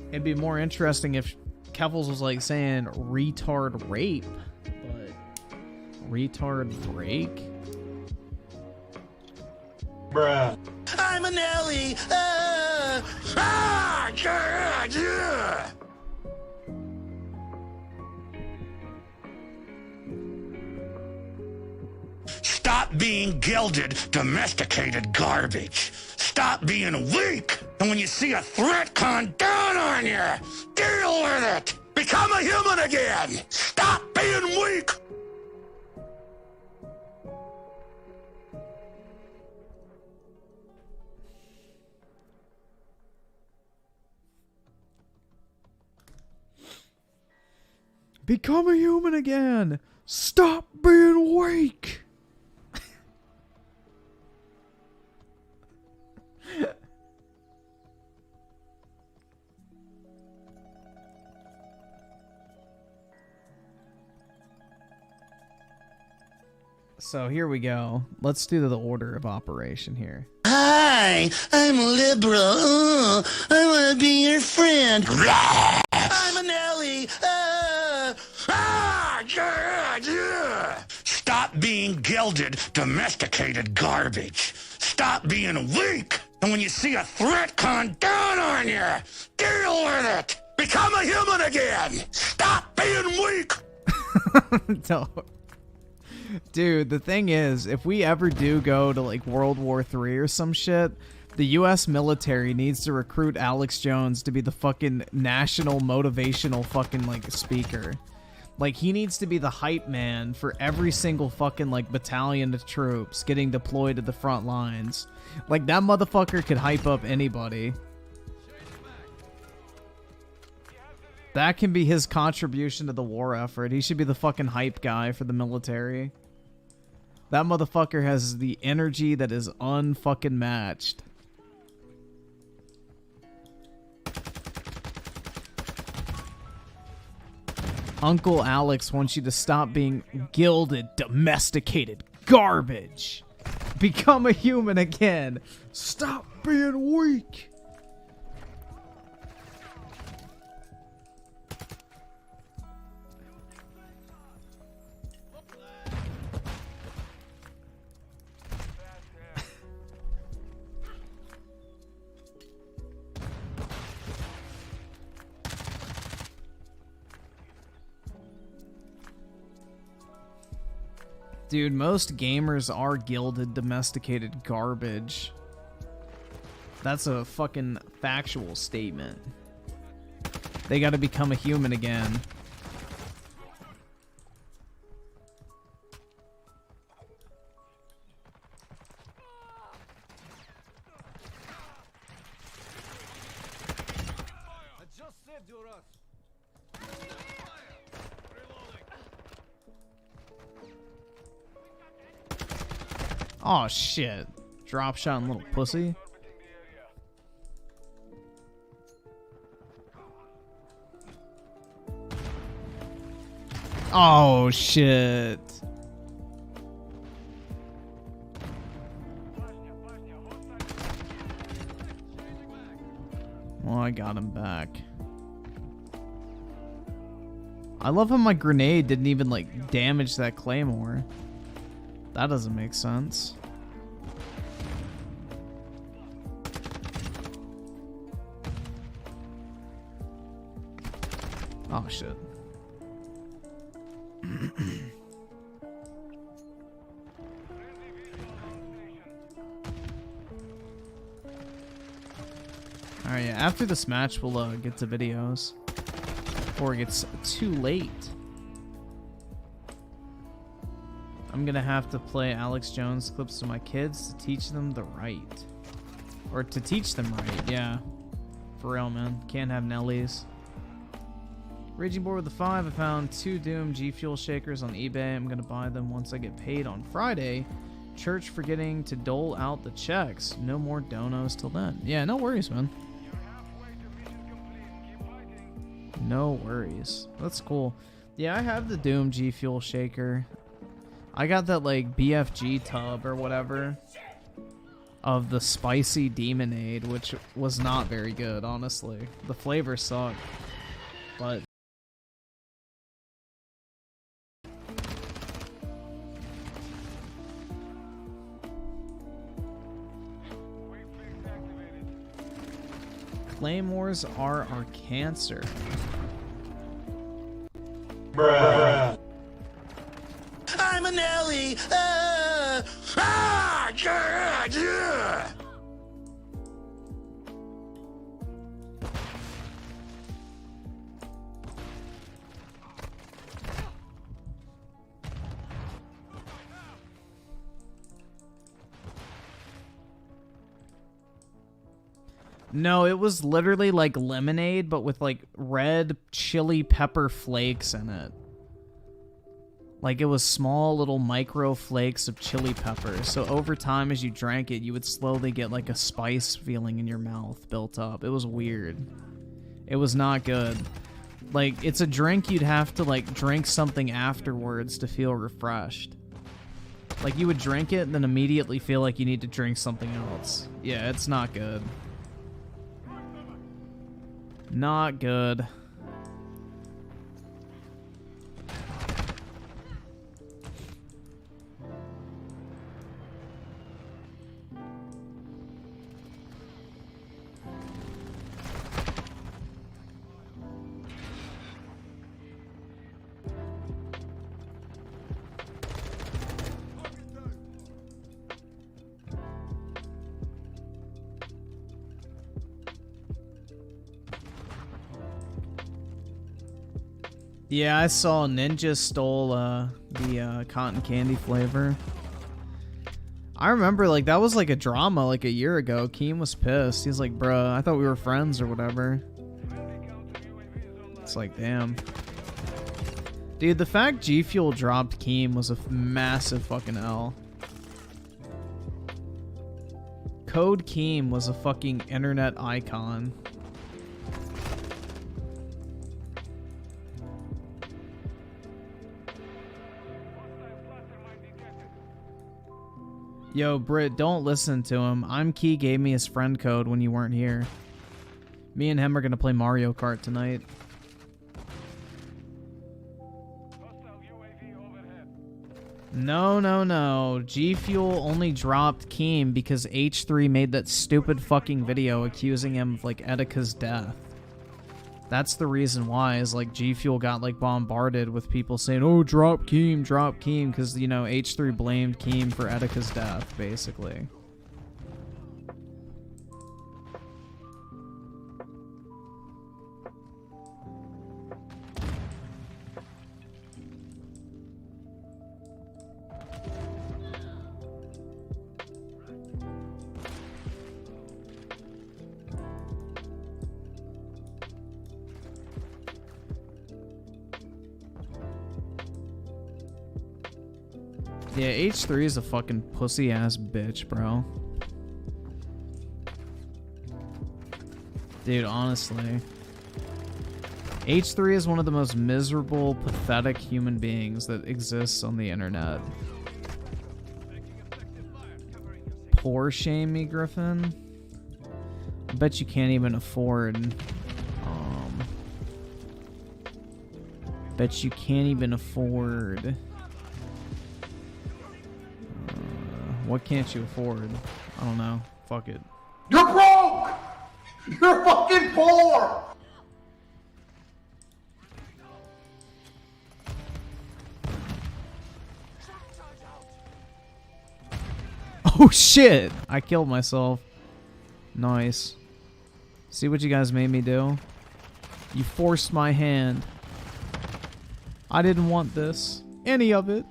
It'd be more interesting if Keffels was like saying retard rape, but retard break? Bruh. I'm an Ellie. Yeah. Stop being gilded, domesticated garbage. Stop being weak. And when you see a threat come down on you, deal with it. Become a human again. Stop being weak. Become a human again. Stop being weak. So here we go. Let's do the order of operation here. Hi, I'm liberal. I want to be your friend. I'm an Ellie. Yeah. Stop being gilded, domesticated garbage. Stop being weak. And when you see a threat come down on you, deal with it. Become a human again. Stop being weak. Don't. Dude, the thing is, if we ever do go to like World War III or some shit, the US military needs to recruit Alex Jones to be the fucking national motivational fucking like speaker. Like, he needs to be the hype man for every single fucking like battalion of troops getting deployed to the front lines. Like, that motherfucker could hype up anybody. That can be his contribution to the war effort. He should be the fucking hype guy for the military. That motherfucker has the energy that is unfucking matched. Uncle Alex wants you to stop being gilded, domesticated garbage. Become a human again. Stop being weak. Dude, most gamers are gilded, domesticated garbage. That's a fucking factual statement. They gotta become a human again. I just saved your ass. Oh shit. Drop shot, little pussy. Oh shit. Well, I got him back. I love how my grenade didn't even like damage that claymore. That doesn't make sense. Oh shit. Alright, yeah, after this match we'll get to videos. Before it gets too late. I'm gonna have to play Alex Jones clips to my kids to teach them the right. Or to teach them right, yeah. For real, man. Can't have Nellies. Raging Board with the 5, I found 2 Doom G Fuel shakers on eBay. I'm gonna buy them once I get paid on Friday. Church forgetting to dole out the checks. No more donos till then. Yeah, no worries, man. No worries. That's cool. Yeah, I have the Doom G Fuel shaker. I got that like BFG tub or whatever of the spicy demonade, which was not very good, honestly. The flavor sucked, but claymores are our cancer. I'm an Ellie. Yeah. No, it was literally like lemonade, but with like red chili pepper flakes in it. Like it was small little micro flakes of chili pepper. So over time as you drank it, you would slowly get like a spice feeling in your mouth built up. It was weird. It was not good. Like it's a drink you'd have to like drink something afterwards to feel refreshed. Like you would drink it and then immediately feel like you need to drink something else. Yeah, it's not good. Not good. Yeah, I saw Ninja stole the cotton candy flavor. I remember like that was like a drama like a year ago. Keem was pissed. He's like, bruh, I thought we were friends or whatever. It's like, damn. Dude, the fact G Fuel dropped Keem was a massive fucking L. Code Keem was a fucking internet icon. Yo, Britt, don't listen to him. I'm Key gave me his friend code when you weren't here. Me and him are gonna play Mario Kart tonight. Hostile UAV overhead. No. G Fuel only dropped Keem because H3 made that stupid fucking video accusing him of, like, Etika's death. That's the reason why, is, like, G Fuel got, like, bombarded with people saying, oh, drop Keem, because, you know, H3 blamed Keem for Etika's death, basically. Yeah, H3 is a fucking pussy-ass bitch, bro. Dude, honestly. H3 is one of the most miserable, pathetic human beings that exists on the internet. Poor shame me, Griffin. I bet you can't even afford... bet you can't even afford... what can't you afford? I don't know. Fuck it. You're broke! You're fucking poor! Oh shit! I killed myself. Nice. See what you guys made me do? You forced my hand. I didn't want this. Any of it.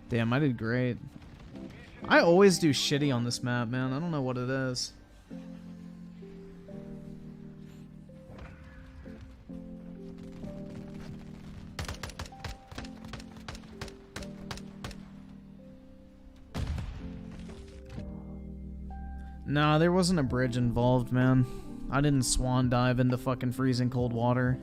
Damn, I did great. I always do shitty on this map, man. I don't know what it is. Nah, there wasn't a bridge involved, man. I didn't swan dive into fucking freezing cold water.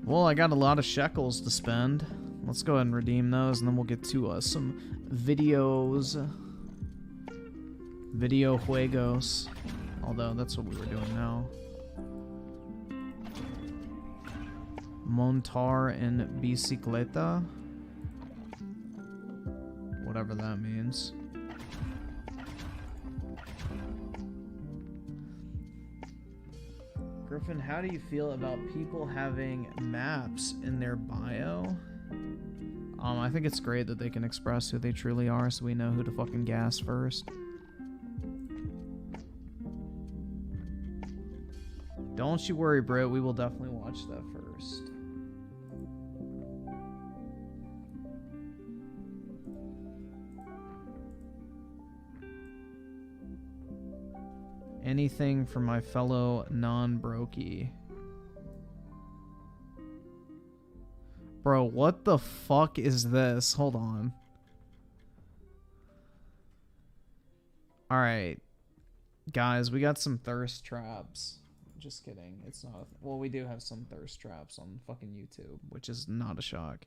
Well, I got a lot of shekels to spend. Let's go ahead and redeem those, and then we'll get to some videos. Video juegos. Although, that's what we were doing now. Montar en bicicleta. Whatever that means. Griffin, how do you feel about people having maps in their bio? I think it's great that they can express who they truly are so we know who to fucking gas first. Don't you worry, Britt. We will definitely watch that first. Anything for my fellow non-brokey. Bro, what the fuck is this? Hold on. Alright. Guys, we got some thirst traps. Just kidding. It's not... well, we do have some thirst traps on fucking YouTube, which is not a shock.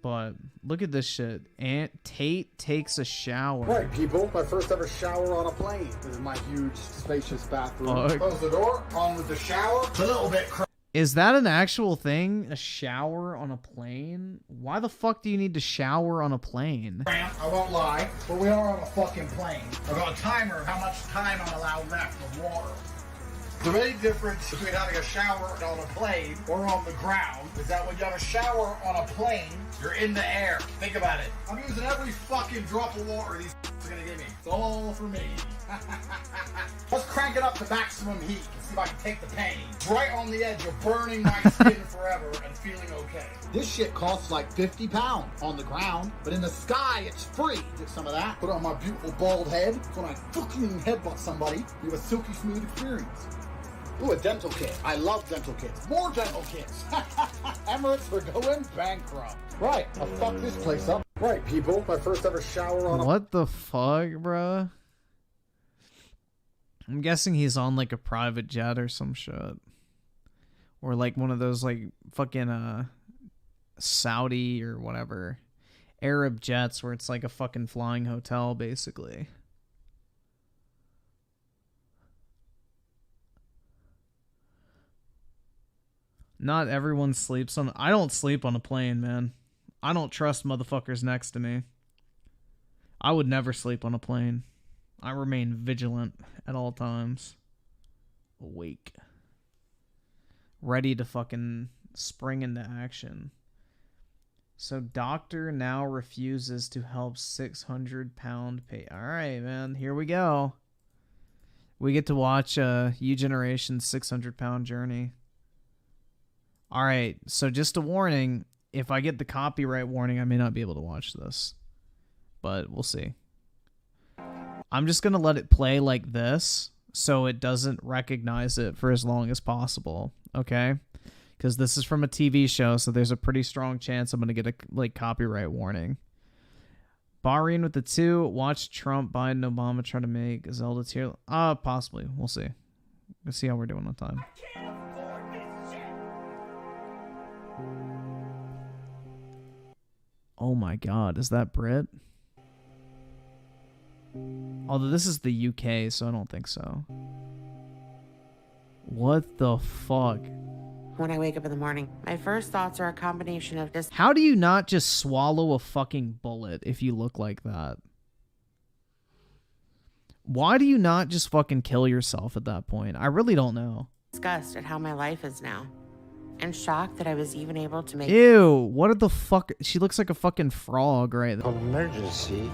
But look at this shit. Aunt Tate takes a shower. Right, people. My first ever shower on a plane. This is my huge, spacious bathroom. Close the door. On with the shower. It's a little bit Is that an actual thing? A shower on a plane? Why the fuck do you need to shower on a plane? I won't lie, but we are on a fucking plane. I've got a timer of how much time I'm allowed left of water. The main difference between having a shower on a plane or on the ground is that when you have a shower on a plane, you're in the air. Think about it. I'm using every fucking drop of water these are gonna give me. It's all for me. Let's crank it up to maximum heat and see if I can take the pain. Right on the edge of burning my skin forever and feeling okay. This shit costs like 50 pounds on the ground, but in the sky it's free. Get some of that. Put it on my beautiful bald head. When I fucking headbutt somebody, you have a silky smooth experience. Ooh, a dental kit. I love dental kits. More dental kits. Emirates are going bankrupt. Right, I'll fuck this place up. Right, people, my first ever shower on a... What the fuck, bruh? I'm guessing he's on like a private jet or some shit. Or like one of those like fucking Saudi or whatever Arab jets where it's like a fucking flying hotel basically. Not everyone sleeps on... I don't sleep on a plane, man. I don't trust motherfuckers next to me. I would never sleep on a plane. I remain vigilant at all times. Awake. Ready to fucking spring into action. So doctor now refuses to help 600-pound Alright, man. Here we go. We get to watch U-Generation's 600-pound journey. Alright, so just a warning. If I get the copyright warning, I may not be able to watch this. But we'll see. I'm just going to let it play like this so it doesn't recognize it for as long as possible. Okay? Because this is from a TV show, so there's a pretty strong chance I'm going to get a like copyright warning. Bahrain with the 2. Watch Trump, Biden, Obama try to make Zelda tier... possibly. We'll see. We'll see how we're doing on time. Oh my god, is that Brit? Although this is the UK, so I don't think so. What the fuck? When I wake up in the morning, my first thoughts are a combination of How do you not just swallow a fucking bullet if you look like that? Why do you not just fucking kill yourself at that point? I really don't know. disgust at how my life is now. And shocked that I was even able to make... Ew, what the fuck? She looks like a fucking frog right there. Emergency.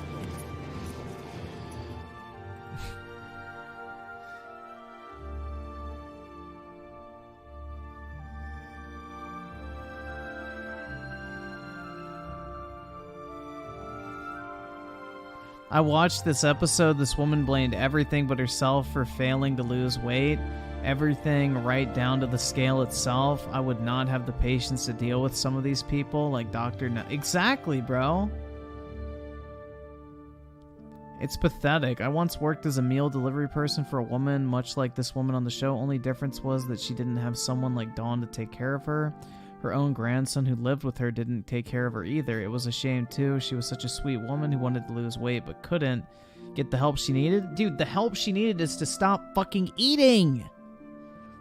I watched this episode. This woman blamed everything but herself for failing to lose weight. Everything right down to the scale itself. I would not have the patience to deal with some of these people like Dr. Exactly, bro. It's pathetic. I once worked as a meal delivery person for a woman, much like this woman on the show. Only difference was that she didn't have someone like Dawn to take care of her. Her own grandson who lived with her didn't take care of her either. It was a shame too. She was such a sweet woman who wanted to lose weight but couldn't get the help she needed. Dude, the help she needed is to stop fucking eating.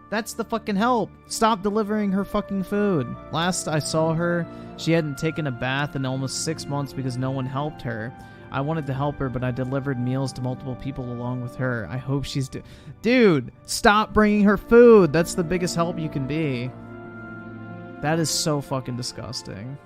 That's the fucking help. Stop delivering her fucking food. Last I saw her, she hadn't taken a bath in almost 6 months because no one helped her. I wanted to help her, but I delivered meals to multiple people along with her. I hope she's... Dude, stop bringing her food. That's the biggest help you can be. That is so fucking disgusting.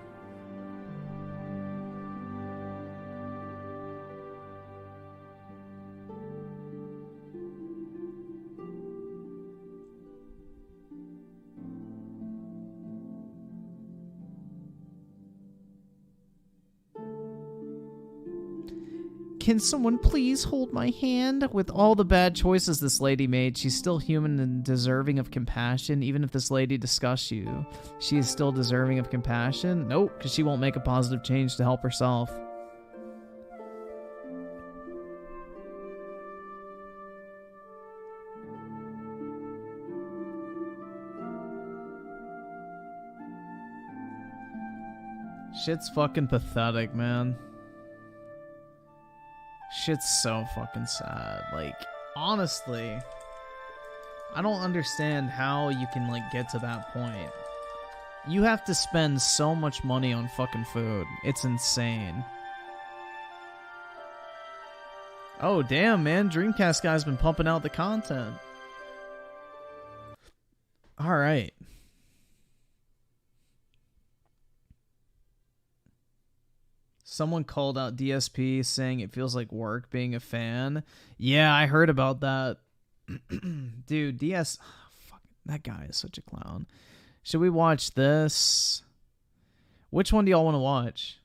Can someone please hold my hand? With all the bad choices this lady made, she's still human and deserving of compassion. Even if this lady disgusts you, she is still deserving of compassion? Nope, because she won't make a positive change to help herself. Shit's fucking pathetic, man. Shit's so fucking sad. Like, honestly, I don't understand how you can, like, get to that point. You have to spend so much money on fucking food. It's insane. Oh, damn, man. Dreamcast guy's been pumping out the content. Alright. Someone called out DSP saying it feels like work being a fan. Yeah, I heard about that. Dude, fuck, that guy is such a clown. Should we watch this? Which one do y'all want to watch?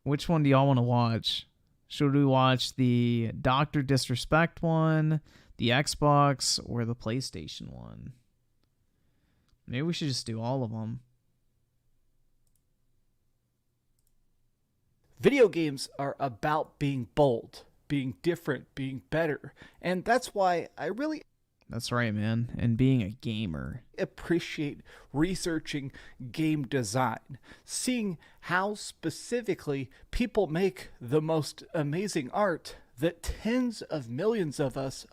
Which one do y'all want to watch? Should we watch the Dr. Disrespect one, the Xbox, or the PlayStation one? Maybe we should just do all of them. Video games are about being bold, being different, being better. And that's why I really That's right, man. And being a gamer. appreciate researching game design, seeing how specifically people make the most amazing art that tens of millions of us,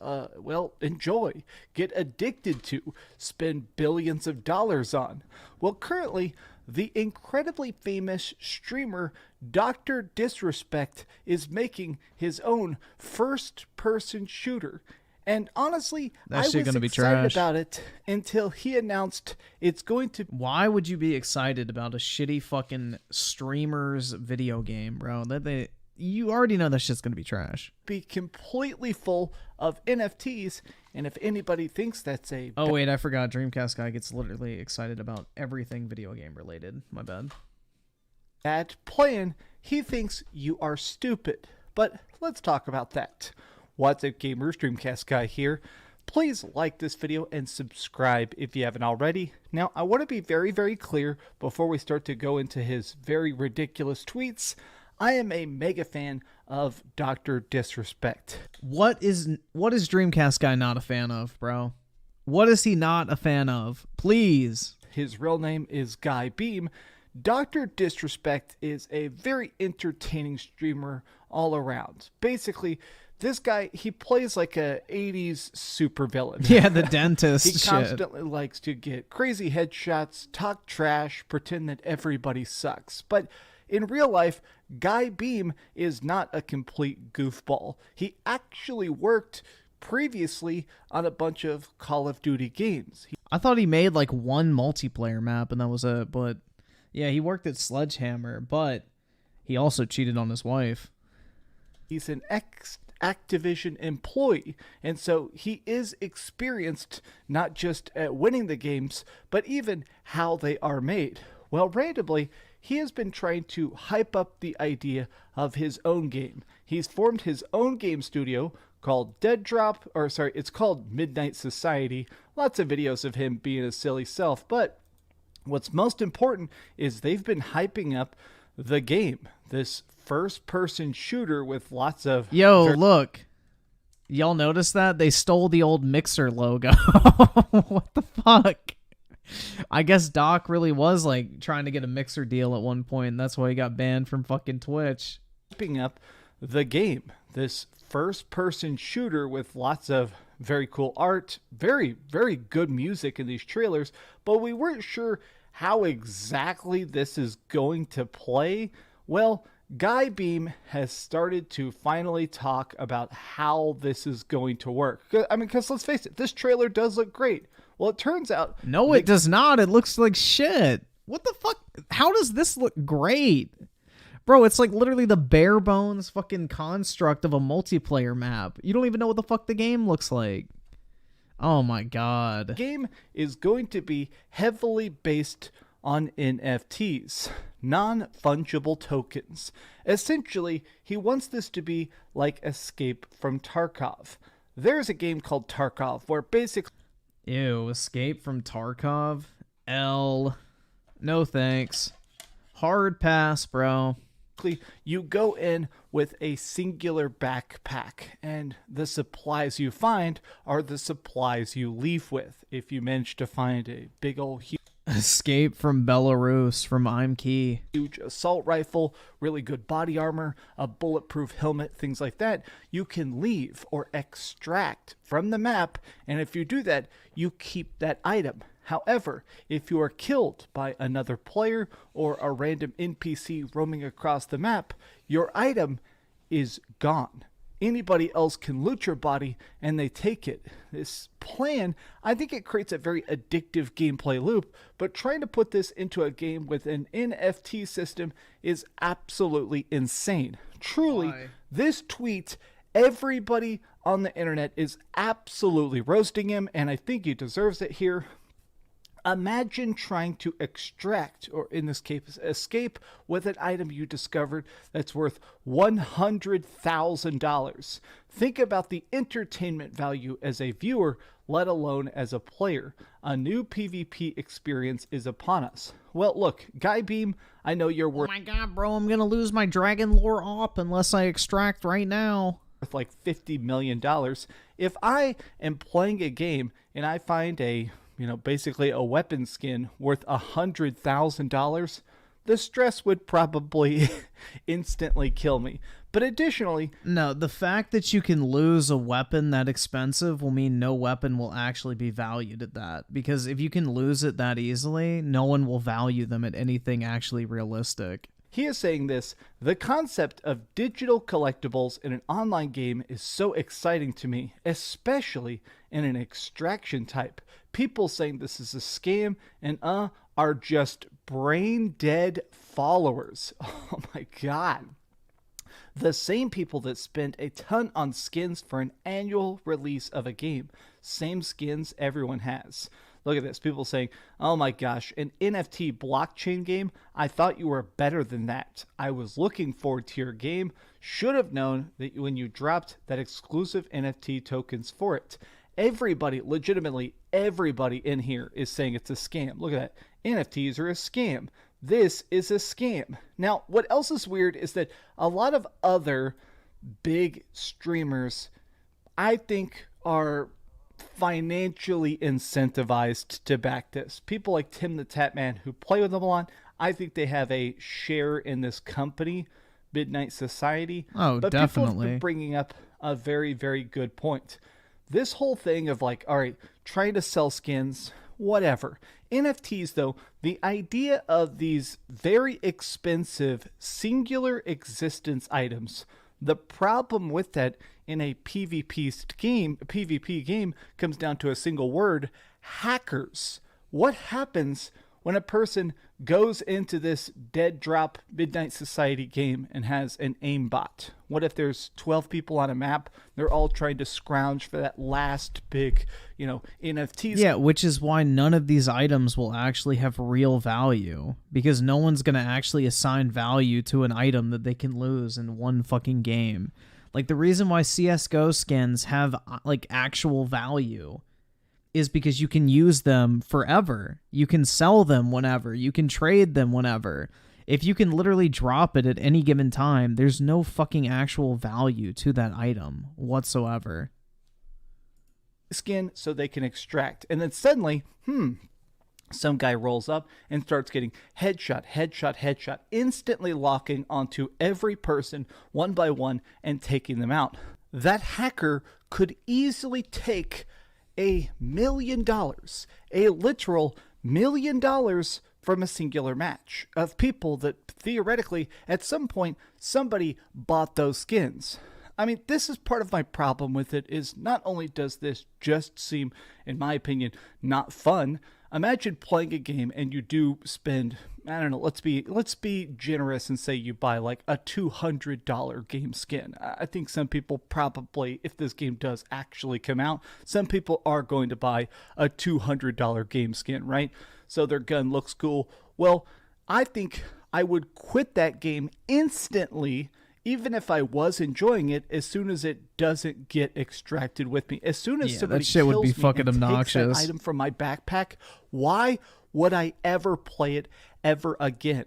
enjoy, get addicted to, spend billions of dollars on. Well, currently, the incredibly famous streamer Dr. Disrespect is making his own first-person shooter. And honestly, That I shit was gonna be excited trash. about it until he announced it's going to Why would you be excited about a shitty fucking streamer's video game, bro? You already know that shit's gonna be trash. be completely full of NFTs. And if anybody thinks that's a Oh wait, I forgot. Dreamcast guy gets literally excited about everything video game related. My bad. bad plan, he thinks you are stupid. But let's talk about that. What's up, gamers? Dreamcast guy here. Please like this video and subscribe if you haven't already. Now, I want to be very, very clear before we start to go into his very ridiculous tweets. I am a mega fan of Dr. Disrespect. What is Dreamcast guy not a fan of, bro? What is he not a fan of? Please. His real name is Guy Beam. Dr. Disrespect is a very entertaining streamer all around. Basically, this guy, he plays like a 80s supervillain. Yeah, the dentist He shit. constantly likes to get crazy headshots, talk trash, pretend that everybody sucks. But in real life, Guy Beam is not a complete goofball. He actually worked previously on a bunch of Call of Duty games. I thought he made like one multiplayer map and that was it, but yeah, he worked at Sledgehammer, but he also cheated on his wife. He's an Activision employee, and so he is experienced not just at winning the games, but even how they are made. Well, randomly, he has been trying to hype up the idea of his own game. He's formed his own game studio called it's called Midnight Society. Lots of videos of him being a silly self, but what's most important is they've been hyping up the game, this first-person shooter with lots of... Yo, look. Y'all notice that? They stole the old Mixer logo. What the fuck? I guess Doc really was like trying to get a Mixer deal at one point, and that's why he got banned from fucking Twitch. Hyping up the game, this first-person shooter with lots of very cool art, very, very good music in these trailers, but we weren't sure how exactly this is going to play. Well, Guy Beam has started to finally talk about how this is going to work. I mean, because let's face it, this trailer does look great. Well, it turns out... No, it does not. It looks like shit. What the fuck? How does this look great? Bro, it's like literally the bare bones fucking construct of a multiplayer map. You don't even know what the fuck the game looks like. Oh my god. The game is going to be heavily based on NFTs, non-fungible tokens. Essentially, he wants this to be like Escape from Tarkov. There's a game called Tarkov where basically... Ew, Escape from Tarkov? No thanks. Hard pass, bro. You go in with a singular backpack, and the supplies you find are the supplies you leave with. If you manage to find a big old Escape from Belarus from I'm Key. Huge assault rifle, really good body armor, a bulletproof helmet, things like that, you can leave or extract from the map, and if you do that, you keep that item. However, if you are killed by another player or a random NPC roaming across the map, your item is gone. Anybody else can loot your body and they take it. This plan, I think it creates a very addictive gameplay loop, but trying to put this into a game with an NFT system is absolutely insane. Truly, Why? This tweet, everybody on the internet is absolutely roasting him, and I think he deserves it here. Imagine trying to extract, or in this case, escape with an item you discovered that's worth $100,000. Think about the entertainment value as a viewer, let alone as a player. A new PvP experience is upon us. Well, look, Guy Beam, I know you're Oh worth my god, bro, I'm gonna lose my dragon lore op unless I extract right now. like $50 million. If I am playing a game and I find a, basically a weapon skin worth $100,000, the stress would probably instantly kill me. But additionally, no, the fact that you can lose a weapon that expensive will mean no weapon will actually be valued at that. Because if you can lose it that easily, no one will value them at anything actually realistic. he is saying this: the concept of digital collectibles in an online game is so exciting to me, especially in an extraction type. People saying this is a scam and are just brain dead followers. Oh my god. The same people that spend a ton on skins for an annual release of a game. Same skins everyone has. Look at this. People saying, oh my gosh, an NFT blockchain game? I thought you were better than that. I was looking forward to your game. Should have known that when you dropped that exclusive NFT tokens for it. Everybody, legitimately everybody in here is saying it's a scam. Look at that. NFTs are a scam. This is a scam. Now, what else is weird is that a lot of other big streamers, I think, are financially incentivized to back this. People like Tim the Tatman, who play with them a lot, I think they have a share in this company, Midnight Society. Oh, but definitely. People have been bringing up a very, very good point. This whole thing of like, all right, trying to sell skins, whatever. NFTs, though, the idea of these very expensive singular existence items, the problem with that in a PvP game comes down to a single word: hackers. What happens when a person goes into this dead drop Midnight Society game and has an aimbot? What if there's 12 people on a map? They're all trying to scrounge for that last big, NFTs. Yeah, which is why none of these items will actually have real value, because no one's going to actually assign value to an item that they can lose in one fucking game. Like, the reason why CSGO skins have, like, actual value is because you can use them forever. You can sell them whenever. You can trade them whenever. If you can literally drop it at any given time, there's no fucking actual value to that item whatsoever. Skin so they can extract. And then suddenly, some guy rolls up and starts getting headshot, instantly locking onto every person one by one and taking them out. That hacker could easily take $1 million, a literal $1 million from a singular match of people that theoretically at some point somebody bought those skins. I mean, this is part of my problem with it, is not only does this just seem, in my opinion, not fun. Imagine playing a game and you do spend, I don't know, let's be generous and say you buy like a $200 game skin. I think some people probably, if this game does actually come out, some people are going to buy a $200 game skin, right? So their gun looks cool. Well, I think I would quit that game instantly, even if I was enjoying it, as soon as it doesn't get extracted with me. As soon as somebody that shit would kills be me fucking and obnoxious. takes that item from my backpack, why would I ever play it ever again?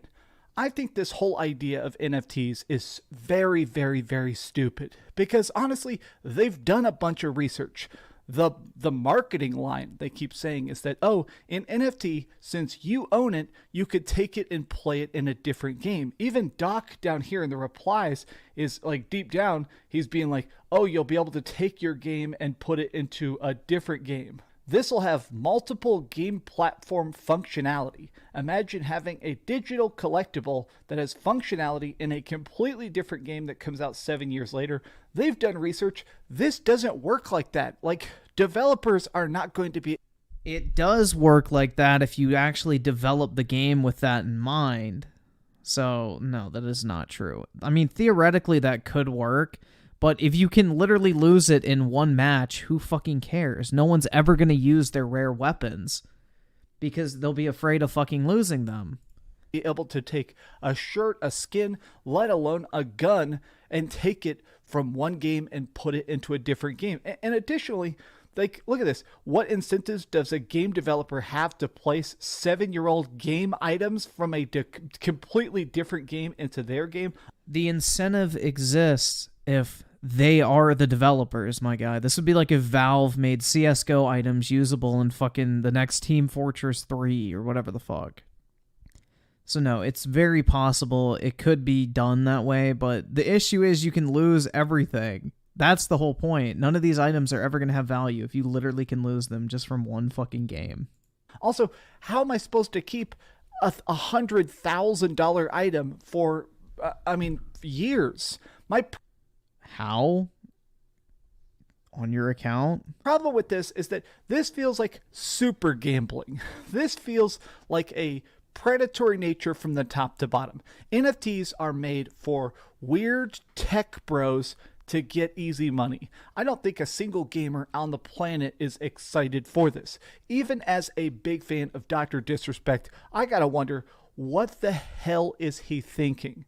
I think this whole idea of NFTs is very, very, very stupid, because honestly, they've done a bunch of research. The marketing line they keep saying is that, oh, in NFT, since you own it, you could take it and play it in a different game. Even Doc down here in the replies is like, deep down, he's being like, oh, you'll be able to take your game and put it into a different game. This will have multiple game platform functionality. Imagine having a digital collectible that has functionality in a completely different game that comes out 7 years later. They've done research. This doesn't work like that. Like, developers are not going to be... It does work like that if you actually develop the game with that in mind. So, no, that is not true. I mean, theoretically, that could work. But if you can literally lose it in one match, who fucking cares? No one's ever going to use their rare weapons. because they'll be afraid of fucking losing them. Be able to take a shirt, a skin, let alone a gun, and take it from one game and put it into a different game. And additionally, like, look at this. What incentives does a game developer have to place 7-year-old game items from a completely different game into their game? The incentive exists if they are the developers, my guy. This would be like if Valve made CSGO items usable in fucking the next Team Fortress 3 or whatever the fuck. So no, it's very possible it could be done that way, but the issue is you can lose everything. That's the whole point. None of these items are ever going to have value if you literally can lose them just from one fucking game. Also, how am I supposed to keep a $100,000 item for, years? How? On your account? Problem with this is that this feels like super gambling. This feels like a predatory nature from the top to bottom. NFTs are made for weird tech bros to get easy money. I don't think a single gamer on the planet is excited for this. Even as a big fan of Dr. Disrespect, I gotta wonder, what the hell is he thinking?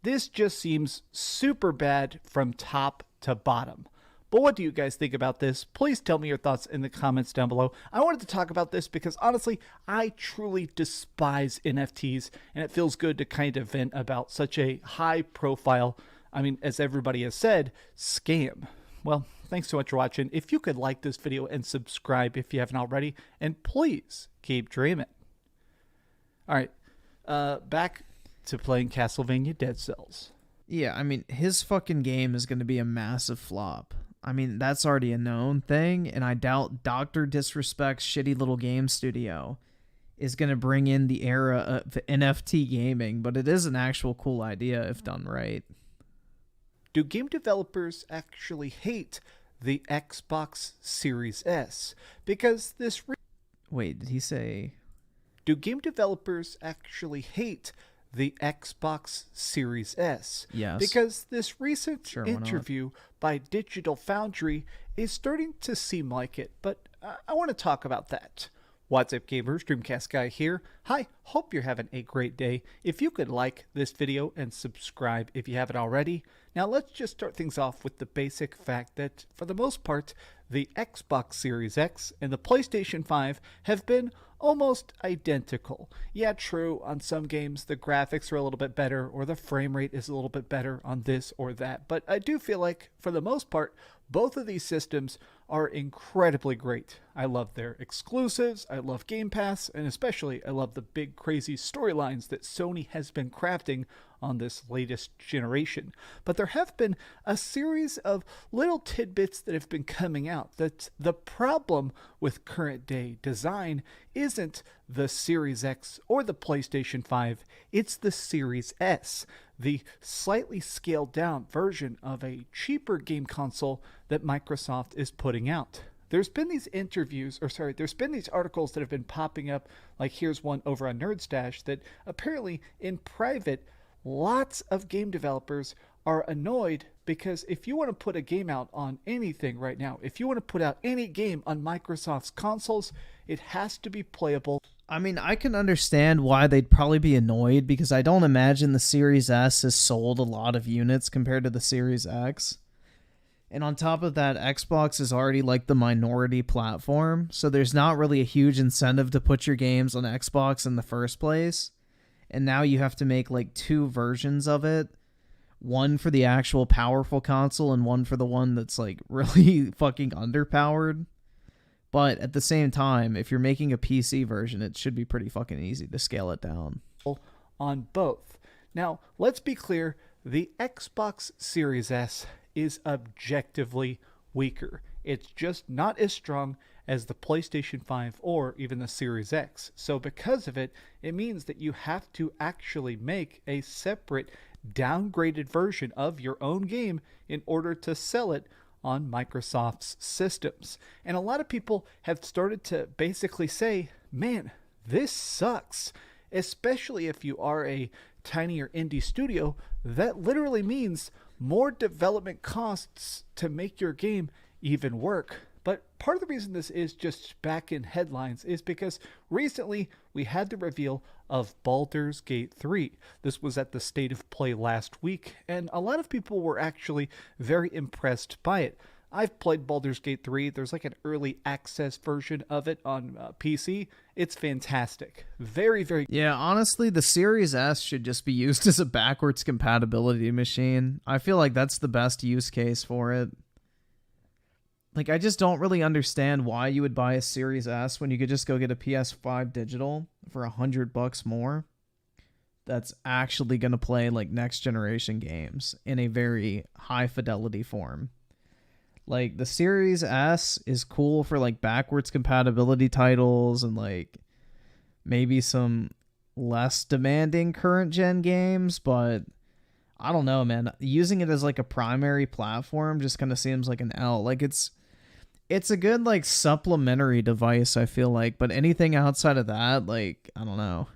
This just seems super bad from top to bottom. But what do you guys think about this? Please tell me your thoughts in the comments down below. I wanted to talk about this because honestly, I truly despise NFTs, and it feels good to kind of vent about such a high profile, as everybody has said, scam. Well, thanks so much for watching. If you could like this video and subscribe if you haven't already, and please keep dreaming. All right, back to playing Castlevania Dead Cells. Yeah, his fucking game is going to be a massive flop. That's already a known thing, and I doubt Dr. Disrespect's shitty little game studio is going to bring in the era of NFT gaming, but it is an actual cool idea if done right. Do game developers actually hate the Xbox Series S? Because this... Wait, did he say... Do game developers actually hate the Xbox Series S? Yes. Because this recent interview by Digital Foundry is starting to seem like it, but I want to talk about that. What's up, gamers? Dreamcast Guy here. Hi, hope you're having a great day. If you could like this video and subscribe if you haven't already. Now let's just start things off with the basic fact that, for the most part, the Xbox Series X and the PlayStation 5 have been almost identical. Yeah, true, on some games the graphics are a little bit better or the frame rate is a little bit better on this or that, but I do feel like, for the most part, both of these systems are incredibly great. I love their exclusives, I love Game Pass, and especially I love the big crazy storylines that Sony has been crafting on this latest generation. But there have been a series of little tidbits that have been coming out that the problem with current day design isn't the Series X or the PlayStation 5, it's the Series S, the slightly scaled down version of a cheaper game console that Microsoft is putting out. There's been these there's been these articles that have been popping up, like here's one over on NerdStash, that apparently in private, lots of game developers are annoyed because if you want to put a game out on anything right now, if you want to put out any game on Microsoft's consoles, it has to be playable. I can understand why they'd probably be annoyed, because I don't imagine the Series S has sold a lot of units compared to the Series X. And on top of that, Xbox is already like the minority platform, so there's not really a huge incentive to put your games on Xbox in the first place. And now you have to make like two versions of it. One for the actual powerful console and one for the one that's like really fucking underpowered. But at the same time, if you're making a PC version, it should be pretty fucking easy to scale it down. On both. Now, let's be clear, the Xbox Series S is objectively weaker. It's just not as strong as the PlayStation 5 or even the Series X. So because of it, it means that you have to actually make a separate downgraded version of your own game in order to sell it on Microsoft's systems. And a lot of people have started to basically say, man, this sucks. Especially if you are a tinier indie studio, that literally means more development costs to make your game even work. But part of the reason this is just back in headlines is because recently we had the reveal of Baldur's Gate 3. This was at the State of Play last week, and a lot of people were actually very impressed by it. I've played Baldur's Gate 3. There's like an early access version of it on PC. It's fantastic. Very, very... Yeah, honestly, the Series S should just be used as a backwards compatibility machine. I feel like that's the best use case for it. Like, I just don't really understand why you would buy a Series S when you could just go get a PS5 digital for $100 more. That's actually going to play, like, next generation games in a very high fidelity form. Like, the Series S is cool for, like, backwards compatibility titles and, like, maybe some less demanding current-gen games, but I don't know, man. Using it as, like, a primary platform just kind of seems like an L. Like, it's a good, like, supplementary device, I feel like, but anything outside of that, like, I don't know.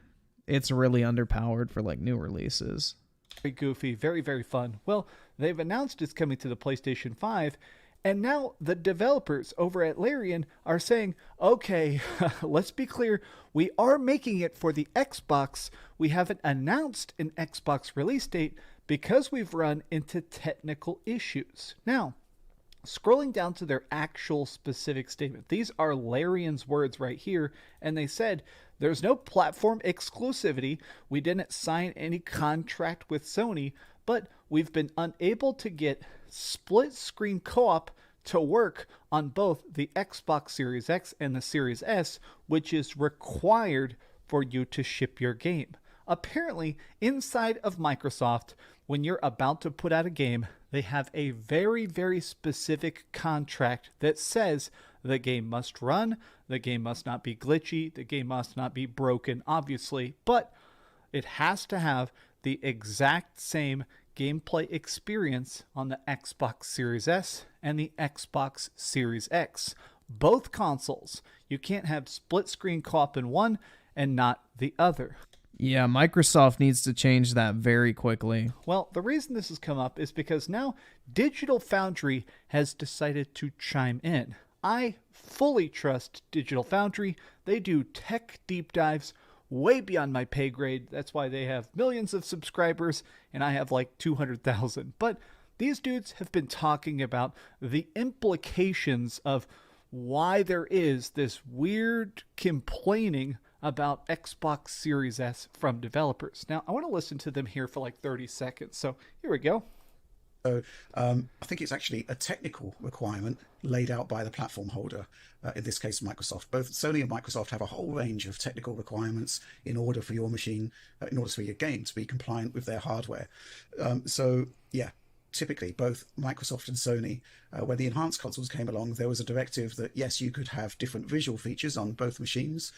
It's really underpowered for, like, new releases. Very goofy, very, very fun. Well, they've announced it's coming to the PlayStation 5, and now the developers over at Larian are saying, okay, let's be clear, we are making it for the Xbox. We haven't announced an Xbox release date because we've run into technical issues. Now, scrolling down to their actual specific statement, these are Larian's words right here, and they said, there's no platform exclusivity. We didn't sign any contract with Sony, but we've been unable to get split screen co-op to work on both the Xbox Series X and the Series S, which is required for you to ship your game. Apparently, inside of Microsoft, when you're about to put out a game, they have a very, very specific contract that says the game must run, the game must not be glitchy, the game must not be broken, obviously, but it has to have the exact same gameplay experience on the Xbox Series S and the Xbox Series X. Both consoles. You can't have split screen co-op in one and not the other. Yeah, Microsoft needs to change that very quickly. Well, the reason this has come up is because now Digital Foundry has decided to chime in. I fully trust Digital Foundry. They do tech deep dives way beyond my pay grade. That's why they have millions of subscribers and I have like 200,000. But these dudes have been talking about the implications of why there is this weird complaining about Xbox Series S from developers. Now, I want to listen to them here for like 30 seconds. So here we go. So I think it's actually a technical requirement laid out by the platform holder, in this case Microsoft. Both Sony and Microsoft have a whole range of technical requirements in order for your machine, in order for your game to be compliant with their hardware. So yeah, typically both Microsoft and Sony, when the enhanced consoles came along, there was a directive that yes, you could have different visual features on both machines,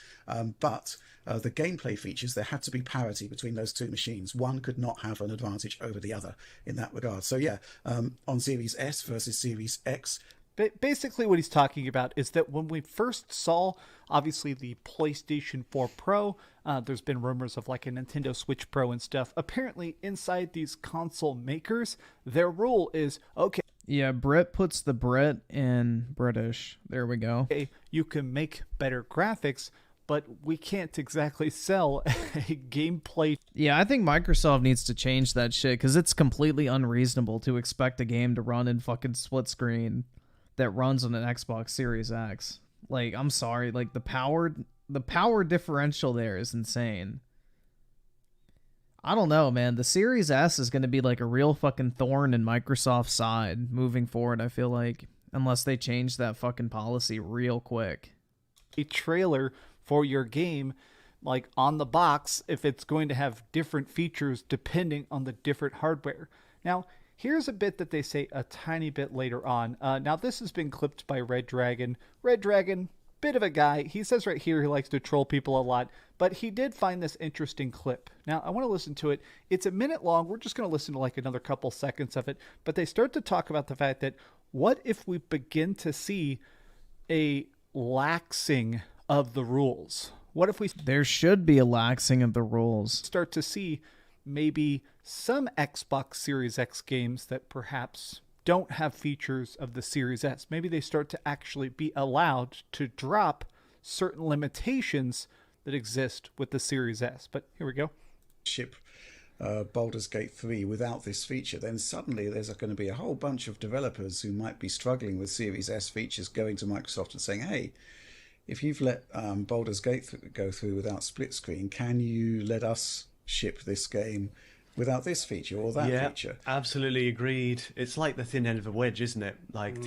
but the gameplay features, there had to be parity between those two machines. One could not have an advantage over the other in that regard. So yeah, on Series S versus Series X, basically what he's talking about is that when we first saw, obviously, the PlayStation 4 Pro, there's been rumors of like a Nintendo Switch Pro and stuff. Apparently, inside these console makers, their rule is, okay. Yeah, Brit puts the Brit in British. There we go. Okay, you can make better graphics, but we can't exactly sell a gameplay. Yeah, I think Microsoft needs to change that shit because it's completely unreasonable to expect a game to run in fucking split screen that runs on an Xbox Series X. Like, I'm sorry, like the power differential there is insane. I don't know, man. The Series S is going to be like a real fucking thorn in Microsoft's side moving forward, I feel like, unless they change that fucking policy real quick. A trailer for your game, like on the box, if it's going to have different features depending on the different hardware. Now, here's a bit that they say a tiny bit later on. Now, this has been clipped by Red Dragon. Red Dragon, bit of a guy. He says right here he likes to troll people a lot, but he did find this interesting clip. Now, I want to listen to it. It's a minute long. We're just going to listen to like another couple seconds of it, but they start to talk about the fact that what if we begin to see a laxing of the rules? What if we... There should be a laxing of the rules. Start to see maybe some Xbox Series X games that perhaps don't have features of the Series S. Maybe they start to actually be allowed to drop certain limitations that exist with the Series S. But here we go. Ship Baldur's Gate 3 without this feature, then suddenly there's going to be a whole bunch of developers who might be struggling with Series S features going to Microsoft and saying, hey, if you've let Baldur's Gate go through without split screen, can you let us ship this game without this feature or that feature? Absolutely agreed. It's like the thin end of a wedge, isn't it? Like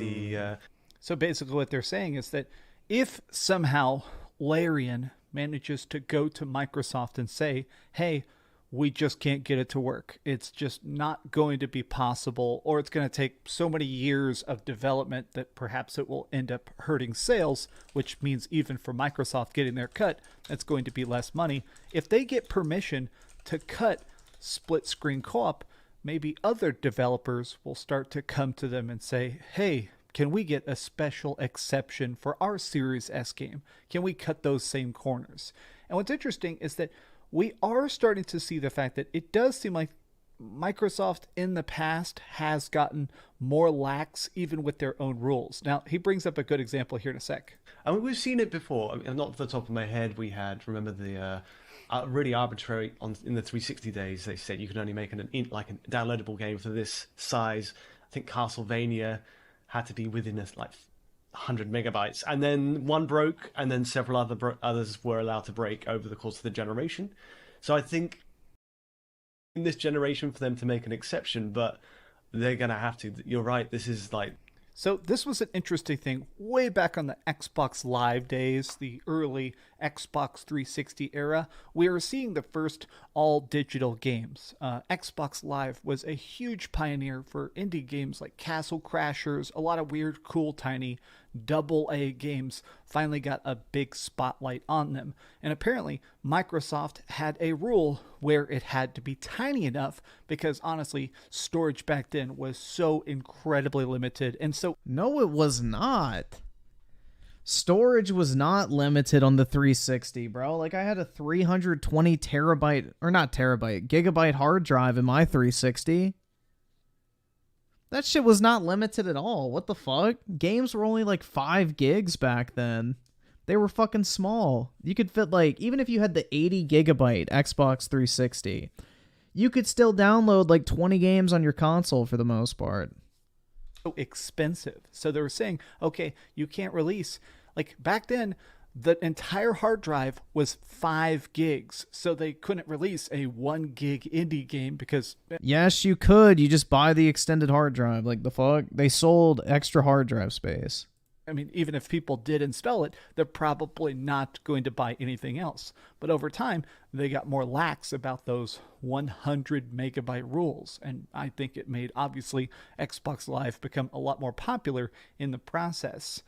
So basically what they're saying is that if somehow Larian manages to go to Microsoft and say, hey, we just can't get it to work. It's just not going to be possible, or it's going to take so many years of development that perhaps it will end up hurting sales, which means even for Microsoft getting their cut, that's going to be less money. If they get permission to cut split screen co-op, maybe other developers will start to come to them and say, hey, can we get a special exception for our Series S game? Can we cut those same corners? And what's interesting is that we are starting to see the fact that it does seem like Microsoft in the past has gotten more lax even with their own rules. Now, he brings up a good example here in a sec. I mean, we've seen it before. I mean, not off the top of my head, we had, remember the really arbitrary, in the 360 days, they said you could only make a downloadable game for this size. I think Castlevania had to be within 100 megabytes, and then one broke, and then several others were allowed to break over the course of the generation. So I think in this generation for them to make an exception, but they're gonna have to. You're right. This is like. So this was an interesting thing way back on the Xbox Live days, the early Xbox 360 era. We were seeing the first all-digital games. Xbox Live was a huge pioneer for indie games like Castle Crashers. A lot of weird, cool, tiny AA games finally got a big spotlight on them. And apparently, Microsoft had a rule where it had to be tiny enough because, honestly, storage back then was so incredibly limited. And so... No, it was not. Storage was not limited on the 360, bro. Like, I had a 320 gigabyte hard drive in my 360. That shit was not limited at all. What the fuck? Games were only like 5 gigs back then. They were fucking small. You could fit even if you had the 80 gigabyte Xbox 360, you could still download like 20 games on your console for the most part. So expensive. So they were saying, okay, you can't release. Like back then, the entire hard drive was 5 gigs, so they couldn't release a 1 gig indie game because... Yes, you could. You just buy the extended hard drive. Like, the fuck? They sold extra hard drive space. I mean, even if people did install it, they're probably not going to buy anything else. But over time, they got more lax about those 100 megabyte rules, and I think it made, obviously, Xbox Live become a lot more popular in the process.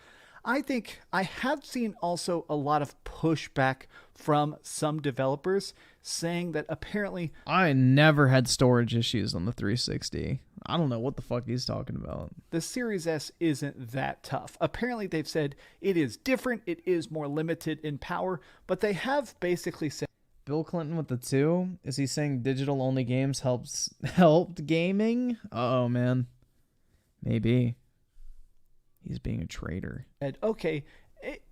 I think I have seen also a lot of pushback from some developers saying that apparently... I never had storage issues on the 360. I don't know what the fuck he's talking about. The Series S isn't that tough. Apparently they've said it is different, it is more limited in power, but they have basically said... Bill Clinton with the 2? Is he saying digital-only games helped gaming? Uh-oh, man. Maybe. He's being a traitor. Okay,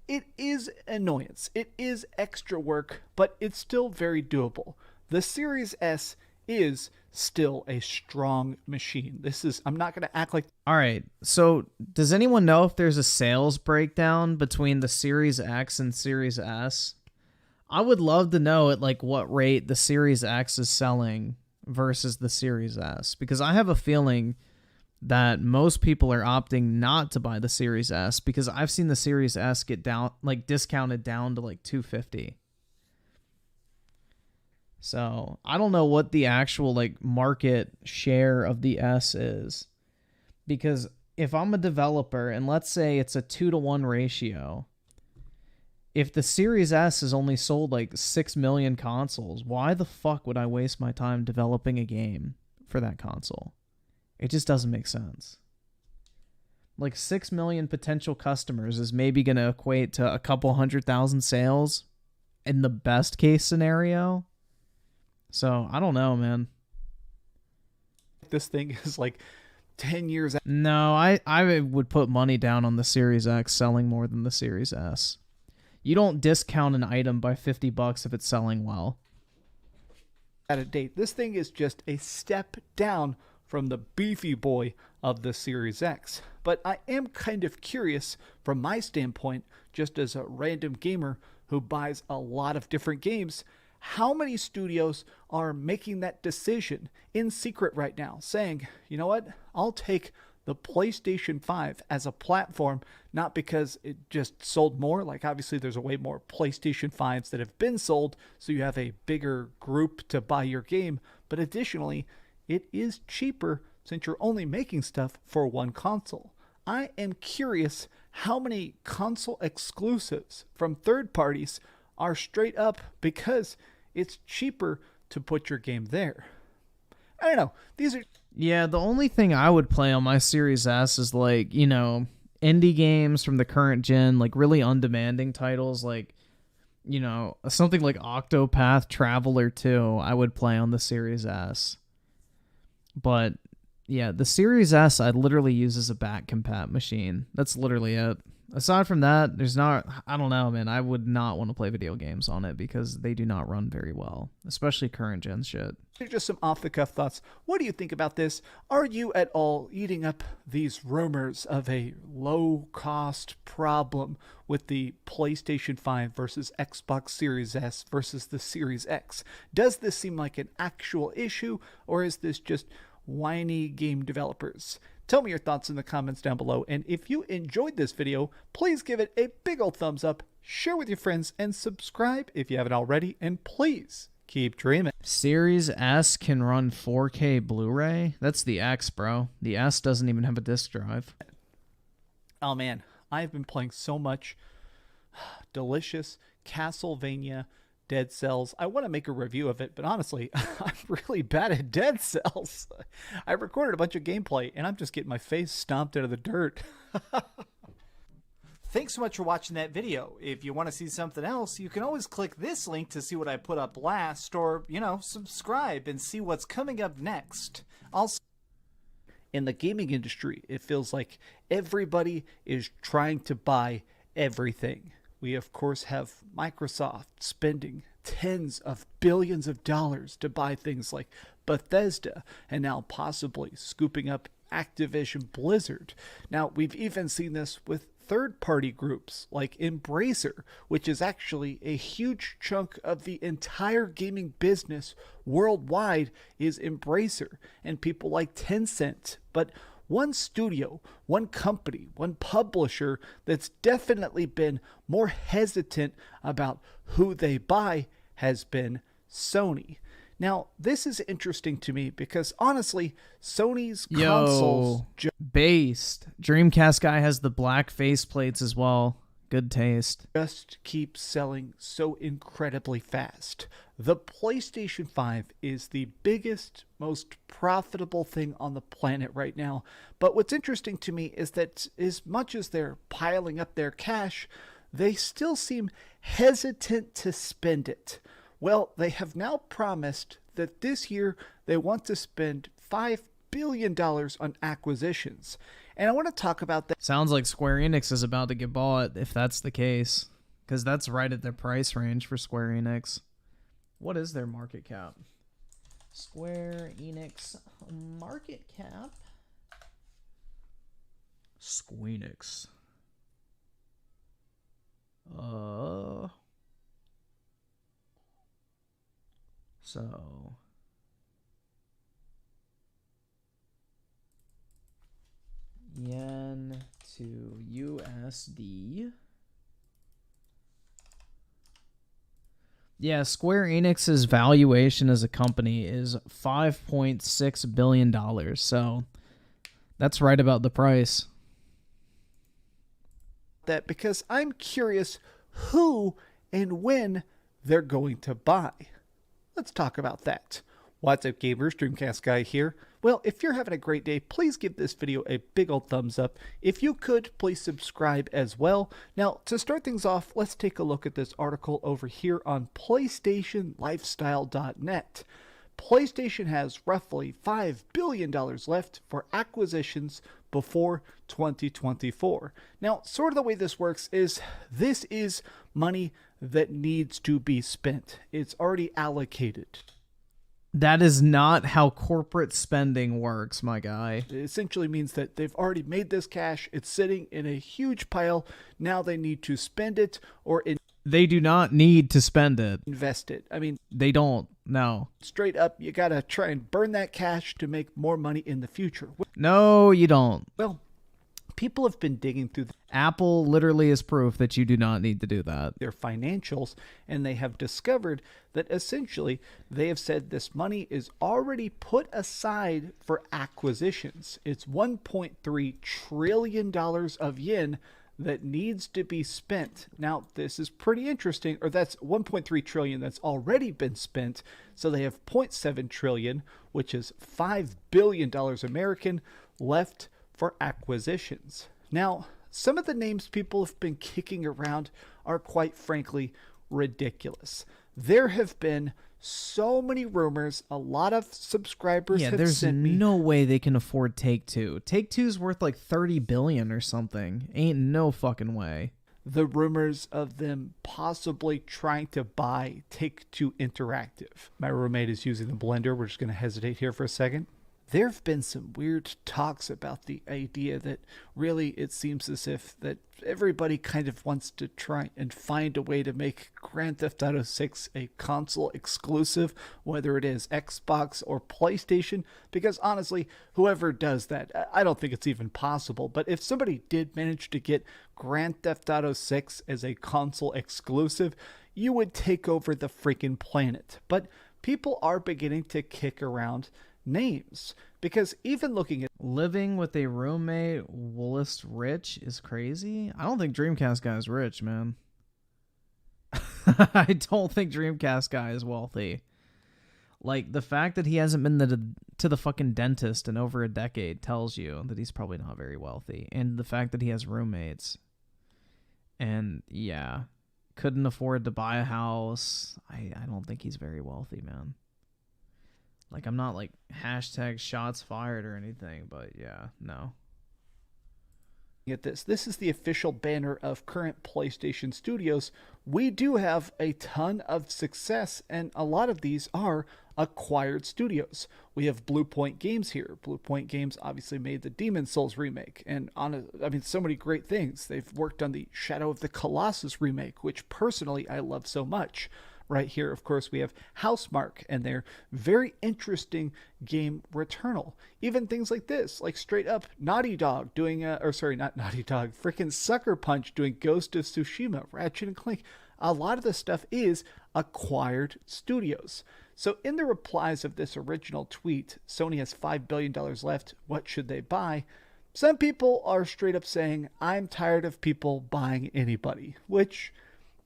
it is annoyance. It is extra work, but it's still very doable. The Series S is still a strong machine. I'm not going to act like... All right, so does anyone know if there's a sales breakdown between the Series X and Series S? I would love to know at what rate the Series X is selling versus the Series S, because I have a feeling that most people are opting not to buy the Series S because I've seen the Series S get down, discounted down to $250. So I don't know what the actual market share of the S is, because if I'm a developer and let's say it's a 2-to-1 ratio, if the Series S has only sold 6 million consoles, why the fuck would I waste my time developing a game for that console? It just doesn't make sense. 6 million potential customers is maybe going to equate to a couple 100,000 sales in the best case scenario. So, I don't know, man. This thing is 10 years out. No, I would put money down on the Series X selling more than the Series S. You don't discount an item by $50 if it's selling well. Of date. This thing is just a step down from the beefy boy of the Series X. But I am kind of curious from my standpoint, just as a random gamer who buys a lot of different games, how many studios are making that decision in secret right now, saying, you know what, I'll take the PlayStation 5 as a platform, not because it just sold more. Like, obviously, there's a way more PlayStation 5s that have been sold, so you have a bigger group to buy your game. But additionally, it is cheaper since you're only making stuff for one console. I am curious how many console exclusives from third parties are straight up because it's cheaper to put your game there. I don't know. These are... Yeah, the only thing I would play on my Series S is, like, you know, indie games from the current gen, like really undemanding titles, like, you know, something like Octopath Traveler 2, I would play on the Series S. But yeah, the Series S I literally use as a back compat machine. That's literally it. Aside from that, there's not, I don't know, man. I would not want to play video games on it because they do not run very well, especially current gen shit. Just some off-the-cuff thoughts. What do you think about this? Are you at all eating up these rumors of a low-cost problem with the PlayStation 5 versus Xbox Series S versus the Series X? Does this seem like an actual issue, or is this just whiny game developers? Tell me your thoughts in the comments down below, and if you enjoyed this video, please give it a big old thumbs up, share with your friends, and subscribe if you haven't already, and please keep dreaming. Series S can run 4K Blu-ray? That's the X, bro. The S doesn't even have a disc drive. Oh man, I've been playing so much delicious Castlevania Dead Cells. I want to make a review of it, but honestly, I'm really bad at Dead Cells. I recorded a bunch of gameplay, and I'm just getting my face stomped out of the dirt. Thanks so much for watching that video. If you want to see something else, you can always click this link to see what I put up last, or, you know, subscribe and see what's coming up next. Also, in the gaming industry, it feels like everybody is trying to buy everything. We, of course, have Microsoft spending tens of billions of dollars to buy things like Bethesda, and now possibly scooping up Activision Blizzard. Now, we've even seen this with third-party groups like Embracer, which is actually a huge chunk of the entire gaming business worldwide is Embracer, and people like Tencent. But one studio, one company, one publisher that's definitely been more hesitant about who they buy has been Sony. Now, this is interesting to me because, honestly, Sony's consoles... Based. Dreamcast guy has the black face plates as well. Good taste. Just keep selling so incredibly fast. The PlayStation 5 is the biggest, most profitable thing on the planet right now. But what's interesting to me is that as much as they're piling up their cash, they still seem hesitant to spend it. Well, they have now promised that this year they want to spend $5 billion on acquisitions. And I want to talk about that. Sounds like Square Enix is about to get bought, if that's the case. Because that's right at their price range for Square Enix. What is their market cap? Square Enix market cap? Squeenix. So yen to USD. Yeah, Square Enix's valuation as a company is $5.6 billion. So that's right about the price. That because I'm curious who and when they're going to buy. Let's talk about that. What's up, gamers? Dreamcast Guy here. Well, if you're having a great day, please give this video a big old thumbs up. If you could, please subscribe as well. Now, to start things off, let's take a look at this article over here on PlayStationLifestyle.net. PlayStation has roughly $5 billion left for acquisitions before 2024. Now, sort of the way this works is this is money that needs to be spent. It's already allocated. That is not how corporate spending works, my guy. It essentially means that they've already made this cash. It's sitting in a huge pile. Now they need to spend it or they do not need to spend it. Invest it. I mean, they don't. No. Straight up, you got to try and burn that cash to make more money in the future. No, you don't. Well, people have been digging through Apple literally is proof that you do not need to do that. Their financials, and they have discovered that essentially they have said this money is already put aside for acquisitions. It's $1.3 trillion of yen that needs to be spent. Now, this is pretty interesting, or that's 1.3 trillion that's already been spent. So they have 0.7 trillion, which is $5 billion American, left for acquisitions. Now, some of the names people have been kicking around are quite frankly ridiculous. There have been so many rumors. A lot of subscribers have sent me. There's no way they can afford Take-Two. Take-Two's worth like 30 billion or something. Ain't no fucking way. The rumors of them possibly trying to buy Take-Two Interactive. My roommate is using the blender. We're just going to hesitate here for a second. There have been some weird talks about the idea that really it seems as if that everybody kind of wants to try and find a way to make Grand Theft Auto 6 a console exclusive, whether it is Xbox or PlayStation, because honestly, whoever does that, I don't think it's even possible, but if somebody did manage to get Grand Theft Auto 6 as a console exclusive, you would take over the freaking planet. But people are beginning to kick around names, because even looking at living with a roommate whilst rich is crazy. I don't think Dreamcast guy is rich, man. I don't think Dreamcast guy is wealthy. Like, the fact that he hasn't been to the fucking dentist in over a decade tells you that he's probably not very wealthy. And the fact that he has roommates and yeah, couldn't afford to buy a house. I don't think he's very wealthy, man. Like, I'm not like hashtag shots fired or anything, but yeah, no. Get this. This is the official banner of current PlayStation Studios. We do have a ton of success, and a lot of these are acquired studios. We have Blue Point Games here. Blue Point Games obviously made the Demon's Souls remake, and so many great things. They've worked on the Shadow of the Colossus remake, which personally I love so much. Right here, of course, we have Housemarque and their very interesting game Returnal. Even things like this, like straight up Naughty Dog doing, not Naughty Dog, freaking Sucker Punch doing Ghost of Tsushima, Ratchet and Clank. A lot of this stuff is acquired studios. So in the replies of this original tweet, Sony has $5 billion left. What should they buy? Some people are straight up saying, I'm tired of people buying anybody, which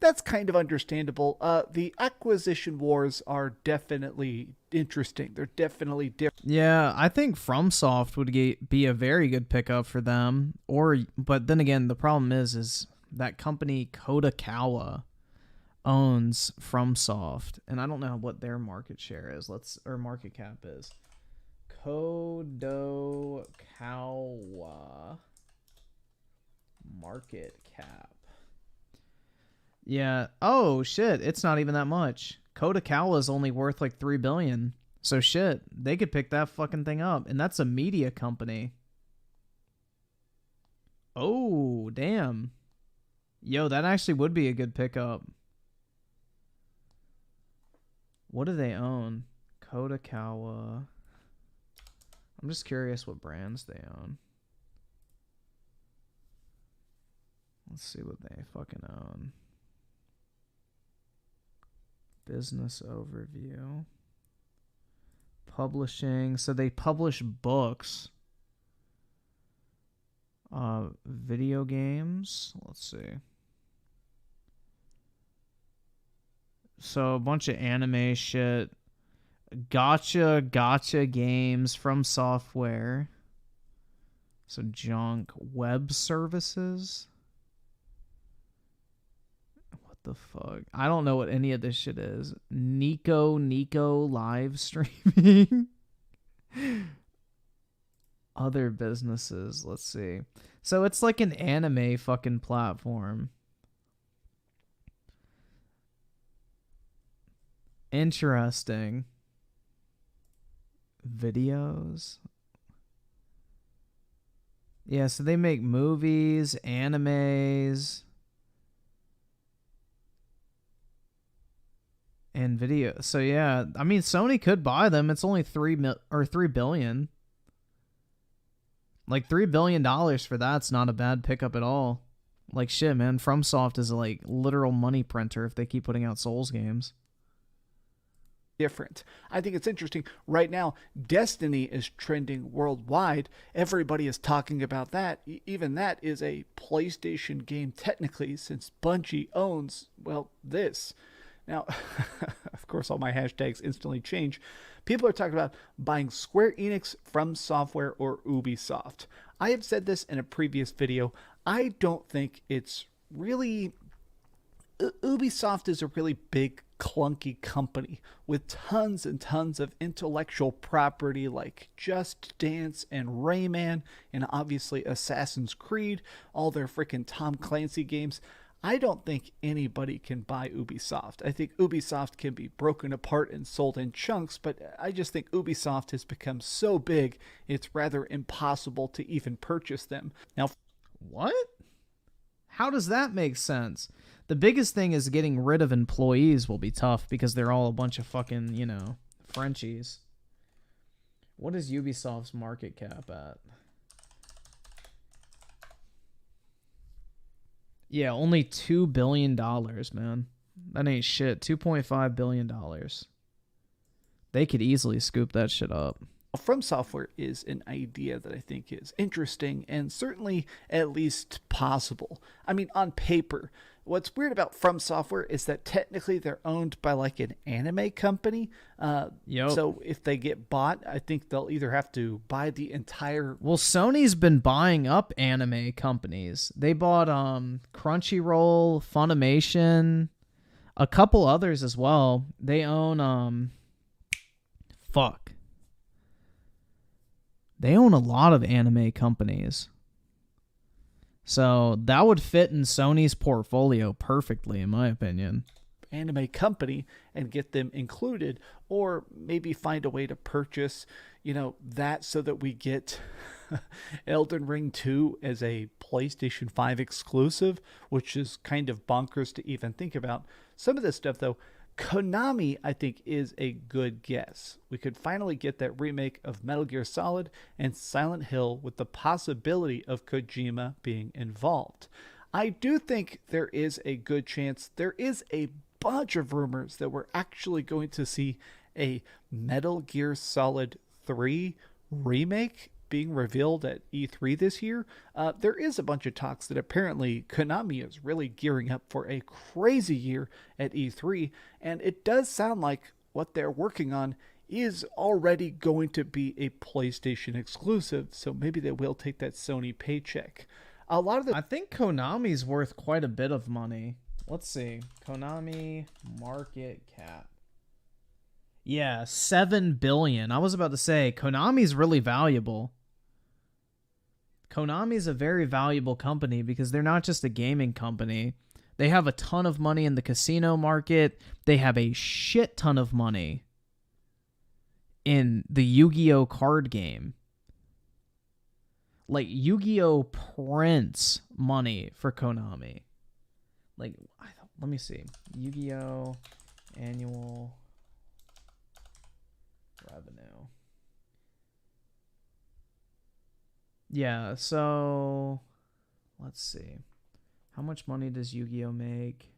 that's kind of understandable. The acquisition wars are definitely interesting. They're definitely different. Yeah, I think FromSoft would be a very good pickup for them. But then again, the problem is that company Kodakawa owns FromSoft, and I don't know what their market share is. Or market cap is. Kodakawa market cap. Yeah. Oh shit! It's not even that much. Kodakawa is only worth like $3 billion. So shit, they could pick that fucking thing up, and that's a media company. Oh damn! Yo, that actually would be a good pickup. What do they own? Kodakawa. I'm just curious what brands they own. Let's see what they fucking own. Business overview. Publishing. So they publish books. Video games. Let's see. So a bunch of anime shit. Gotcha games from software. So junk. Web services. What the fuck? I don't know what any of this shit is. Nico live streaming. Other businesses, let's see. So it's like an anime fucking platform. Interesting. Videos. Yeah, so they make movies, animes, and video. So yeah, I mean Sony could buy them. It's only $3 billion. Like $3 billion for that's not a bad pickup at all. Like shit, man. FromSoft is a like literal money printer if they keep putting out Souls games. Different. I think it's interesting. Right now, Destiny is trending worldwide. Everybody is talking about that. Even that is a PlayStation game technically, since Bungie owns, well, this. Now, of course, all my hashtags instantly change. People are talking about buying Square Enix, From Software, or Ubisoft. I have said this in a previous video. I don't think it's really... Ubisoft is a really big, clunky company with tons and tons of intellectual property like Just Dance and Rayman and obviously Assassin's Creed, all their freaking Tom Clancy games. I don't think anybody can buy Ubisoft. I think Ubisoft can be broken apart and sold in chunks, but I just think Ubisoft has become so big, it's rather impossible to even purchase them. Now, what? How does that make sense? The biggest thing is getting rid of employees will be tough because they're all a bunch of fucking, you know, Frenchies. What is Ubisoft's market cap at? Yeah, only $2 billion, man. That ain't shit. $2.5 billion. They could easily scoop that shit up. From Software is an idea that I think is interesting and certainly at least possible. I mean, on paper, what's weird about From Software is that technically they're owned by like an anime company. So if they get bought, I think they'll either have to buy the entire... Well, Sony's been buying up anime companies. They bought Crunchyroll, Funimation, a couple others as well. They own... They own a lot of anime companies. So that would fit in Sony's portfolio perfectly, in my opinion. Anime company and get them included, or maybe find a way to purchase, that so that we get Elden Ring 2 as a PlayStation 5 exclusive, which is kind of bonkers to even think about. Some of this stuff, though, Konami, I think, is a good guess. We could finally get that remake of Metal Gear Solid and Silent Hill with the possibility of Kojima being involved. I do think there is a good chance. There is a bunch of rumors that we're actually going to see a Metal Gear Solid 3 remake being revealed at E3 this year. There is a bunch of talks that apparently Konami is really gearing up for a crazy year at E3, and it does sound like what they're working on is already going to be a PlayStation exclusive, so maybe they will take that Sony paycheck. I think Konami's worth quite a bit of money. Let's see. Konami market cap. Yeah, $7 billion. I was about to say, Konami's really valuable. Konami's a very valuable company because they're not just a gaming company. They have a ton of money in the casino market. They have a shit ton of money in the Yu-Gi-Oh card game. Like, Yu-Gi-Oh prints money for Konami. Like, let me see. Yu-Gi-Oh annual revenue. Yeah, so let's see. How much money does Yu-Gi-Oh make?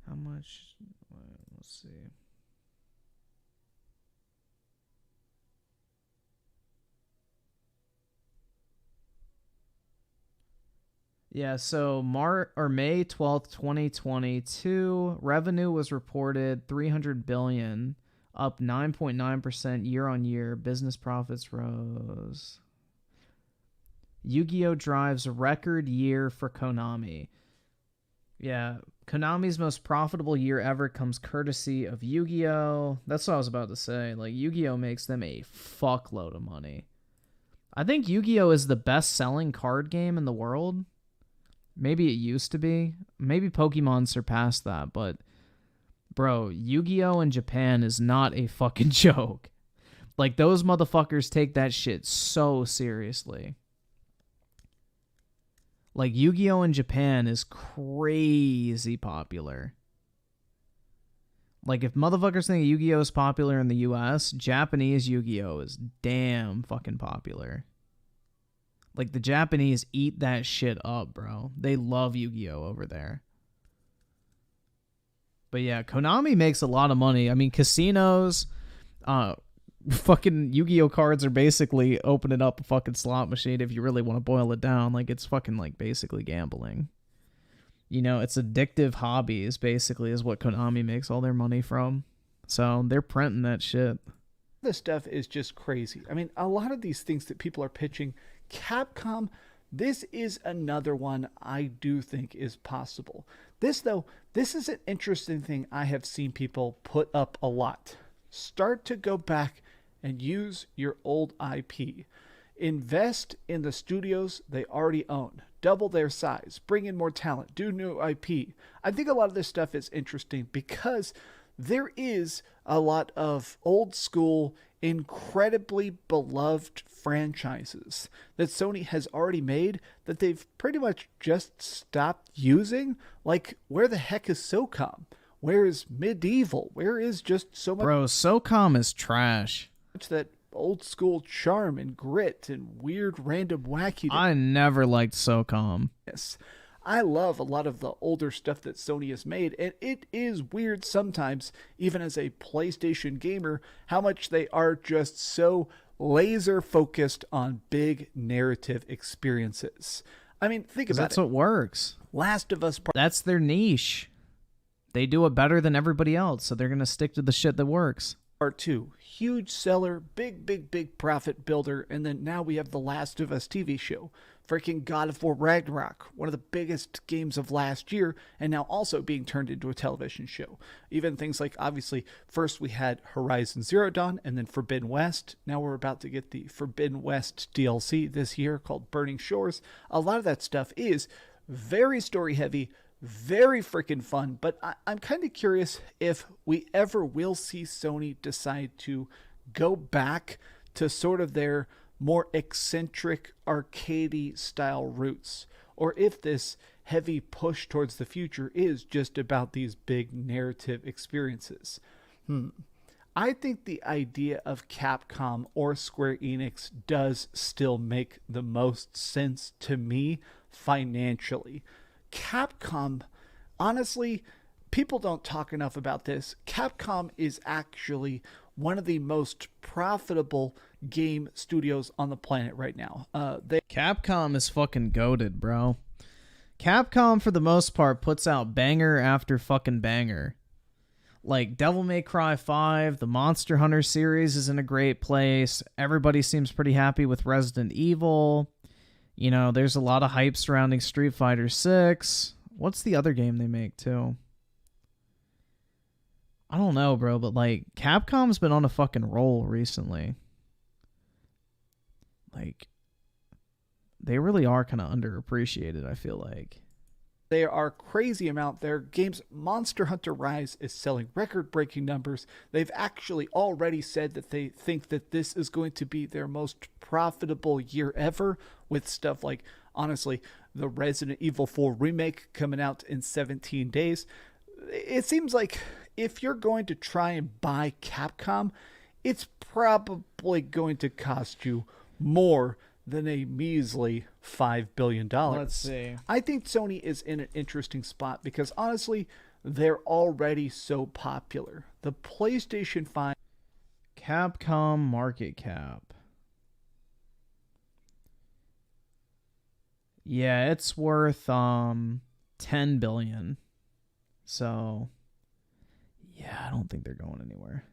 How much? Let's see. Yeah, so May 12th, 2022, revenue was reported $300 billion, up 9.9% year on year. Business profits rose. Yu-Gi-Oh! Drives record year for Konami. Yeah, Konami's most profitable year ever comes courtesy of Yu-Gi-Oh! That's what I was about to say. Like, Yu-Gi-Oh! Makes them a fuckload of money. I think Yu-Gi-Oh! Is the best-selling card game in the world. Maybe it used to be. Maybe Pokemon surpassed that, but bro, Yu-Gi-Oh! In Japan is not a fucking joke. Like, those motherfuckers take that shit so seriously. Like, Yu-Gi-Oh! In Japan is crazy popular. Like, if motherfuckers think Yu-Gi-Oh! Is popular in the US, Japanese Yu-Gi-Oh! Is damn fucking popular. Like, the Japanese eat that shit up, bro. They love Yu-Gi-Oh! Over there. But yeah, Konami makes a lot of money. I mean, casinos, fucking Yu-Gi-Oh! Cards are basically opening up a fucking slot machine if you really want to boil it down. Like, it's fucking, like, basically gambling. You know, it's addictive hobbies, basically, is what Konami makes all their money from. So, they're printing that shit. This stuff is just crazy. I mean, a lot of these things that people are pitching, Capcom, this is another one I do think is possible. This, though, this is an interesting thing I have seen people put up a lot. Start to go back and use your old IP. Invest in the studios they already own. Double their size. Bring in more talent. Do new IP. I think a lot of this stuff is interesting because there is a lot of old school, incredibly beloved franchises that Sony has already made that they've pretty much just stopped using. Like, where the heck is SOCOM? Where is Medieval? Where is just so much? Bro, SOCOM is trash. That old school charm and grit and weird random wacky. I never liked SOCOM. Yes. I love a lot of the older stuff that Sony has made, and it is weird sometimes, even as a PlayStation gamer, how much they are just so laser focused on big narrative experiences. I mean, think about it. That's what works. Last of Us. That's their niche. They do it better than everybody else, so they're going to stick to the shit that works. Part 2, huge seller, big profit builder, and then now we have The Last of Us TV show. Freaking God of War Ragnarok, one of the biggest games of last year, and now also being turned into a television show. Even things like, obviously, first we had Horizon Zero Dawn, and then Forbidden West. Now we're about to get the Forbidden West DLC this year called Burning Shores. A lot of that stuff is very story heavy, very freaking fun, but I'm kind of curious if we ever will see Sony decide to go back to sort of their more eccentric, arcadey style roots, or if this heavy push towards the future is just about these big narrative experiences. I think the idea of Capcom or Square Enix does still make the most sense to me financially. Capcom, honestly, people don't talk enough about this. Capcom is actually one of the most profitable game studios on the planet right now. Capcom is fucking goated, bro. Capcom, for the most part, puts out banger after fucking banger. Like, Devil May Cry 5, the Monster Hunter series is in a great place. Everybody seems pretty happy with Resident Evil. You know, there's a lot of hype surrounding Street Fighter 6. What's the other game they make, too? I don't know, bro, but, like, Capcom's been on a fucking roll recently. Like, they really are kind of underappreciated, I feel like. There are crazy amount. Their games, Monster Hunter Rise, is selling record-breaking numbers. They've actually already said that they think that this is going to be their most profitable year ever, with stuff like, honestly, the Resident Evil 4 remake coming out in 17 days. It seems like if you're going to try and buy Capcom, it's probably going to cost you more than a measly $5 billion. Let's see. I think Sony is in an interesting spot because, honestly, they're already so popular. The PlayStation 5... Capcom market cap. Yeah, it's worth $10 billion. So, yeah, I don't think they're going anywhere.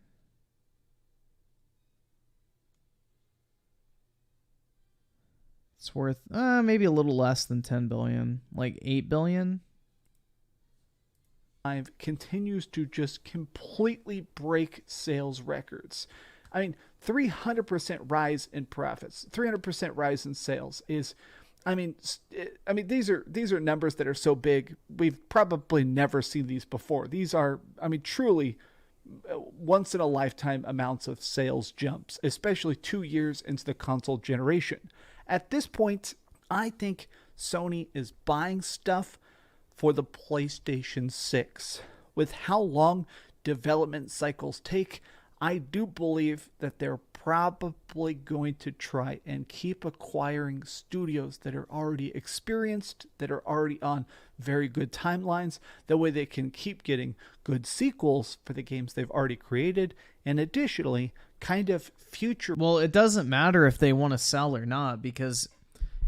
It's worth maybe a little less than 10 billion, like 8 billion. Continues to just completely break sales records. I mean, 300% rise in profits, 300% rise in sales is, I mean, these are numbers that are so big we've probably never seen these before. These are, I mean, truly once in a lifetime amounts of sales jumps, especially 2 years into the console generation. At this point, I think Sony is buying stuff for the PlayStation 6. With how long development cycles take, I do believe that they're probably going to try and keep acquiring studios that are already experienced, that are already on very good timelines. That way they can keep getting good sequels for the games they've already created, and additionally, kind of future... Well, it doesn't matter if they want to sell or not, because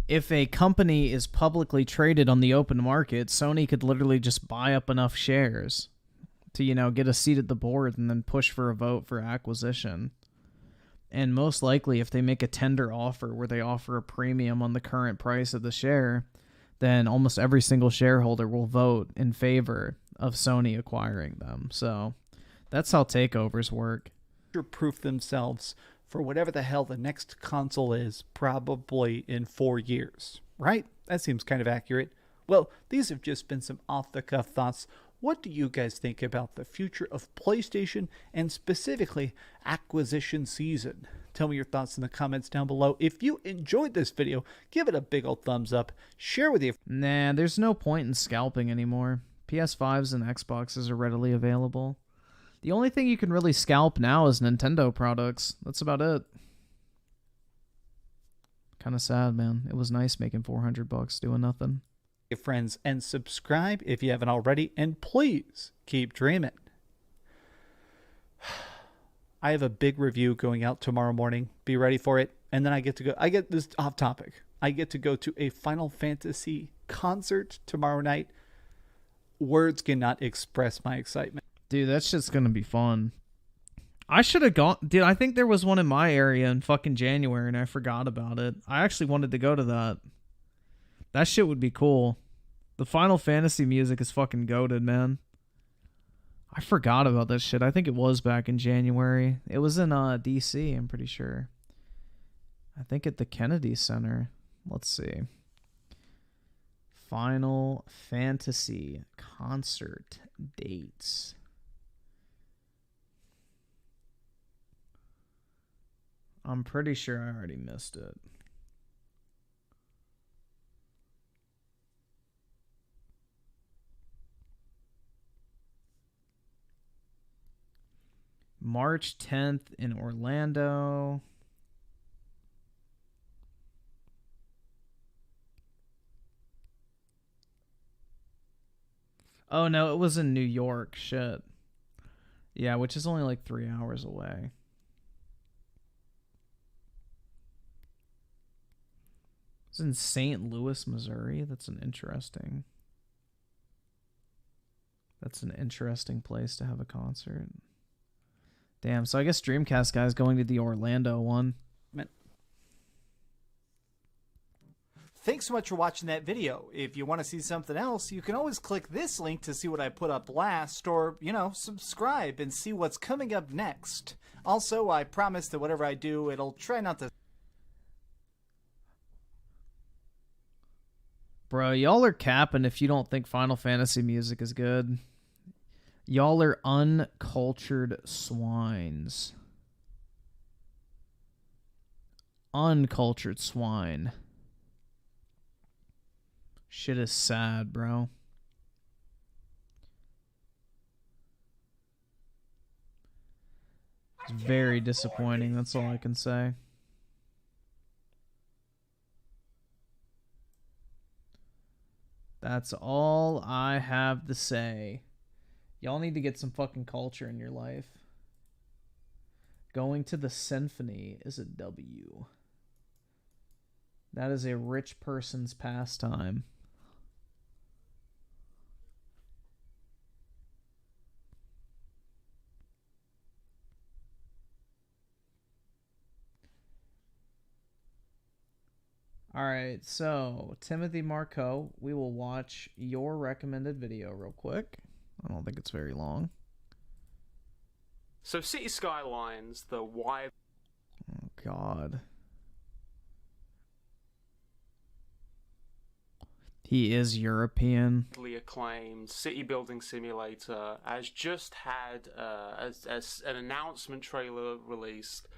if a company is publicly traded on the open market, Sony could literally just buy up enough shares to, you know, get a seat at the board and then push for a vote for acquisition. And most likely, if they make a tender offer where they offer a premium on the current price of the share, then almost every single shareholder will vote in favor of Sony acquiring them. So that's how takeovers work. Proof themselves for whatever the hell the next console is, probably in 4 years, right? That seems kind of accurate. Well, these have just been some off-the-cuff thoughts. What do you guys think about the future of PlayStation and specifically acquisition season? Tell me your thoughts in the comments down below. If you enjoyed this video, give it a big old thumbs up. Share with your... Nah, there's no point in scalping anymore. PS5s and Xboxes are readily available. The only thing you can really scalp now is Nintendo products. That's about it. Kind of sad, man. It was nice making $400 doing nothing. Your friends, and subscribe if you haven't already, and please keep dreaming. I have a big review going out tomorrow morning. Be ready for it. And then I get this off topic. I get to go to a Final Fantasy concert tomorrow night. Words cannot express my excitement. Dude, that shit's gonna be fun. I should have gone. Dude, I think there was one in my area in fucking January and I forgot about it. I actually wanted to go to that. That shit would be cool. The Final Fantasy music is fucking goated, man. I forgot about that shit. I think it was back in January. It was in DC, I'm pretty sure. I think at the Kennedy Center. Let's see. Final Fantasy concert dates. I'm pretty sure I already missed it. March 10th in Orlando. Oh no, it was in New York. Shit. Yeah, which is only like 3 hours away. It's in St. Louis, Missouri. That's an interesting place to have a concert. Damn, so I guess Dreamcast guy's going to the Orlando one. Thanks so much for watching that video. If you want to see something else, you can always click this link to see what I put up last, or, you know, subscribe and see what's coming up next. Also, I promise that whatever I do, it'll try not to... Bro, y'all are capping if you don't think Final Fantasy music is good. Y'all are uncultured swines. Uncultured swine. Shit is sad, bro. It's very disappointing, that's all I can say. That's all I have to say. Y'all need to get some fucking culture in your life. Going to the symphony is a W. That is a rich person's pastime. All right, so Timothy Marco, we will watch your recommended video real quick. I don't think it's very long. So City Skylines, the wide... Oh, God. He is European. acclaimed city building simulator has just had as an announcement trailer released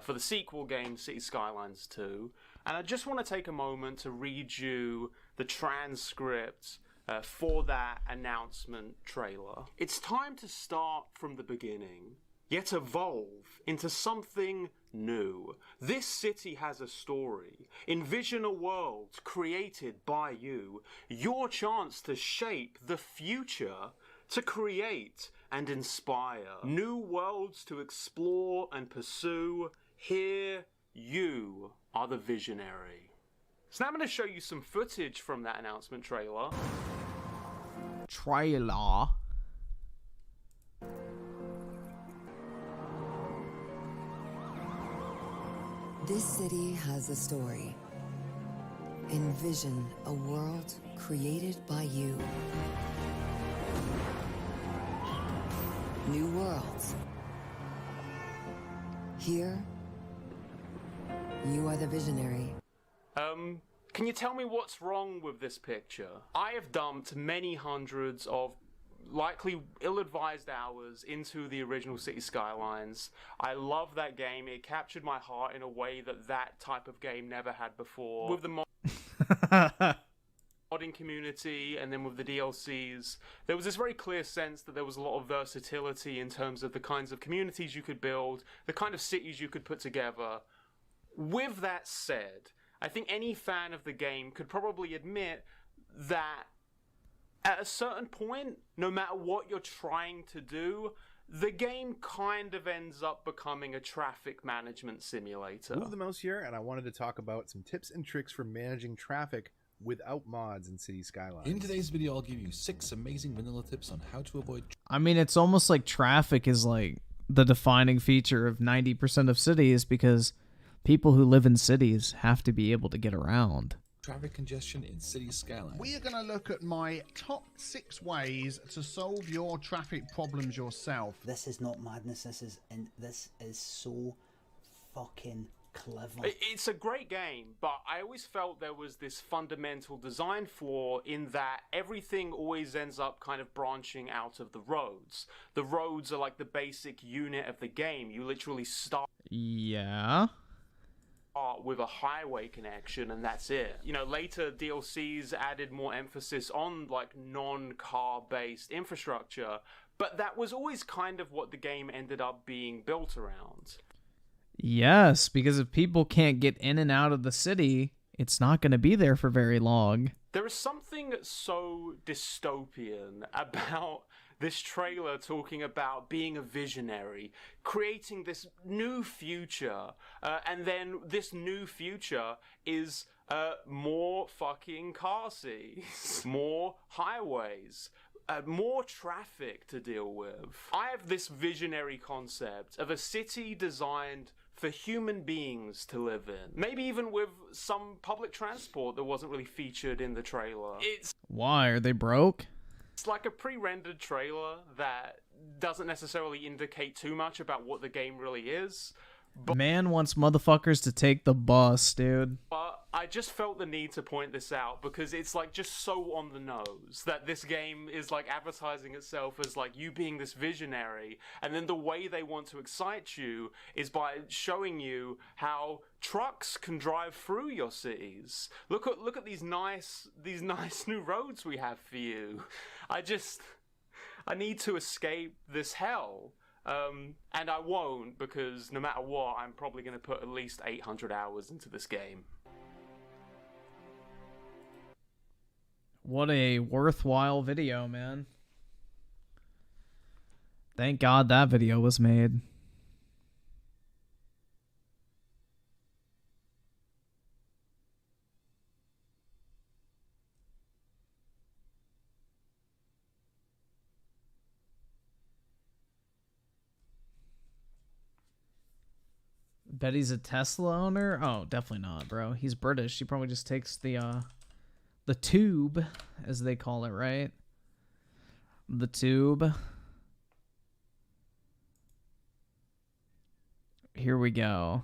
for the sequel game City Skylines 2, and I just want to take a moment to read you the transcript for that announcement trailer. It's time to start from the beginning, yet evolve into something new. This city has a story. Envision a world created by you. Your chance to shape the future, to create and inspire. New worlds to explore and pursue. Here, you are the visionary. So now I'm going to show you some footage from that announcement trailer. Trailer. This city has a story. Envision a world created by you. New worlds. Here, you are the visionary. Can you tell me what's wrong with this picture? I have dumped many hundreds of likely ill-advised hours into the original City Skylines. I love that game. It captured my heart in a way that that type of game never had before. With the modding community and then with the DLCs, there was this very clear sense that there was a lot of versatility in terms of the kinds of communities you could build, the kind of cities you could put together. With that said, I think any fan of the game could probably admit that at a certain point, no matter what you're trying to do, the game kind of ends up becoming a traffic management simulator. Move the mouse here, and I wanted to talk about some tips and tricks for managing traffic without mods in City Skylines. In today's video, I'll give you 6 amazing vanilla tips on how to avoid... I mean, it's almost like traffic is like the defining feature of 90% of cities, because people who live in cities have to be able to get around. Traffic congestion in City Skylines. We are going to look at my top 6 ways to solve your traffic problems yourself. This is not madness. This is so fucking clever. It's a great game, but I always felt there was this fundamental design flaw in that everything always ends up kind of branching out of the roads. The roads are like the basic unit of the game. You literally start... Yeah... with a highway connection, and that's it. You know, later DLCs added more emphasis on like non-car based infrastructure, but that was always kind of what the game ended up being built around. Yes, because if people can't get in and out of the city, it's not going to be there for very long. There is something so dystopian about this trailer talking about being a visionary, creating this new future, and then this new future is more fucking car seats, more highways, more traffic to deal with. I have this visionary concept of a city designed for human beings to live in. Maybe even with some public transport that wasn't really featured in the trailer. Why? Are they broke? It's like a pre-rendered trailer that doesn't necessarily indicate too much about what the game really is. Man wants motherfuckers to take the bus, dude. But I just felt the need to point this out because it's like just so on the nose that this game is like advertising itself as like you being this visionary, and then the way they want to excite you is by showing you how trucks can drive through your cities. Look at these nice new roads we have for you. I need to escape this hell. And I won't, because no matter what, I'm probably going to put at least 800 hours into this game. What a worthwhile video, man. Thank God that video was made. Bet he's a Tesla owner? Oh, definitely not, bro. He's British. He probably just takes the tube, as they call it, right? The tube. Here we go.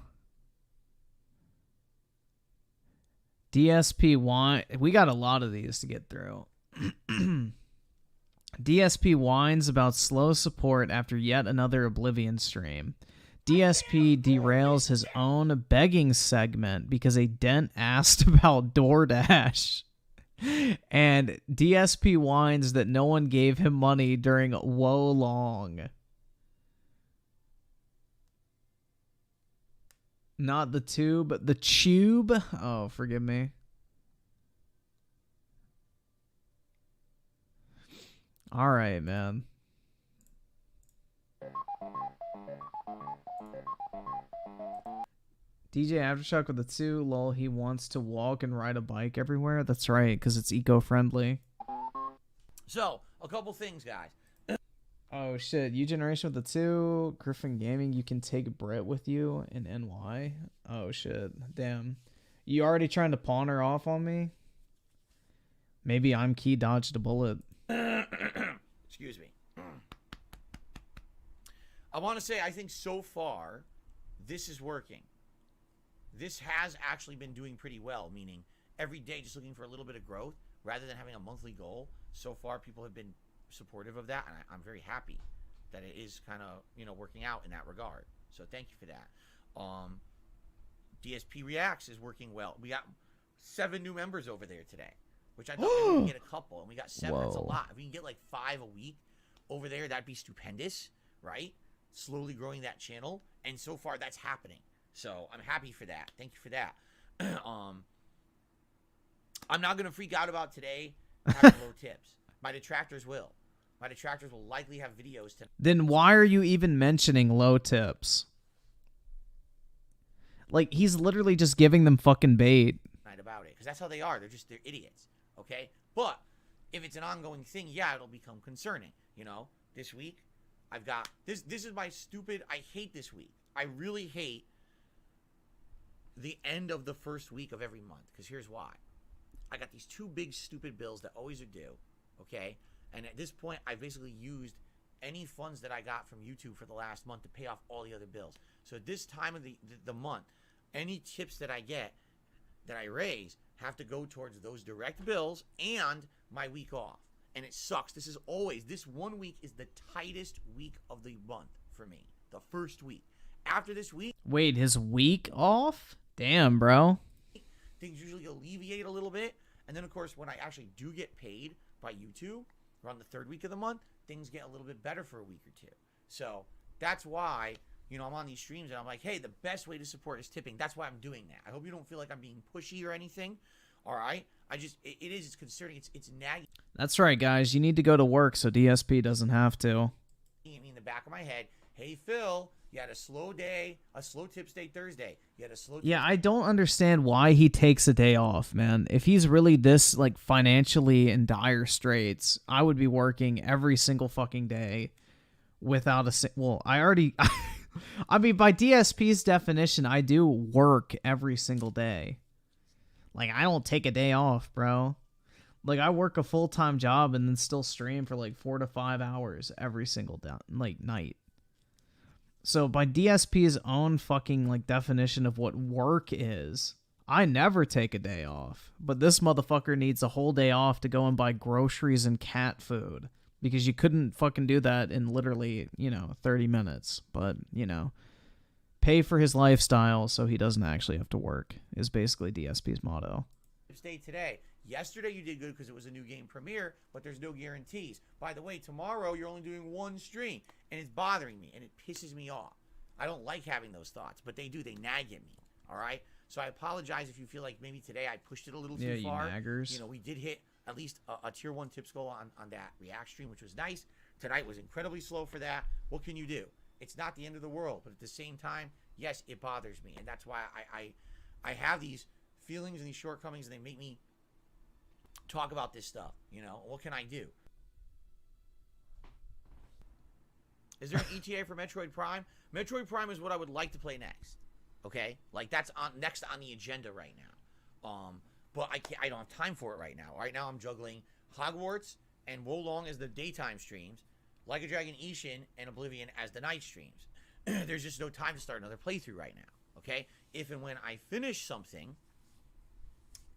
DSP wine. We got a lot of these to get through. DSP whines about slow support after yet another Oblivion stream. DSP derails his own begging segment because a dent asked about DoorDash. And DSP whines that no one gave him money during Woe Long. Not the tube, but the tube. Oh, forgive me. All right, man. DJ Aftershock with the 2. Lol, he wants to walk and ride a bike everywhere. That's right, because it's eco-friendly. So, a couple things, guys. Oh, shit. U Generation with the 2. Griffin Gaming, you can take Brett with you in NY. Oh, shit. Damn. You already trying to pawn her off on me? Maybe I'm key dodged a bullet. Excuse me. I want to say I think so far this is working. This has actually been doing pretty well, meaning every day just looking for a little bit of growth rather than having a monthly goal. So far people have been supportive of that, and I'm very happy that it is kind of, you know, working out in that regard. So thank you for that. DSP Reacts is working well. We got 7 new members over there today, which I thought we would get a couple, and we got 7. That's a lot. If we can get like 5 a week over there, that'd be stupendous, right? Slowly growing that channel, and so far that's happening. So I'm happy for that. Thank you for that. I'm not gonna freak out about today having low tips. My detractors will. My detractors will likely have videos to. Then why are you even mentioning low tips? Like, he's literally just giving them fucking bait. About it, because that's how they are. They're idiots. Okay, but if it's an ongoing thing, yeah, it'll become concerning. You know, this week I've got this. This is my stupid. I hate this week. I really hate the end of the first week of every month, because here's why. I got these 2 big stupid bills that always are due. Okay, and at this point, I basically used any funds that I got from YouTube for the last month to pay off all the other bills. So at this time of the month, any tips that I get, that I raise, have to go towards those direct bills and my week off. And it sucks. This 1 week is the tightest week of the month for me. The first week. After this week. Wait, his week off? Damn, bro. Things usually alleviate a little bit. And then, of course, when I actually do get paid by YouTube, around the 3rd week of the month, things get a little bit better for a week or 2. So that's why, you know, I'm on these streams and I'm like, hey, the best way to support is tipping. That's why I'm doing that. I hope you don't feel like I'm being pushy or anything. All right? It's concerning. It's nagging. That's right, guys. You need to go to work so DSP doesn't have to. Me in the back of my head, hey, Phil, you had a slow day, a slow tips day Thursday. You had a slow. Yeah, I don't understand why he takes a day off, man. If he's really this, like, financially in dire straits, I would be working every single fucking day without a... Well, I already... I mean, by DSP's definition, I do work every single day. Like, I don't take a day off, bro. Like, I work a full-time job and then still stream for, like, 4 to 5 hours every single night. So, by DSP's own fucking, like, definition of what work is, I never take a day off. But this motherfucker needs a whole day off to go and buy groceries and cat food. Because you couldn't fucking do that in literally, 30 minutes. But, pay for his lifestyle so he doesn't actually have to work is basically DSP's motto. Day today. Yesterday you did good because it was a new game premiere, but there's no guarantees. By the way, tomorrow you're only doing 1 stream, and it's bothering me, and it pisses me off. I don't like having those thoughts, but they do. They nag at me, all right? So I apologize if you feel like maybe today I pushed it a little too far. Yeah, you naggers. We did hit at least a tier 1 tips goal on that React stream, which was nice. Tonight was incredibly slow for that. What can you do? It's not the end of the world, but at the same time, yes, it bothers me, and that's why I have these feelings and these shortcomings, and they make me talk about this stuff. What can I do? Is there an ETA for Metroid Prime? Metroid Prime is what I would like to play next. Okay, like that's on next on the agenda right now. But I don't have time for it right now. Right now I'm juggling Hogwarts and Wolong as the daytime streams, Like a Dragon Ishin and Oblivion as the night streams. There's just no time to start another playthrough right now. Okay, if and when I finish something,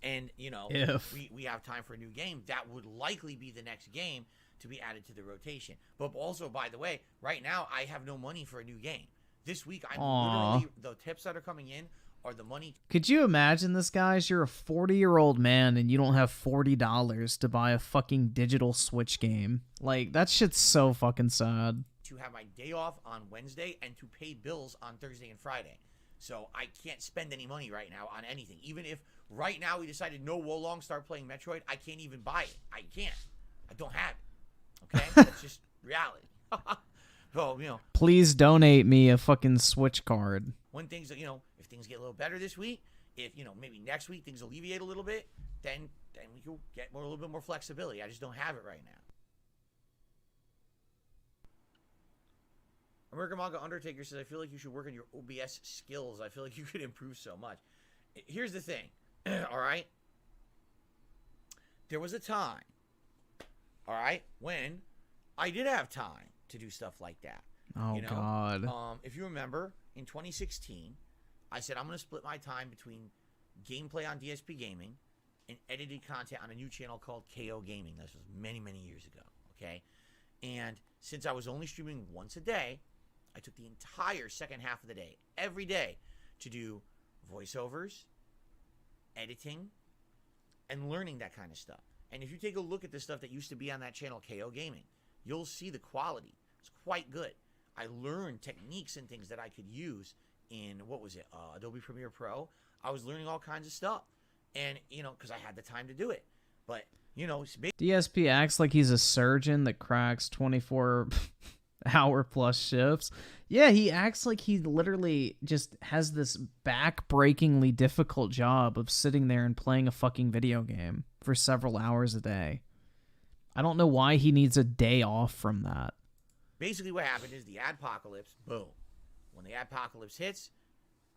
and you know, we have time for a new game, that would likely be the next game to be added to the rotation. But also, by the way, right now I have no money for a new game. This week, I'm literally, the tips that are coming in are the money. Could you imagine this, guys? You're a 40-year-old man and you don't have $40 to buy a fucking digital Switch game. Like, that shit's so fucking sad. To have my day off on Wednesday and to pay bills on Thursday and Friday. So I can't spend any money right now on anything. Even if right now we decided no Wolong, start playing Metroid, I can't even buy it. I can't. I don't have it. Okay? That's just reality. So, you know, Please donate me a fucking Switch card. when things, you know, if things get a little better this week, if, you know, maybe next week things alleviate a little bit, then we can get a little bit more flexibility. I just don't have it right now. American Manga Undertaker says, I feel like you should work on your OBS skills. I feel like you could improve so much. Here's the thing, all right? There was a time, all right, when I did have time to do stuff like that. Oh, you know? God. If you remember, in 2016, I said I'm going to split my time between gameplay on DSP Gaming and edited content on a new channel called KO Gaming. This was many, many years ago, okay? And since I was only streaming once a day, I took the entire second half of the day, every day, to do voiceovers, editing, and learning that kind of stuff. And if you take a look at the stuff that used to be on that channel, KO Gaming, you'll see the quality. It's quite good. I learned techniques and things that I could use in, what was it, Adobe Premiere Pro. I was learning all kinds of stuff. And, you know, because I had the time to do it. But, you know, DSP acts like he's a surgeon that cracks 24-hour-plus shifts. Yeah, he acts like he literally just has this back-breakingly difficult job of sitting there and playing a fucking video game for several hours a day. I don't know why he needs a day off from that. basically what happened is the adpocalypse, boom. When the adpocalypse hits,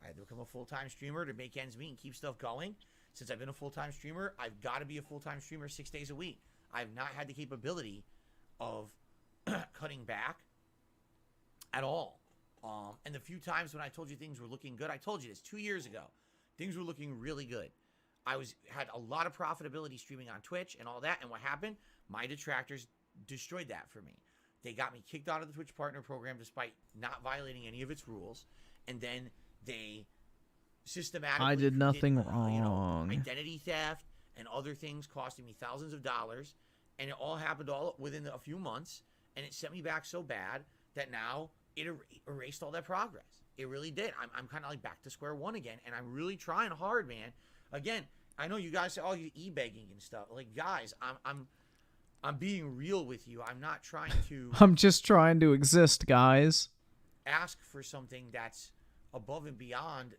I had to become a full-time streamer to make ends meet and keep stuff going. Since I've been a full-time streamer, I've got to be a full-time streamer 6 days a week. I've not had the capability of cutting back at all. And the few times when I told you things were looking good, I told you this 2 years ago. Things were looking really good. I had a lot of profitability streaming on Twitch and all that. And what happened? My detractors destroyed that for me. They got me kicked out of the Twitch Partner Program despite not violating any of its rules. And then they systematically... I did nothing wrong. Identity theft and other things costing me thousands of dollars. And it all happened all within a few months. And it sent me back so bad that now it erased all that progress. It really did. I'm kind of like back to square one again. And I'm really trying hard, man. Again, I know you guys say, oh, you're e-begging and stuff. Like, guys, I'm being real with you. I'm not trying to... I'm just trying to exist, guys. Ask for something that's above and beyond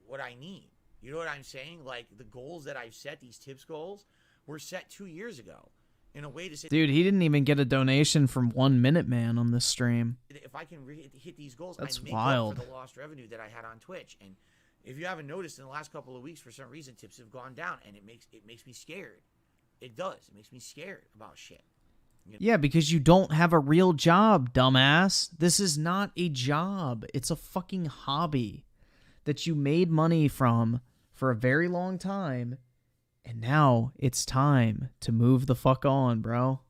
what I need. You know what I'm saying? Like, the goals that I've set, these tips goals, were set 2 years ago. In a way to say... Dude, he didn't even get a donation from 1 Minute Man on this stream. If I can hit these goals, that's I make wild. up for the lost revenue that I had on Twitch. And if you haven't noticed, in the last couple of weeks, for some reason, tips have gone down. And it makes me scared. It does. It makes me scared about shit. You know? Yeah, because you don't have a real job, dumbass. This is not a job. It's a fucking hobby that you made money from for a very long time. And now it's time to move the fuck on, bro.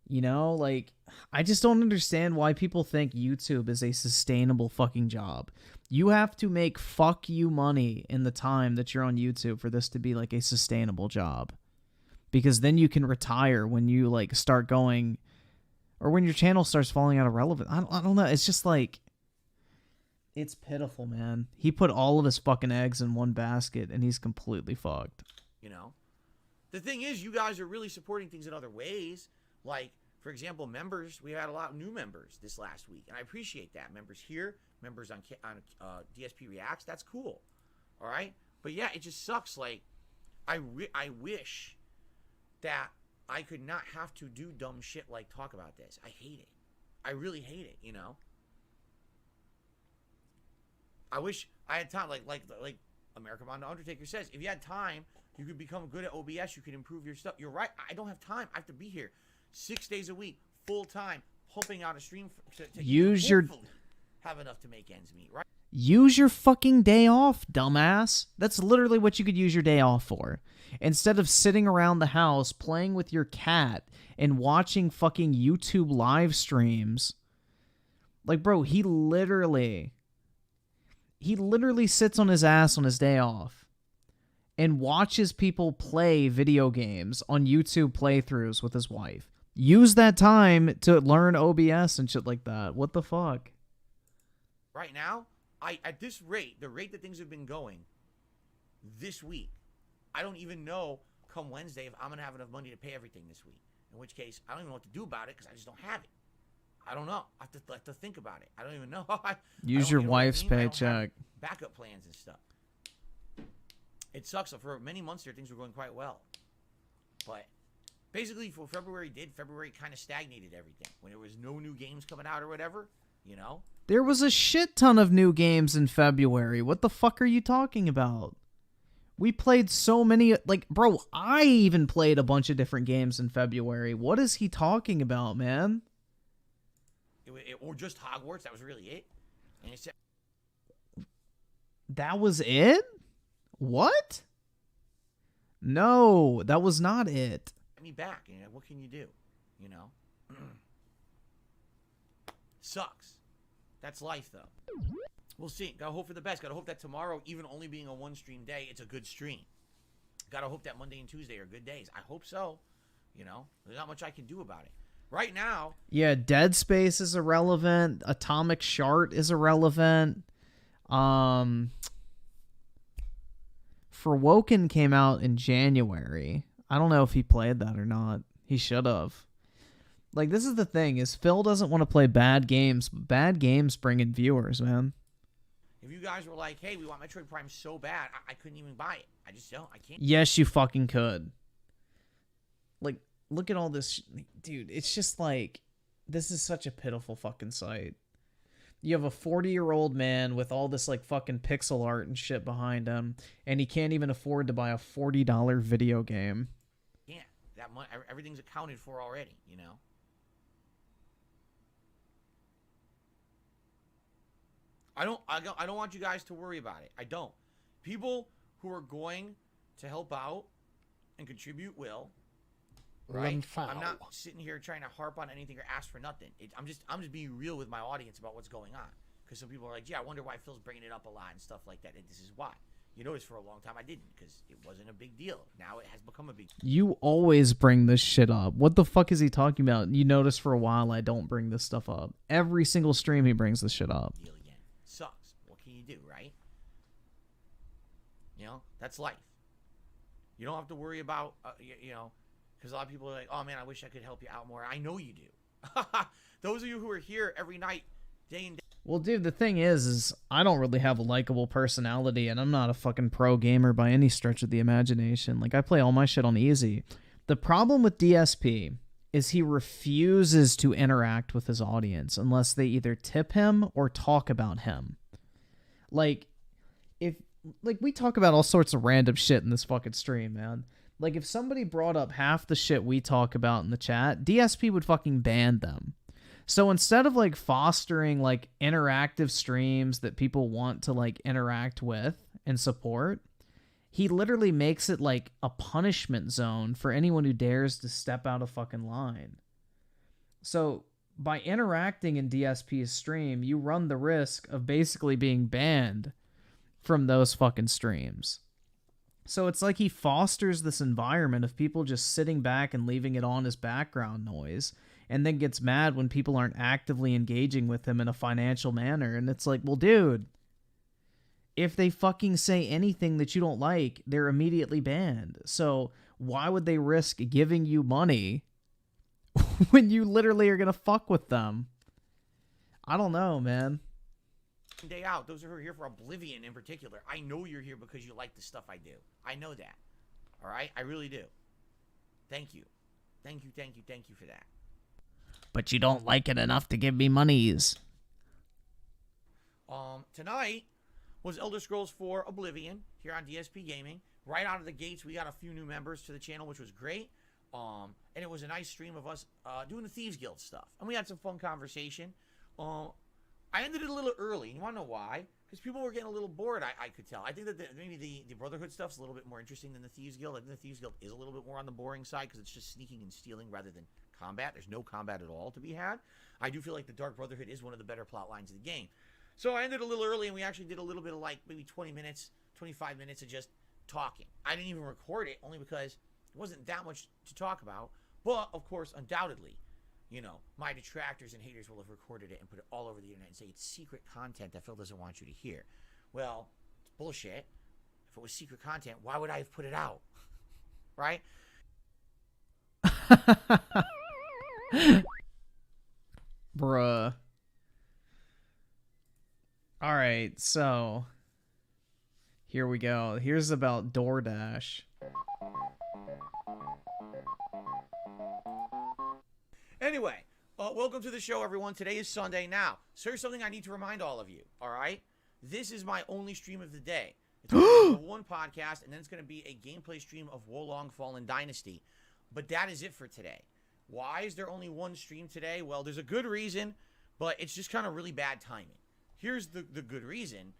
You know, like, I just don't understand why people think YouTube is a sustainable fucking job. You have to make fuck you money in the time that you're on YouTube for this to be like a sustainable job. Because then you can retire when you like start going, or when your channel starts falling out of relevance. I don't know. It's just like, it's pitiful, man. He put all of his fucking eggs in one basket and he's completely fucked. You know? The thing is, you guys are really supporting things in other ways. Like, for example, members. We had a lot of new members this last week. And I appreciate that. Members here, members on DSP Reacts. That's cool. All right? But yeah, it just sucks. Like, I wish that I could not have to do dumb shit like talk about this. I hate it. I really hate it, you know? I wish I had time. Like America Mondo Undertaker says, if you had time, you could become good at OBS. You could improve your stuff. You're right. I don't have time. I have to be here 6 days a week, full time, pumping out a stream to Use your have enough to make ends meet, right? Use your fucking day off, dumbass. That's literally what you could use your day off for. Instead of sitting around the house playing with your cat and watching fucking YouTube live streams. Like, bro, he literally sits on his ass on his day off and watches people play video games on YouTube playthroughs with his wife. Use that time to learn OBS and shit like that. What the fuck? Right now, at this rate, the rate that things have been going this week, I don't even know come Wednesday if I'm going to have enough money to pay everything this week. In which case, I don't even know what to do about it because I just don't have it. I don't know. I have to think about it. I don't even know. Use your wife's paycheck. Backup plans and stuff. It sucks. For many months there, things were going quite well. But basically, for February kind of stagnated everything. When there was no new games coming out or whatever, you know? There was a shit ton of new games in February. What the fuck are you talking about? We played so many, like, bro, I even played a bunch of different games in February. What is he talking about, man? Or just Hogwarts, that was really it. And it said, that was it? What? No, that was not it. me back. You know, what can you do? You know? Sucks. That's life, though. We'll see. Gotta hope for the best. Gotta hope that tomorrow, even only being a one-stream day, it's a good stream. Gotta hope that Monday and Tuesday are good days. I hope so. You know? There's not much I can do about it. Right now... Yeah, Dead Space is irrelevant. Atomic Shart is irrelevant. Forwoken came out in January. I don't know if he played that or not. He should have. Like, this is the thing, is Phil doesn't want to play bad games, but bad games bring in viewers, man. If you guys were like, hey, we want Metroid Prime so bad, I couldn't even buy it. I just don't. I can't. Yes, you fucking could. Like, look at all this. Dude, it's just like, this is such a pitiful fucking sight. You have a 40-year-old man with all this, like, fucking pixel art and shit behind him, and he can't even afford to buy a $40 video game. Yeah, that money, everything's accounted for already, you know? I don't want you guys to worry about it. I don't. People who are going to help out and contribute will. Right? I'm not sitting here trying to harp on anything or ask for nothing. I'm just being real with my audience about what's going on. Because some people are like, "Gee, I wonder why Phil's bringing it up a lot and stuff like that." And this is why. You notice for a long time I didn't, because it wasn't a big deal. Now it has become a big deal. You always bring this shit up. What the fuck is he talking about? You notice for a while I don't bring this stuff up. Every single stream he brings this shit up. Deal again. Sucks. What can you do, right? You know, that's life. You don't have to worry about, you know, because a lot of people are like, oh man, I wish I could help you out more. I know you do. Those of you who are here every night, day and day. Well, dude, the thing is I don't really have a likable personality, and I'm not a fucking pro gamer by any stretch of the imagination. Like, I play all my shit on easy. The problem with DSP is he refuses to interact with his audience unless they either tip him or talk about him. Like, we talk about all sorts of random shit in this fucking stream, man. Like, if somebody brought up half the shit we talk about in the chat, DSP would fucking ban them. So instead of, like, fostering, like, interactive streams that people want to, like, interact with and support, he literally makes it, like, a punishment zone for anyone who dares to step out of fucking line. So by interacting in DSP's stream, you run the risk of basically being banned from those fucking streams. So it's like he fosters this environment of people just sitting back and leaving it on as background noise, and then gets mad when people aren't actively engaging with him in a financial manner. And it's like, well, dude, if they fucking say anything that you don't like, they're immediately banned. So why would they risk giving you money when you literally are going to fuck with them? I don't know, man. Day out, those who are here for Oblivion in particular, I know you're here because you like the stuff I do. I know that. All right? I really do. Thank you. Thank you, thank you, thank you for that. But you don't like it enough to give me monies. Tonight, was Elder Scrolls 4 Oblivion here on DSP Gaming. Right out of the gates, we got a few new members to the channel, which was great. And it was a nice stream of us doing the Thieves Guild stuff. And we had some fun conversation. I ended it a little early. You want to know why? Because people were getting a little bored, I could tell. I think that maybe the Brotherhood stuff's a little bit more interesting than the Thieves Guild. I think the Thieves Guild is a little bit more on the boring side because it's just sneaking and stealing rather than combat. There's no combat at all to be had. I do feel like the Dark Brotherhood is one of the better plot lines of the game. So I ended a little early, and we actually did a little bit of like maybe 20 minutes, 25 minutes of just talking. I didn't even record it only because it wasn't that much to talk about. But, of course, undoubtedly, you know, my detractors and haters will have recorded it and put it all over the internet and say it's secret content that Phil doesn't want you to hear. Well, it's bullshit. If it was secret content, why would I have put it out? Right? Bruh. Alright, so here we go. Here's about DoorDash. Anyway, welcome to the show, everyone. Today is Sunday. Now, so here's something I need to remind all of you, all right? This is my only stream of the day. It's going to be one podcast, and then it's going to be a gameplay stream of Wolong Fallen Dynasty. But that is it for today. Why is there only one stream today? Well, there's a good reason, but it's just kind of really bad timing. Here's the good reason.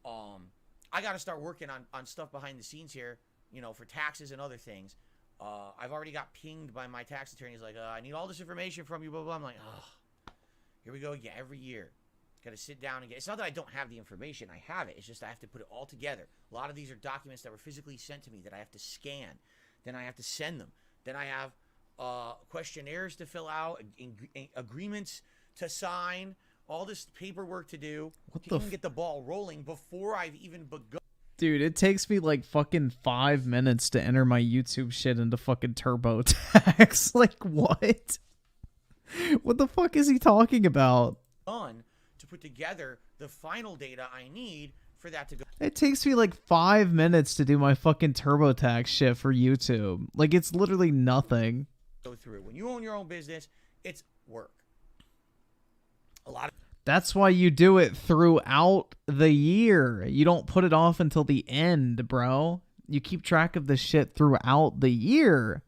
I got to start working on stuff behind the scenes here, you know, for taxes and other things. I've already got pinged by my tax attorney. He's like, I need all this information from you, blah, blah, blah. I'm like, oh, here we go again. Every year. Got to sit down and get. It's not that I don't have the information. I have it. It's just I have to put it all together. A lot of these are documents that were physically sent to me that I have to scan. Then I have to send them. Then I have questionnaires to fill out, agreements to sign, all this paperwork to do to even get the ball rolling before I've even begun. Dude, it takes me like fucking 5 minutes to enter my YouTube shit into fucking TurboTax. Like, what? What the fuck is he talking about? To put together the final data I need for that to go. It takes me like 5 minutes to do my fucking TurboTax shit for YouTube. Like, it's literally nothing. Go through. When you own your own business, it's work. A lot of. That's why you do it throughout the year. You don't put it off until the end, bro. You keep track of this shit throughout the year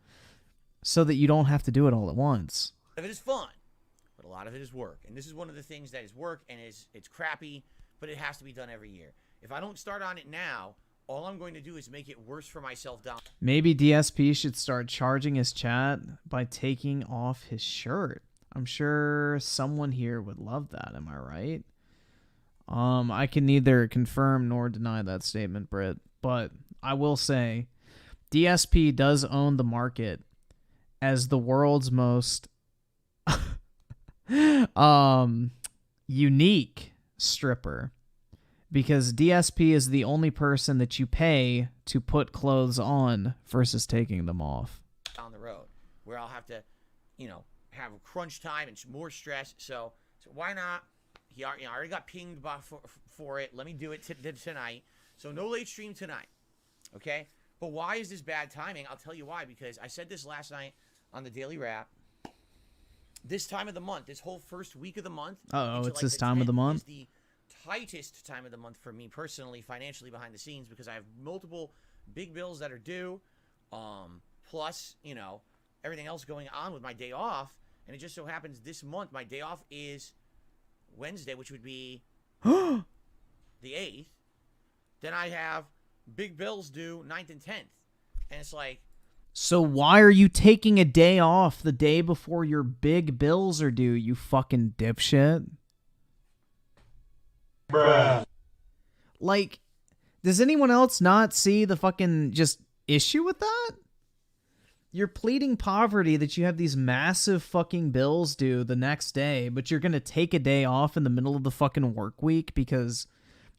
so that you don't have to do it all at once. A lot of it is fun, but a lot of it is work. And this is one of the things that is work and it's crappy, but it has to be done every year. If I don't start on it now, all I'm going to do is make it worse for myself down. Maybe DSP should start charging his chat by taking off his shirt. I'm sure someone here would love that. Am I right? I can neither confirm nor deny that statement, Britt. But I will say, DSP does own the market as the world's most unique stripper. Because DSP is the only person that you pay to put clothes on versus taking them off. Down the road, where I'll have to, you know, have a crunch time and more stress. So why not? He already got pinged for it. Let me do it tonight. So no late stream tonight. Okay? But why is this bad timing? I'll tell you why. Because I said this last night on the Daily Wrap. This time of the month, this whole first week of the month. Oh, it's like this time of the month? Is the tightest time of the month for me personally, financially behind the scenes, because I have multiple big bills that are due. Plus, you know, everything else going on with my day off. And it just so happens this month, my day off is Wednesday, which would be the 8th. Then I have big bills due 9th and 10th. And it's like... So why are you taking a day off the day before your big bills are due, you fucking dipshit? Bruh. Like, does anyone else not see the fucking just issue with that? You're pleading poverty that you have these massive fucking bills due the next day, but you're going to take a day off in the middle of the fucking work week because,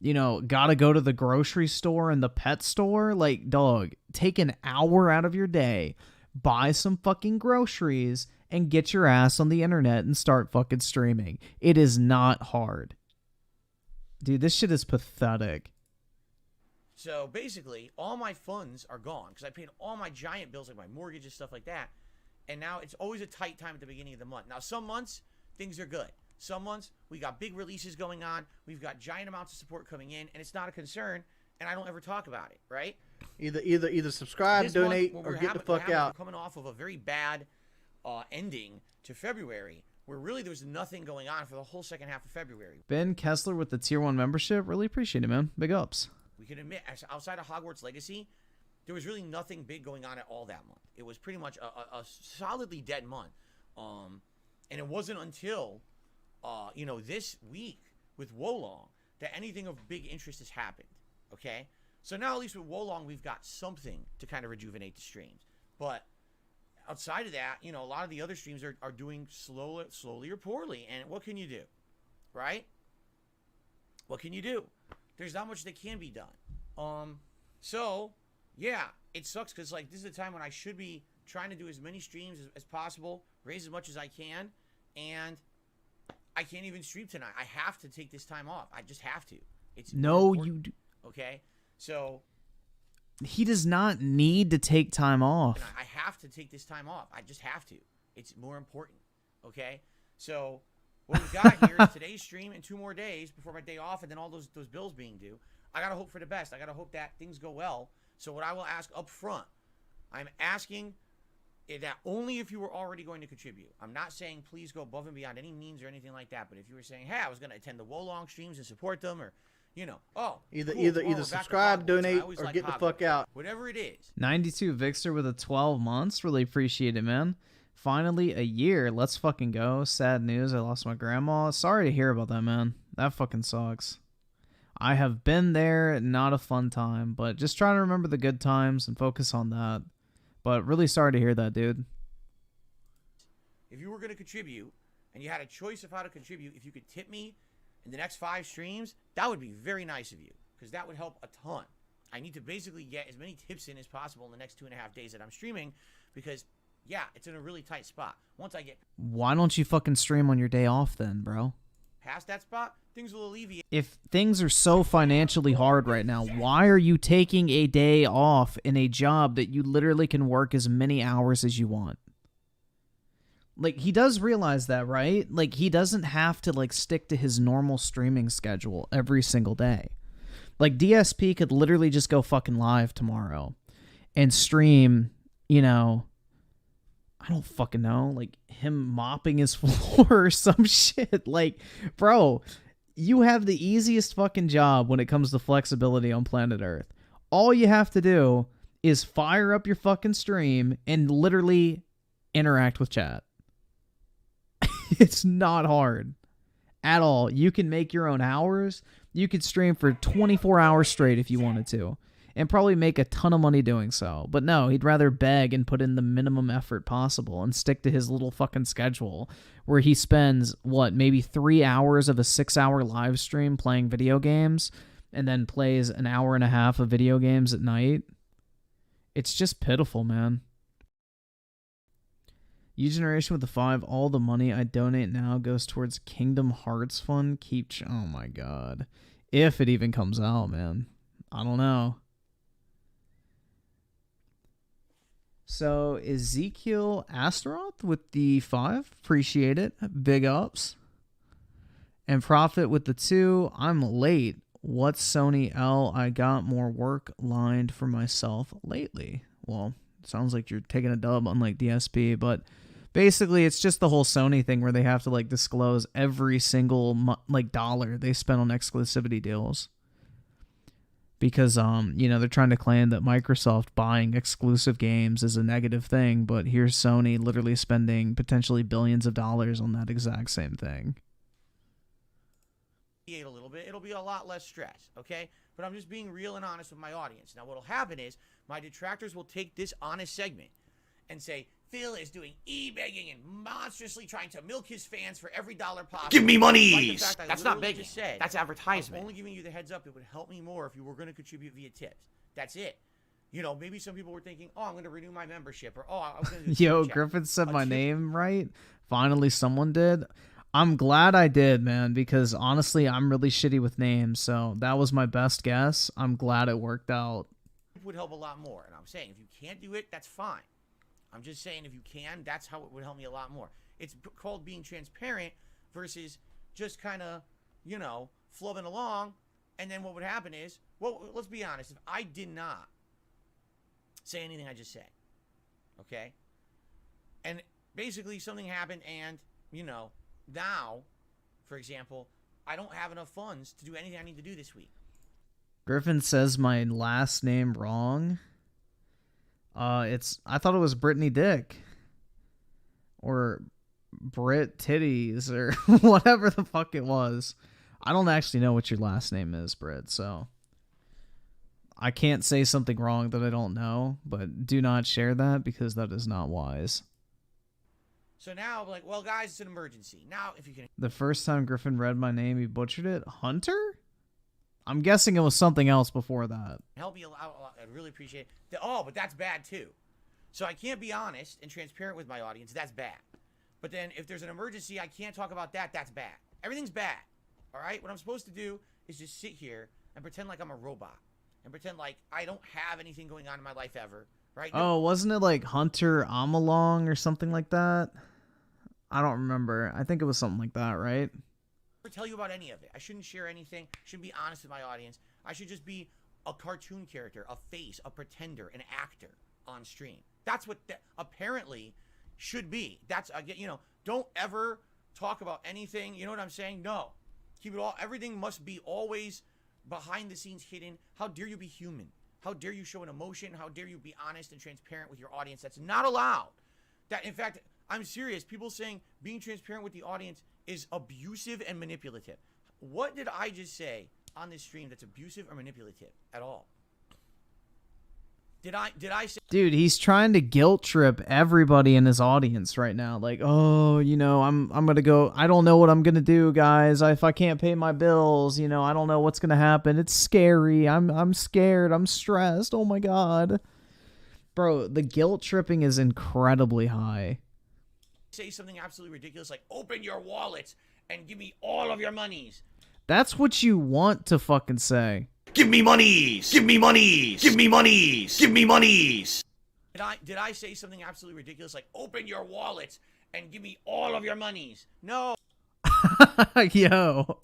you know, gotta go to the grocery store and the pet store? Like, dog, take an hour out of your day, buy some fucking groceries, and get your ass on the internet and start fucking streaming. It is not hard. Dude, this shit is pathetic. So basically, all my funds are gone because I paid all my giant bills, like my mortgage and stuff like that. And now it's always a tight time at the beginning of the month. Now, some months, things are good. Some months we got big releases going on. We've got giant amounts of support coming in, and it's not a concern. And I don't ever talk about it, right? Either subscribe, This donate, month, or what get the we're fuck out. We're coming off of a very bad ending to February, where really there was nothing going on for the whole second half of February. Ben Kessler with the Tier 1 membership. Really appreciate it, man. Big ups. We can admit, outside of Hogwarts Legacy, there was really nothing big going on at all that month. It was pretty much a solidly dead month. And it wasn't until, this week with Wolong that anything of big interest has happened. Okay? So now at least with Wolong, we've got something to kind of rejuvenate the streams. But outside of that, a lot of the other streams are doing slowly or poorly. And what can you do? Right? What can you do? There's not much that can be done. So, yeah, it sucks because, this is the time when I should be trying to do as many streams as possible, raise as much as I can, and I can't even stream tonight. I have to take this time off. I just have to. It's No, you do. Okay? So... He does not need to take time off. I have to take this time off. I just have to. It's more important. Okay? So, what we've got here is today's stream and 2 more days before my day off, and then all those bills being due. I gotta hope for the best. I gotta hope that things go well. So what I will ask up front, I'm asking that only if you were already going to contribute. I'm not saying please go above and beyond any means or anything like that. But if you were saying, hey, I was gonna attend the Wolong streams and support them, or either subscribe, donate, or get the fuck out. Whatever it is. 92 Vixter with a 12 months. Really appreciate it, man. Finally, a year. Let's fucking go. Sad news. I lost my grandma. Sorry to hear about that, man. That fucking sucks. I have been there. Not a fun time, but just try to remember the good times and focus on that. But really sorry to hear that, dude. If you were going to contribute and you had a choice of how to contribute, if you could tip me in the next 5 streams, that would be very nice of you, because that would help a ton. I need to basically get as many tips in as possible in the next 2.5 days that I'm streaming, because, yeah, it's in a really tight spot. Once I get... Why don't you fucking stream on your day off then, bro? Past that spot, things will alleviate. If things are so financially hard right now, why are you taking a day off in a job that you literally can work as many hours as you want? He does realize that, right? He doesn't have to, stick to his normal streaming schedule every single day. DSP could literally just go fucking live tomorrow and stream, I don't fucking know, him mopping his floor or some shit. Bro, you have the easiest fucking job when it comes to flexibility on planet Earth. All you have to do is fire up your fucking stream and literally interact with chat. It's not hard at all. You can make your own hours. You could stream for 24 hours straight if you wanted to, and probably make a ton of money doing so. But no, he'd rather beg and put in the minimum effort possible and stick to his little fucking schedule where he spends, maybe 3 hours of a 6-hour live stream playing video games and then plays an hour and a half of video games at night. It's just pitiful, man. U-Generation with the 5, all the money I donate now goes towards Kingdom Hearts Fund. Oh my god. If it even comes out, man. I don't know. So, Ezekiel Astaroth with the 5. Appreciate it. Big ups. And Prophet with the 2. I'm late. What's Sony L? I got more work lined for myself lately. Well, sounds like you're taking a dub unlike DSP, but basically it's just the whole Sony thing where they have to disclose every single dollar they spend on exclusivity deals. Because they're trying to claim that Microsoft buying exclusive games is a negative thing, but here's Sony literally spending potentially billions of dollars on that exact same thing. A little bit, it'll be a lot less stress, okay? But I'm just being real and honest with my audience. Now what'll happen is my detractors will take this honest segment and say, Phil is doing e-begging and monstrously trying to milk his fans for every dollar possible. Give me money! That's not begging. That's advertisement. I'm only giving you the heads up. It would help me more if you were going to contribute via tips. That's it. Maybe some people were thinking, oh, I'm going to renew my membership, or I was going to do Yo, Griffin said my name right. Finally, someone did. I'm glad I did, man, because honestly, I'm really shitty with names, so that was my best guess. I'm glad it worked out. It would help a lot more, and I'm saying if you can't do it, that's fine. I'm just saying if you can, that's how it would help me a lot more. It's called being transparent versus just kind of, you know, flubbing along. And then what would happen is, well, let's be honest. If I did not say anything I just said, okay, and basically something happened and, you know, now, for example, I don't have enough funds to do anything I need to do this week. Griffin says my last name wrong. I thought it was Brittany Dick. Or Brit Titties or whatever the fuck it was. I don't actually know what your last name is, Britt, so I can't say something wrong that I don't know, but do not share that because that is not wise. So now I'm like, well, guys, it's an emergency. Now, if you can The first time Griffin read my name, he butchered it. Hunter? I'm guessing it was something else before that. help me out, I'd really appreciate it. Oh, but that's bad too. So I can't be honest and transparent with my audience. That's bad. But then if there's an emergency, I can't talk about that. That's bad. Everything's bad. All right? What I'm supposed to do is just sit here and pretend like I'm a robot and pretend like I don't have anything going on in my life ever. Right? Oh, wasn't it like Hunter Amalong or something like that? I don't remember. I think it was something like that, right? Never tell you about any of it. I shouldn't share anything. I shouldn't be honest with my audience. I should just be a cartoon character, a face, a pretender, an actor on stream. That's what apparently should be. That's, you know, don't ever talk about anything. You know what I'm saying? No. Keep it all. Everything must be always behind the scenes hidden. How dare you be human? How dare you show an emotion? How dare you be honest and transparent with your audience? That's not allowed. That, in fact, I'm serious. People saying being transparent with the audience is abusive and manipulative. What did I just say on this stream that's abusive or manipulative at all? Did I say... Dude, he's trying to guilt trip everybody in his audience right now. Like, oh, you know, I'm gonna go. I don't know what I'm gonna do, guys. If I can't pay my bills, you know, I don't know what's gonna happen. It's scary. I'm scared. I'm stressed. Oh my god, bro, the guilt tripping is incredibly high. Say something absolutely ridiculous like, open your wallets and give me all of your monies. That's what you want to fucking say. Give me monies! Give me monies! Give me monies! Give me monies! Did I say something absolutely ridiculous like, open your wallets and give me all of your monies? No. Yo,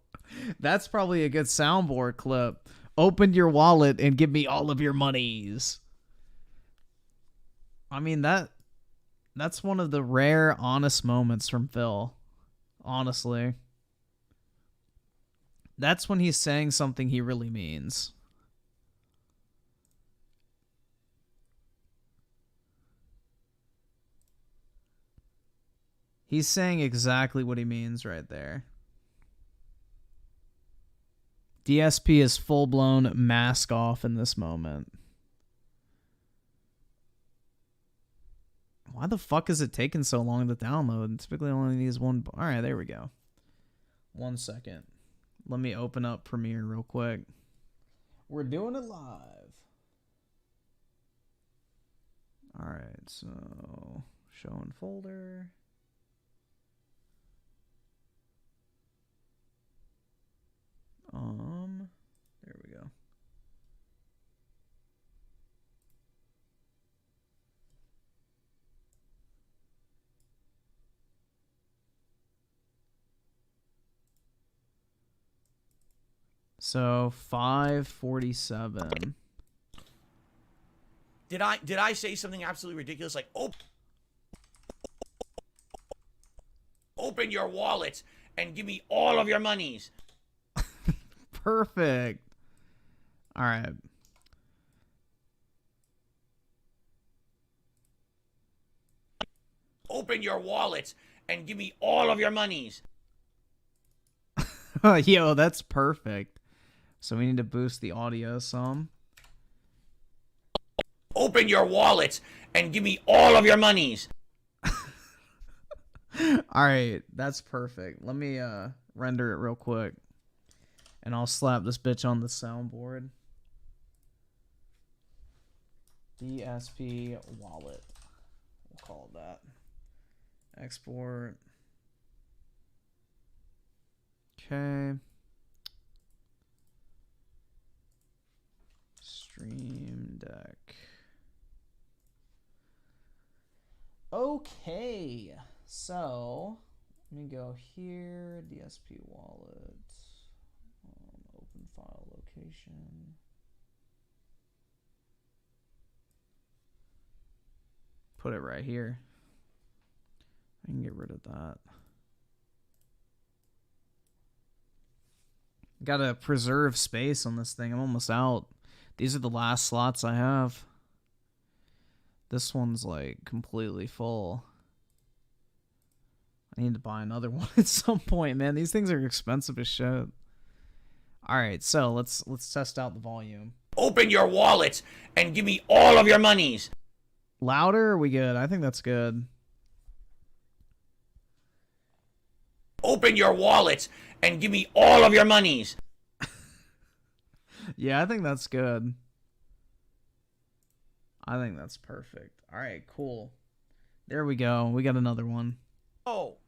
that's probably a good soundboard clip. Open your wallet and give me all of your monies. I mean, that's one of the rare honest moments from Phil. Honestly. That's when he's saying something he really means. He's saying exactly what he means right there. DSP is full-blown mask off in this moment. Why the fuck is it taking so long to download? It typically only needs one... Alright, there we go. 1 second. Let me open up Premiere real quick. We're doing it live. Alright, so... Show in folder. There we go. So 547. Did I say something absolutely ridiculous like, open your wallets and give me all of your monies? Perfect. All right. Open your wallets and give me all of your monies. Yo, that's perfect. So we need to boost the audio some. Open your wallets and give me all of your monies. All right, that's perfect. Let me render it real quick. And I'll slap this bitch on the soundboard. DSP wallet. We'll call it that. Export. Okay. Stream Deck. Okay. So, Let me go here, DSP wallet, open file location. Put it right here. I can get rid of that. Gotta preserve space on this thing. I'm almost out. These are the last slots I have. This one's like completely full. I need to buy another one at some point, man. These things are expensive as shit. Alright, so let's test out the volume. Open your wallets and give me all of your monies. Louder, are we good? I think that's good. Open your wallets and give me all of your monies. Yeah, I think that's good. I think that's perfect. Alright, cool. There we go. We got another one. Oh,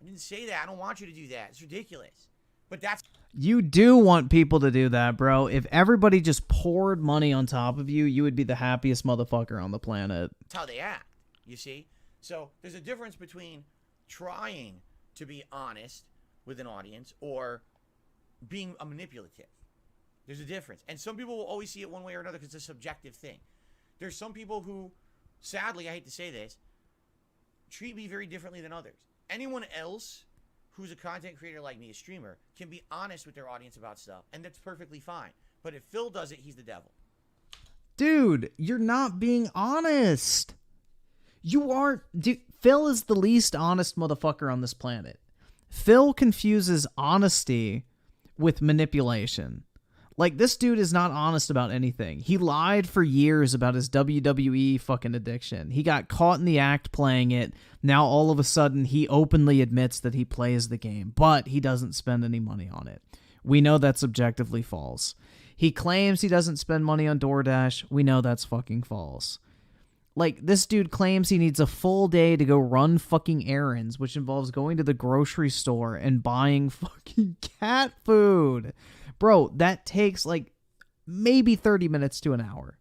I didn't say that. I don't want you to do that. It's ridiculous. But that's... You do want people to do that, bro. If everybody just poured money on top of you, you would be the happiest motherfucker on the planet. That's how they act, you see? So there's a difference between trying to be honest with an audience or being a manipulative. There's a difference. And some people will always see it one way or another because it's a subjective thing. There's some people who, sadly, I hate to say this, treat me very differently than others. Anyone else who's a content creator like me, a streamer, can be honest with their audience about stuff, and that's perfectly fine. But if Phil does it, he's the devil. Dude, you're not being honest. You aren't... Dude, Phil is the least honest motherfucker on this planet. Phil confuses honesty with manipulation. Like, this dude is not honest about anything. He lied for years about his WWE fucking addiction. He got caught in the act playing it. Now, all of a sudden, he openly admits that he plays the game, but he doesn't spend any money on it. We know that's objectively false. He claims he doesn't spend money on DoorDash. We know that's fucking false. Like, this dude claims he needs a full day to go run fucking errands, which involves going to the grocery store and buying fucking cat food. Bro, that takes like maybe 30 minutes to an hour.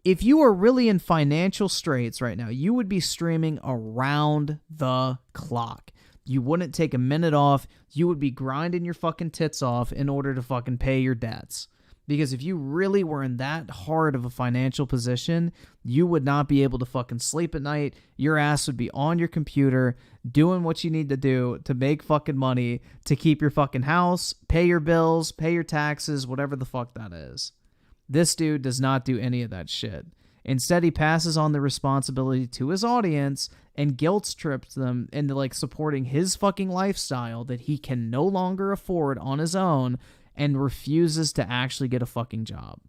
If you are really in financial straits right now, you would be streaming around the clock. You wouldn't take a minute off. You would be grinding your fucking tits off in order to fucking pay your debts. Because if you really were in that hard of a financial position, you would not be able to fucking sleep at night. Your ass would be on your computer doing what you need to do to make fucking money to keep your fucking house, pay your bills, pay your taxes, whatever the fuck that is. This dude does not do any of that shit. Instead, he passes on the responsibility to his audience and guilt trips them into like supporting his fucking lifestyle that he can no longer afford on his own and refuses to actually get a fucking job.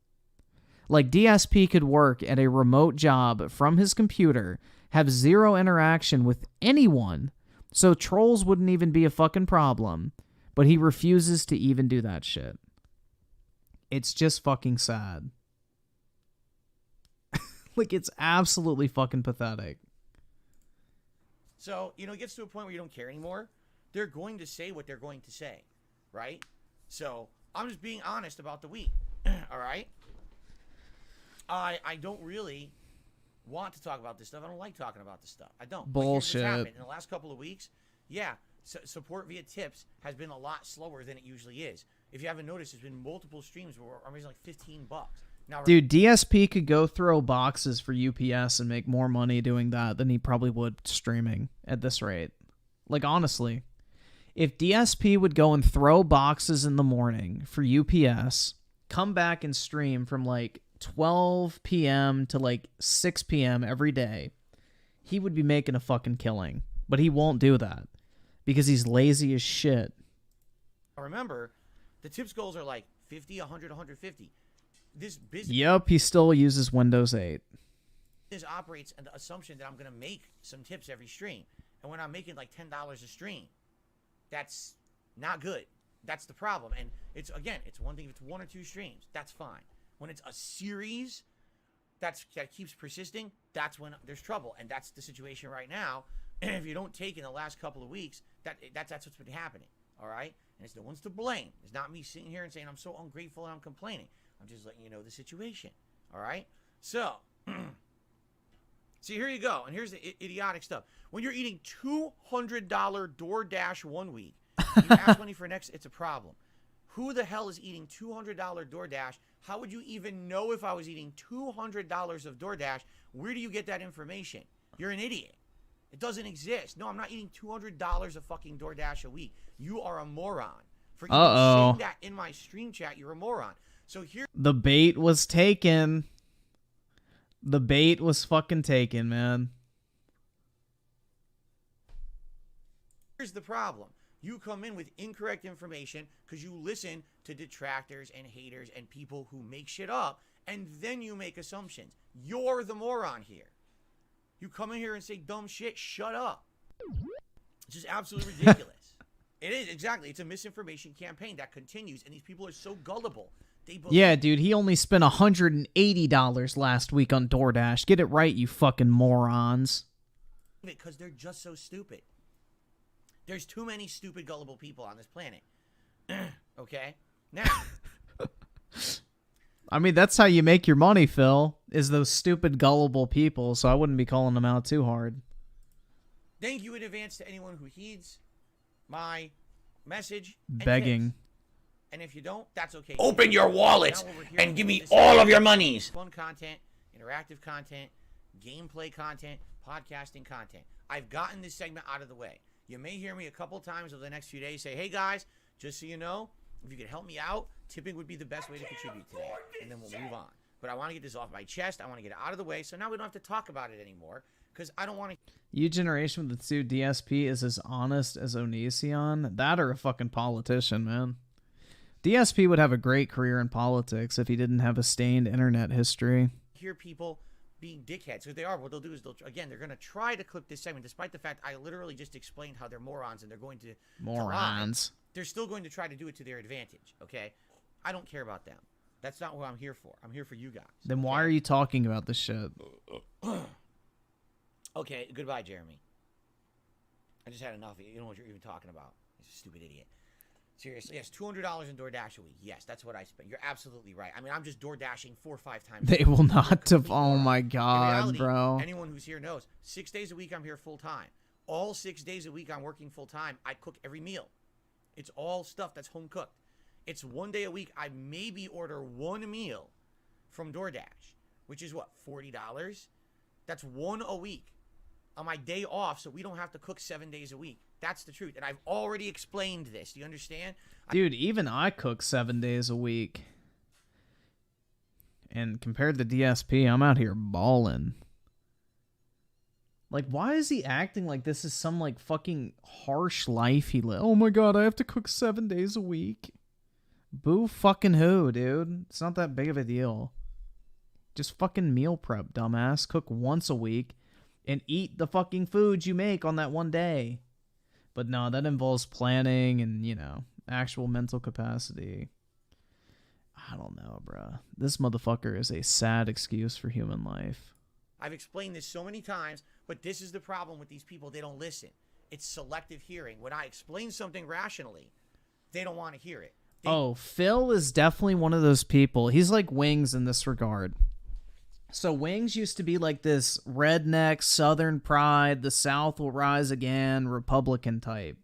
Like, DSP could work at a remote job from his computer, have zero interaction with anyone, so trolls wouldn't even be a fucking problem, but he refuses to even do that shit. It's just fucking sad. Like, it's absolutely fucking pathetic. So, you know, it gets to a point where you don't care anymore. They're going to say what they're going to say, right? So, I'm just being honest about the week, all right? I don't really want to talk about this stuff. I don't like talking about this stuff. I don't. Bullshit. Like, in the last couple of weeks, yeah, support via tips has been a lot slower than it usually is. If you haven't noticed, there's been multiple streams where I'm raising like $15. Now, dude, DSP could go throw boxes for UPS and make more money doing that than he probably would streaming at this rate. Like, honestly. If DSP would go and throw boxes in the morning for UPS, come back and stream from like 12 p.m. to like 6 p.m. every day, he would be making a fucking killing. But he won't do that because he's lazy as shit. Remember, the tips goals are like 50, 100, 150. This business... Yep, he still uses Windows 8. This operates on the assumption that I'm going to make some tips every stream. And when I'm making like $10 a stream, that's not good. That's the problem. And it's, again, it's one thing if it's 1 or 2 streams, that's fine. When it's a series that keeps persisting, that's when there's trouble. And that's the situation right now. And if you don't take in the last couple of weeks, that's what's been happening. All right? And it's no one's to blame. It's not me sitting here and saying I'm so ungrateful and I'm complaining. I'm just letting you know the situation. All right? So, See, here you go. And here's the idiotic stuff. When you're eating $200 DoorDash one week, you ask money for next, it's a problem. Who the hell is eating $200 DoorDash? How would you even know if I was eating $200 of DoorDash? Where do you get that information? You're an idiot. It doesn't exist. No, I'm not eating $200 of fucking DoorDash a week. You are a moron. For even saying that in my stream chat, you're a moron. So here... The bait was taken. The bait was fucking taken, man. Here's the problem. You come in with incorrect information because you listen to detractors and haters and people who make shit up, and then you make assumptions. You're the moron here. You come in here and say dumb shit, shut up. It's just absolutely ridiculous. It is, exactly. It's a misinformation campaign that continues, and these people are so gullible. They believe. Yeah, dude, he only spent $180 last week on DoorDash. Get it right, you fucking morons. Because they're just so stupid. There's too many stupid, gullible people on this planet. Okay? Now. I mean, that's how you make your money, Phil, is those stupid, gullible people, so I wouldn't be calling them out too hard. Thank you in advance to anyone who heeds my message. Begging. And if you don't, that's okay. Open your wallets and give me all of your monies. Fun content, interactive content, gameplay content, podcasting content. I've gotten this segment out of the way. You may hear me a couple times over the next few days say, hey guys, just so you know, if you could help me out, tipping would be the best way to contribute today. And then we'll move on. But I want to get this off my chest. I want to get it out of the way. So now we don't have to talk about it anymore. Because I don't want to... You generation with the two DSP is as honest as Onision. That or a fucking politician, man. DSP would have a great career in politics if he didn't have a stained internet history. Hear people being dickheads. So they are. What they'll do is, they're going to try to clip this segment, despite the fact I literally just explained how they're morons and they're going to... Morons. They're still going to try to do it to their advantage, okay? I don't care about them. That's not what I'm here for. I'm here for you guys. Then why are you talking about this shit? Okay, goodbye, Jeremy. I just had enough. You don't know what you're even talking about. You're a stupid idiot. Seriously, yes, $200 in DoorDash a week. Yes, that's what I spend. You're absolutely right. I mean, I'm just DoorDashing 4 or 5 times. They will not have. Oh my god, reality, bro. Anyone who's here knows. 6 days a week, I'm here full time. All 6 days a week, I'm working full time. I cook every meal. It's all stuff that's home cooked. It's 1 day a week. I maybe order one meal from DoorDash, which is what, $40? That's one a week on my day off, so we don't have to cook 7 days a week. That's the truth. And I've already explained this. Do you understand? Dude, even I cook 7 days a week. And compared to DSP, I'm out here balling. Like, why is he acting like this is some, like, fucking harsh life he lives? Oh my god, I have to cook 7 days a week. Boo fucking who, dude? It's not that big of a deal. Just fucking meal prep, dumbass. Cook once a week and eat the fucking food you make on that one day. But no, that involves planning and, you know, actual mental capacity. I don't know, bruh. This motherfucker is a sad excuse for human life. I've explained this so many times, but this is the problem with these people. They don't listen. It's selective hearing. When I explain something rationally, they don't want to hear it. Oh, Phil is definitely one of those people. He's like Wings in this regard. So Wings used to be like this redneck, Southern pride, the South will rise again, Republican type.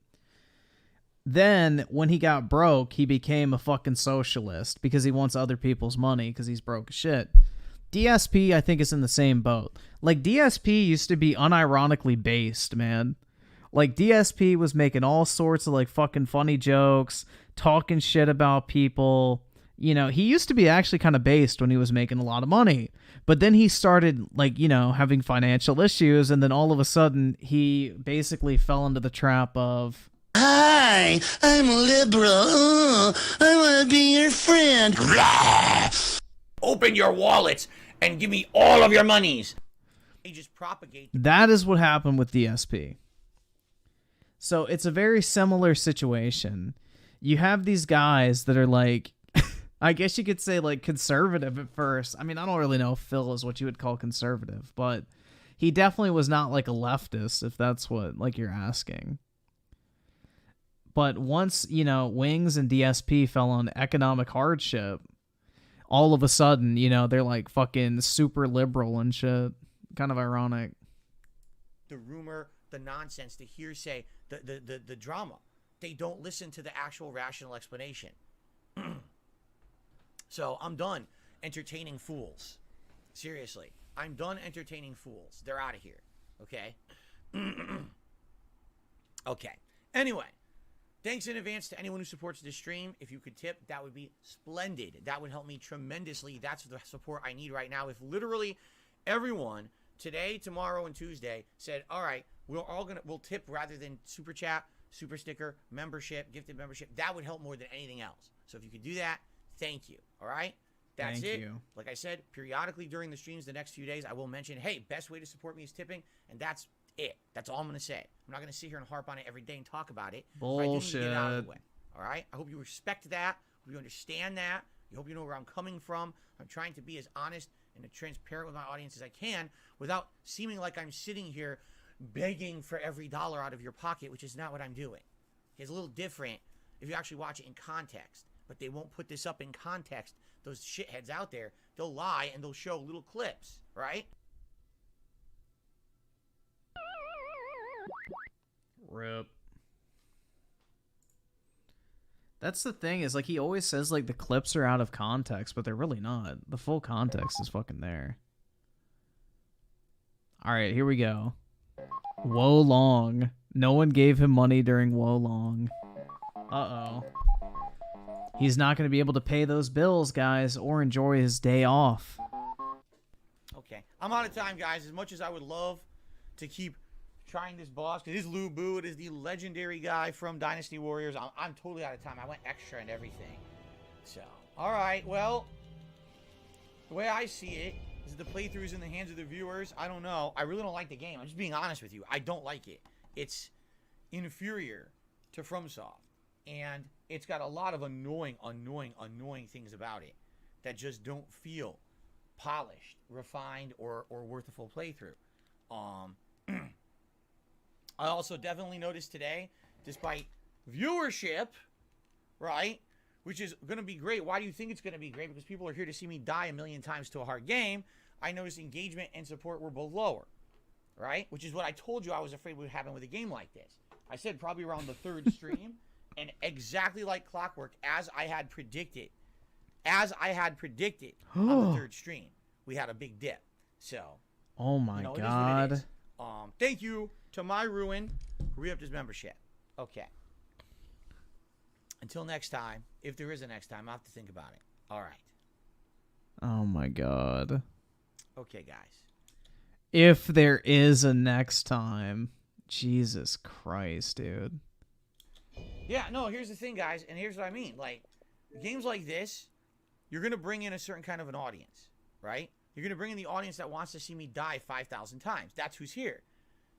Then, when he got broke, he became a fucking socialist because he wants other people's money because he's broke as shit. DSP, I think, is in the same boat. Like, DSP used to be unironically based, man. Like, DSP was making all sorts of, like, fucking funny jokes, talking shit about people. You know, he used to be actually kind of based when he was making a lot of money. But then he started, like, you know, having financial issues, and then all of a sudden, he basically fell into the trap of... Hi, I'm liberal. I want to be your friend. Open your wallets and give me all of your monies. They just propagate. That is what happened with DSP. So it's a very similar situation. You have these guys that are like, I guess you could say like conservative at first. I mean, I don't really know if Phil is what you would call conservative, but he definitely was not like a leftist, if that's what like you're asking. But once, you know, Wings and DSP fell on economic hardship, all of a sudden, you know, they're like fucking super liberal and shit. kind of ironic. The rumor, the nonsense, the hearsay, the drama. They don't listen to the actual rational explanation. So I'm done entertaining fools. Seriously, I'm done entertaining fools. They're out of here. Okay? Okay. Anyway, thanks in advance to anyone who supports this stream. If you could tip, that would be splendid. That would help me tremendously. That's the support I need right now. If literally everyone today, tomorrow, and Tuesday said, all right, we'll tip rather than super chat, super sticker, membership, gifted membership, that would help more than anything else. So if you could do that, thank you. All right? That's Thank it. you. Like I said, periodically during the streams the next few days, I will mention, hey, best way to support me is tipping, and that's it. That's all I'm going to say. I'm not going to sit here and harp on it every day and talk about it. But I do need to get it out of the way. All right? I hope you respect that. I hope you understand that. I hope you know where I'm coming from. I'm trying to be as honest and as transparent with my audience as I can without seeming like I'm sitting here begging for every dollar out of your pocket, which is not what I'm doing. It's a little different if you actually watch it in context. But they won't put this up in context. Those shitheads out there, they'll lie and they'll show little clips, right? Rip. That's the thing, is like he always says like the clips are out of context, but they're really not. The full context is fucking there. Alright, here we go. Wo Long. No one gave him money during Wo Long. Uh-oh. He's not going to be able to pay those bills, guys, or enjoy his day off. Okay. I'm out of time, guys. As much as I would love to keep trying this boss, because it is Lu Bu, it is the legendary guy from Dynasty Warriors. I'm totally out of time. I went extra and everything. So, all right. Well, the way I see it is the playthrough's in the hands of the viewers. I don't know. I really don't like the game. I'm just being honest with you. I don't like it. It's inferior to FromSoft. And it's got a lot of annoying things about it that just don't feel polished, refined, or worth a full playthrough. I also definitely noticed today, despite viewership, right, which is going to be great. Why do you think it's going to be great? Because people are here to see me die a million times to a hard game. I noticed engagement and support were both lower, right? Which is what I told you I was afraid would happen with a game like this. I said probably around the third stream. And exactly like clockwork, as I had predicted on the third stream, we had a big dip. So, oh my God. It is what it is. Thank you to my ruin who re-upped his membership. Okay. Until next time, if there is a next time, I'll have to think about it. All right. Oh my God. Okay, guys. If there is a next time. Jesus Christ, dude. Yeah, no, here's the thing, guys, and here's what I mean. Like, games like this, you're going to bring in a certain kind of an audience, right? You're going to bring in the audience that wants to see me die 5,000 times. That's who's here.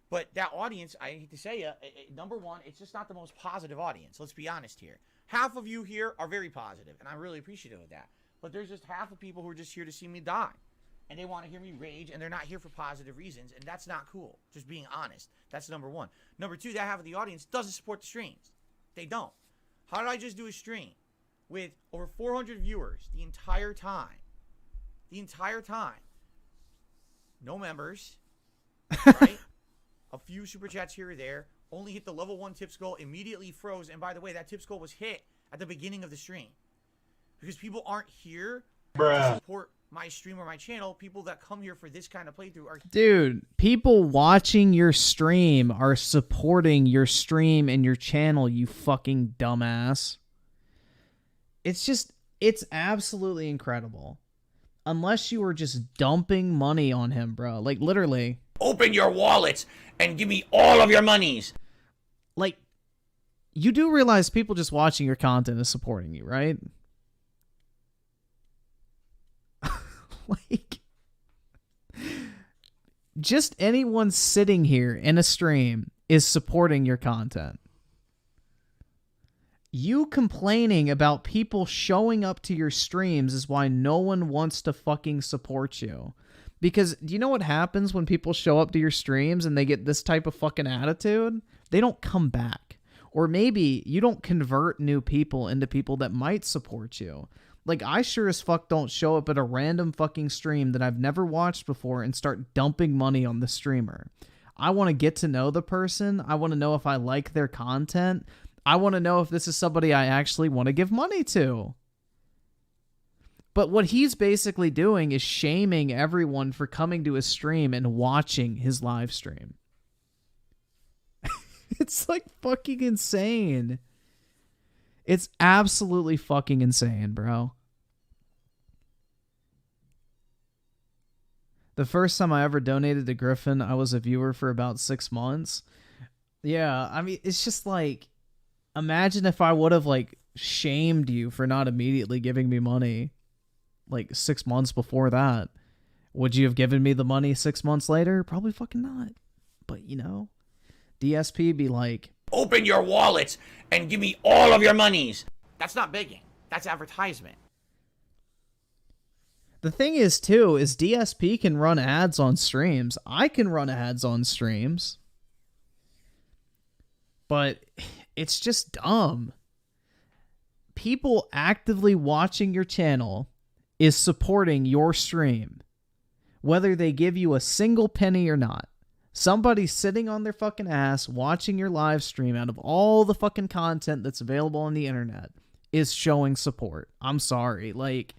But that audience, I hate to say number one, it's just not the most positive audience. Let's be honest here. Half of you here are very positive, and I'm really appreciative of that. But there's just half of people who are just here to see me die. And they want to hear me rage, and they're not here for positive reasons, and that's not cool. Just being honest. That's number one. Number two, that half of the audience doesn't support the streams. They don't. How did I just do a stream with over 400 viewers the entire time? The entire time. No members. Right? A few super chats here or there. Only hit the level 1 tips goal. Immediately froze. And by the way, that tips goal was hit at the beginning of the stream. Because people aren't here to support my stream or my channel. People that come here for this kind of playthrough are... Dude, people watching your stream are supporting your stream and your channel, you fucking dumbass. It's absolutely incredible. Unless you were just dumping money on him, bro. Like, literally. Open your wallets and give me all of your monies. Like, you do realize people just watching your content is supporting you, right? Like, just anyone sitting here in a stream is supporting your content. You complaining about people showing up to your streams is why no one wants to fucking support you. Because do you know what happens when people show up to your streams and they get this type of fucking attitude? They don't come back. Or maybe you don't convert new people into people that might support you. Like, I sure as fuck don't show up at a random fucking stream that I've never watched before and start dumping money on the streamer. I want to get to know the person. I want to know if I like their content. I want to know if this is somebody I actually want to give money to. But what he's basically doing is shaming everyone for coming to his stream and watching his live stream. It's like fucking insane. It's absolutely fucking insane, bro. The first time I ever donated to Griffin, I was a viewer for about 6 months. Yeah, I mean, it's just like, imagine if I would have, like, shamed you for not immediately giving me money, like, 6 months before that. Would you have given me the money 6 months later? Probably fucking not. But, you know, DSP be like, open your wallets and give me all of your monies. That's not begging. That's advertisement. The thing is, too, is DSP can run ads on streams. I can run ads on streams. But it's just dumb. People actively watching your channel is supporting your stream, whether they give you a single penny or not. Somebody sitting on their fucking ass watching your live stream out of all the fucking content that's available on the internet is showing support. I'm sorry. Like,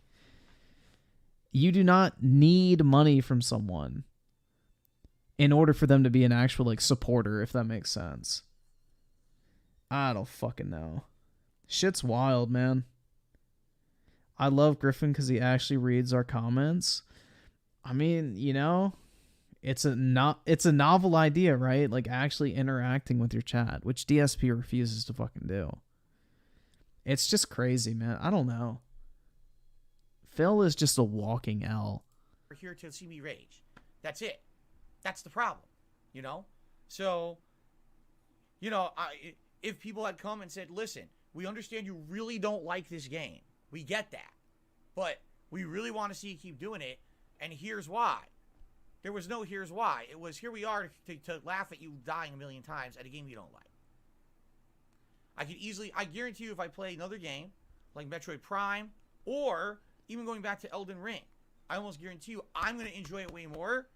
you do not need money from someone in order for them to be an actual, like, supporter, if that makes sense. I don't fucking know. Shit's wild, man. I love Griffin because he actually reads our comments. I mean, you know, it's a novel idea, right? Like, actually interacting with your chat, which DSP refuses to fucking do. It's just crazy, man. I don't know. Phil is just a walking L. We're here to see me rage. That's it. That's the problem, you know? So, you know, if people had come and said, listen, we understand you really don't like this game. We get that. But we really want to see you keep doing it, and here's why. There was no here's why. It was, here we are to laugh at you dying a million times at a game you don't like. I guarantee you if I play another game, like Metroid Prime, or even going back to Elden Ring, I almost guarantee you I'm going to enjoy it way more,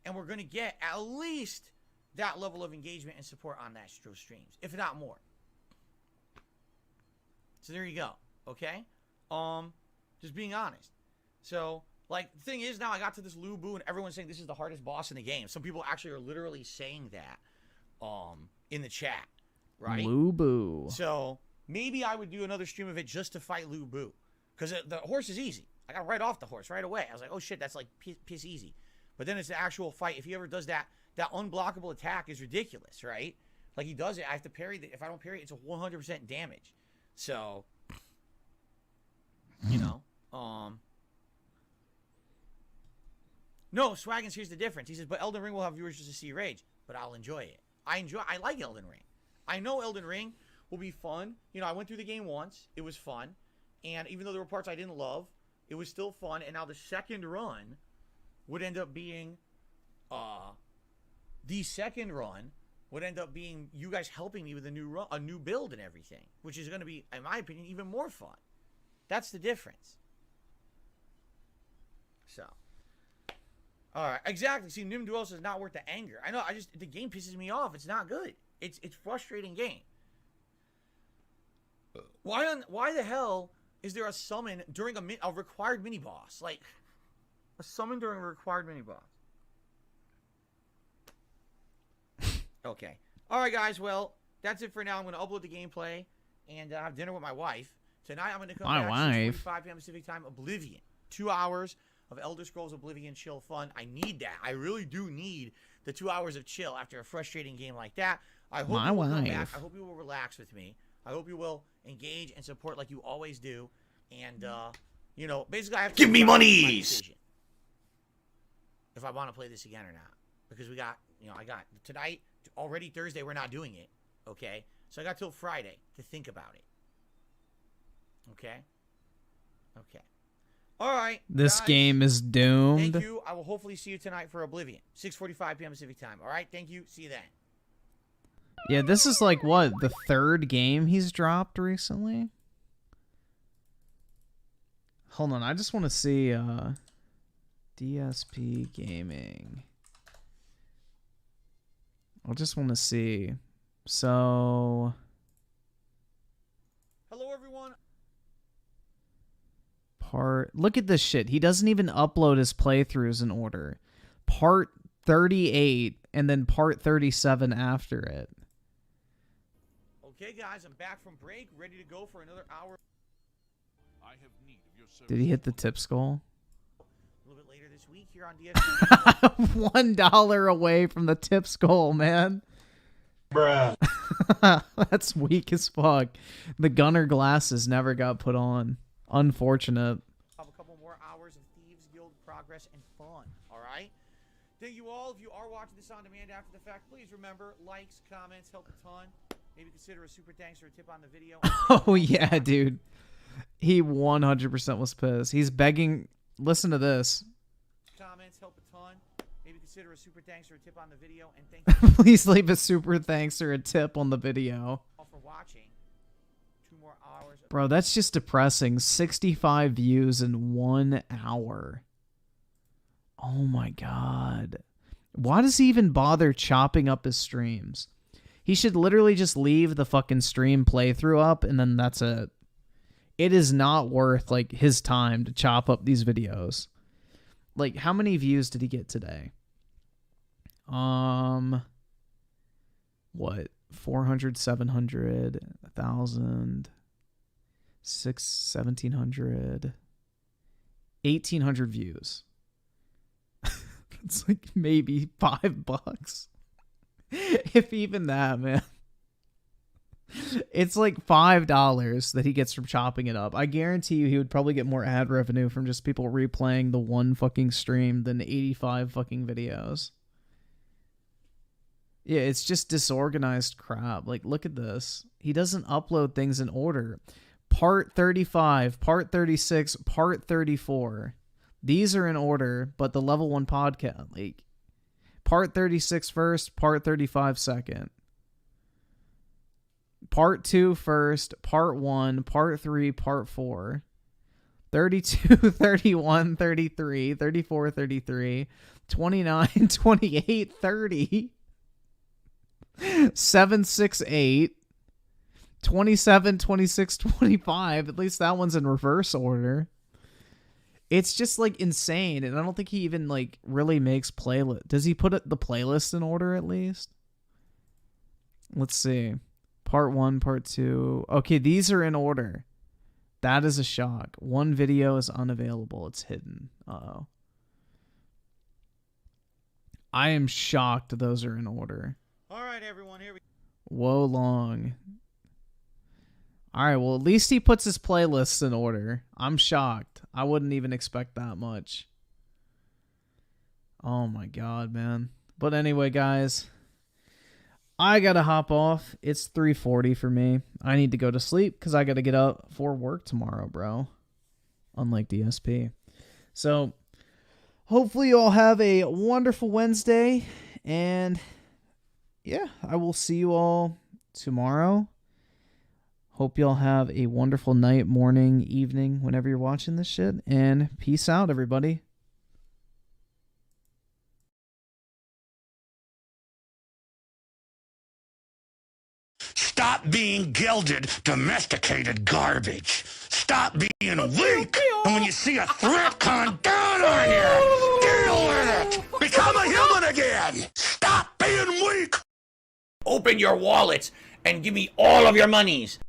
and we're going to get at least that level of engagement and support on that streams, if not more. So there you go, okay? Just being honest. So, like, the thing is, now I got to this Lu Bu, and everyone's saying this is the hardest boss in the game. Some people actually are literally saying that in the chat, right? Lu Bu. So, maybe I would do another stream of it just to fight Lu Bu. Because the horse is easy. I got right off the horse right away. I was like, oh shit, that's like piss easy. But then it's the actual fight. If he ever does that unblockable attack is ridiculous, right? Like, he does it, I have to parry it. If I don't parry it, it's a 100% damage. So, you know, no, Swaggins, here's the difference. He says, but Elden Ring will have viewers just to see rage, but I'll enjoy it. I like Elden Ring. I know Elden Ring will be fun. You know, I went through the game once. It was fun. And even though there were parts I didn't love, it was still fun. And now the second run would end up being, you guys helping me with a new build and everything, which is going to be, in my opinion, even more fun. That's the difference. So, all right, exactly. See, Nim Duos is not worth the anger. I know. The game pisses me off. It's not good. It's frustrating game. Why the hell is there a summon during a required mini boss? Like, a summon during a required mini boss. Okay. All right, guys. Well, that's it for now. I'm going to upload the gameplay and have dinner with my wife. Tonight, I'm going to come back at 6:45 p.m. Pacific time. Oblivion. 2 hours of Elder Scrolls Oblivion chill fun. I need that. I really do need the 2 hours of chill after a frustrating game like that. I hope you will come back. I hope you will relax with me. I hope you will engage and support like you always do. And, you know, basically I have to give me monies if I want to play this again or not. Because we got, you know, I got tonight, already Thursday, we're not doing it. Okay? So I got till Friday to think about it. Okay? Okay. All right. This guys, game is doomed. Thank you. I will hopefully see you tonight for Oblivion. 6:45 p.m. Pacific time. All right? Thank you. See you then. Yeah, this is like, what, the third game he's dropped recently? Hold on, I just want to see DSP Gaming. I just want to see. So Hello, everyone. Look at this shit. He doesn't even upload his playthroughs in order. Part 38 and then part 37 after it. Okay, guys, I'm back from break, ready to go for another hour. I have need of your service. Did he hit the tip skull? A little bit later this week here on DSP. $1 away from the tip skull, man. Bruh. That's weak as fuck. The gunner glasses never got put on. Unfortunate. Have a couple more hours of Thieves Guild progress and fun. All right. Thank you all. If you are watching this on demand after the fact, please remember likes, comments help a ton. Maybe consider a super thanks or a tip on the video. Oh yeah, dude. He 100% was pissed. He's begging. Listen to this. Comments help a ton. Maybe consider a super thanks or a tip on the video. And thank you Please leave a super thanks or a tip on the video. all for watching. 2 more hours. Bro, that's just depressing. 65 views in 1 hour. Oh my god. Why does he even bother chopping up his streams? He should literally just leave the fucking stream playthrough up and then that's it. It is not worth like his time to chop up these videos. Like, how many views did he get today? What? 400, 700, 1,000, 1,700, 1,800 views. It's like maybe $5. If even that, man. It's like $5 that he gets from chopping it up. I guarantee you he would probably get more ad revenue from just people replaying the one fucking stream than 85 fucking videos. Yeah, it's just disorganized crap. Like, look at this. He doesn't upload things in order. Part 35, part 36, part 34. These are in order, but the level 1 podcast, like, part 36 first, part 35 second. Part 2 first, part 1, part 3, part 4. 32, 31, 33, 34, 33, 29, 28, 30. 7, 6, 8. 27, 26, 25. At least that one's in reverse order. It's just like insane, and I don't think he even like really makes playlist. Does he put the playlist in order at least? Let's see. Part 1, part 2. Okay, these are in order. That is a shock. One video is unavailable. It's hidden. Uh-oh. I am shocked those are in order. All right, everyone, here we go. Whoa, long. All right, well, at least he puts his playlists in order. I'm shocked. I wouldn't even expect that much. Oh my god, man. But anyway, guys, I gotta hop off. It's 3:40 for me. I need to go to sleep because I gotta get up for work tomorrow, bro. Unlike DSP. So, hopefully you all have a wonderful Wednesday. And, yeah, I will see you all tomorrow. Hope y'all have a wonderful night, morning, evening, whenever you're watching this shit. And peace out, everybody. Stop being gilded, domesticated garbage. Stop being weak. And when you see a threat come down on you, deal with it. Become a human again. Stop being weak. Open your wallets and give me all of your monies.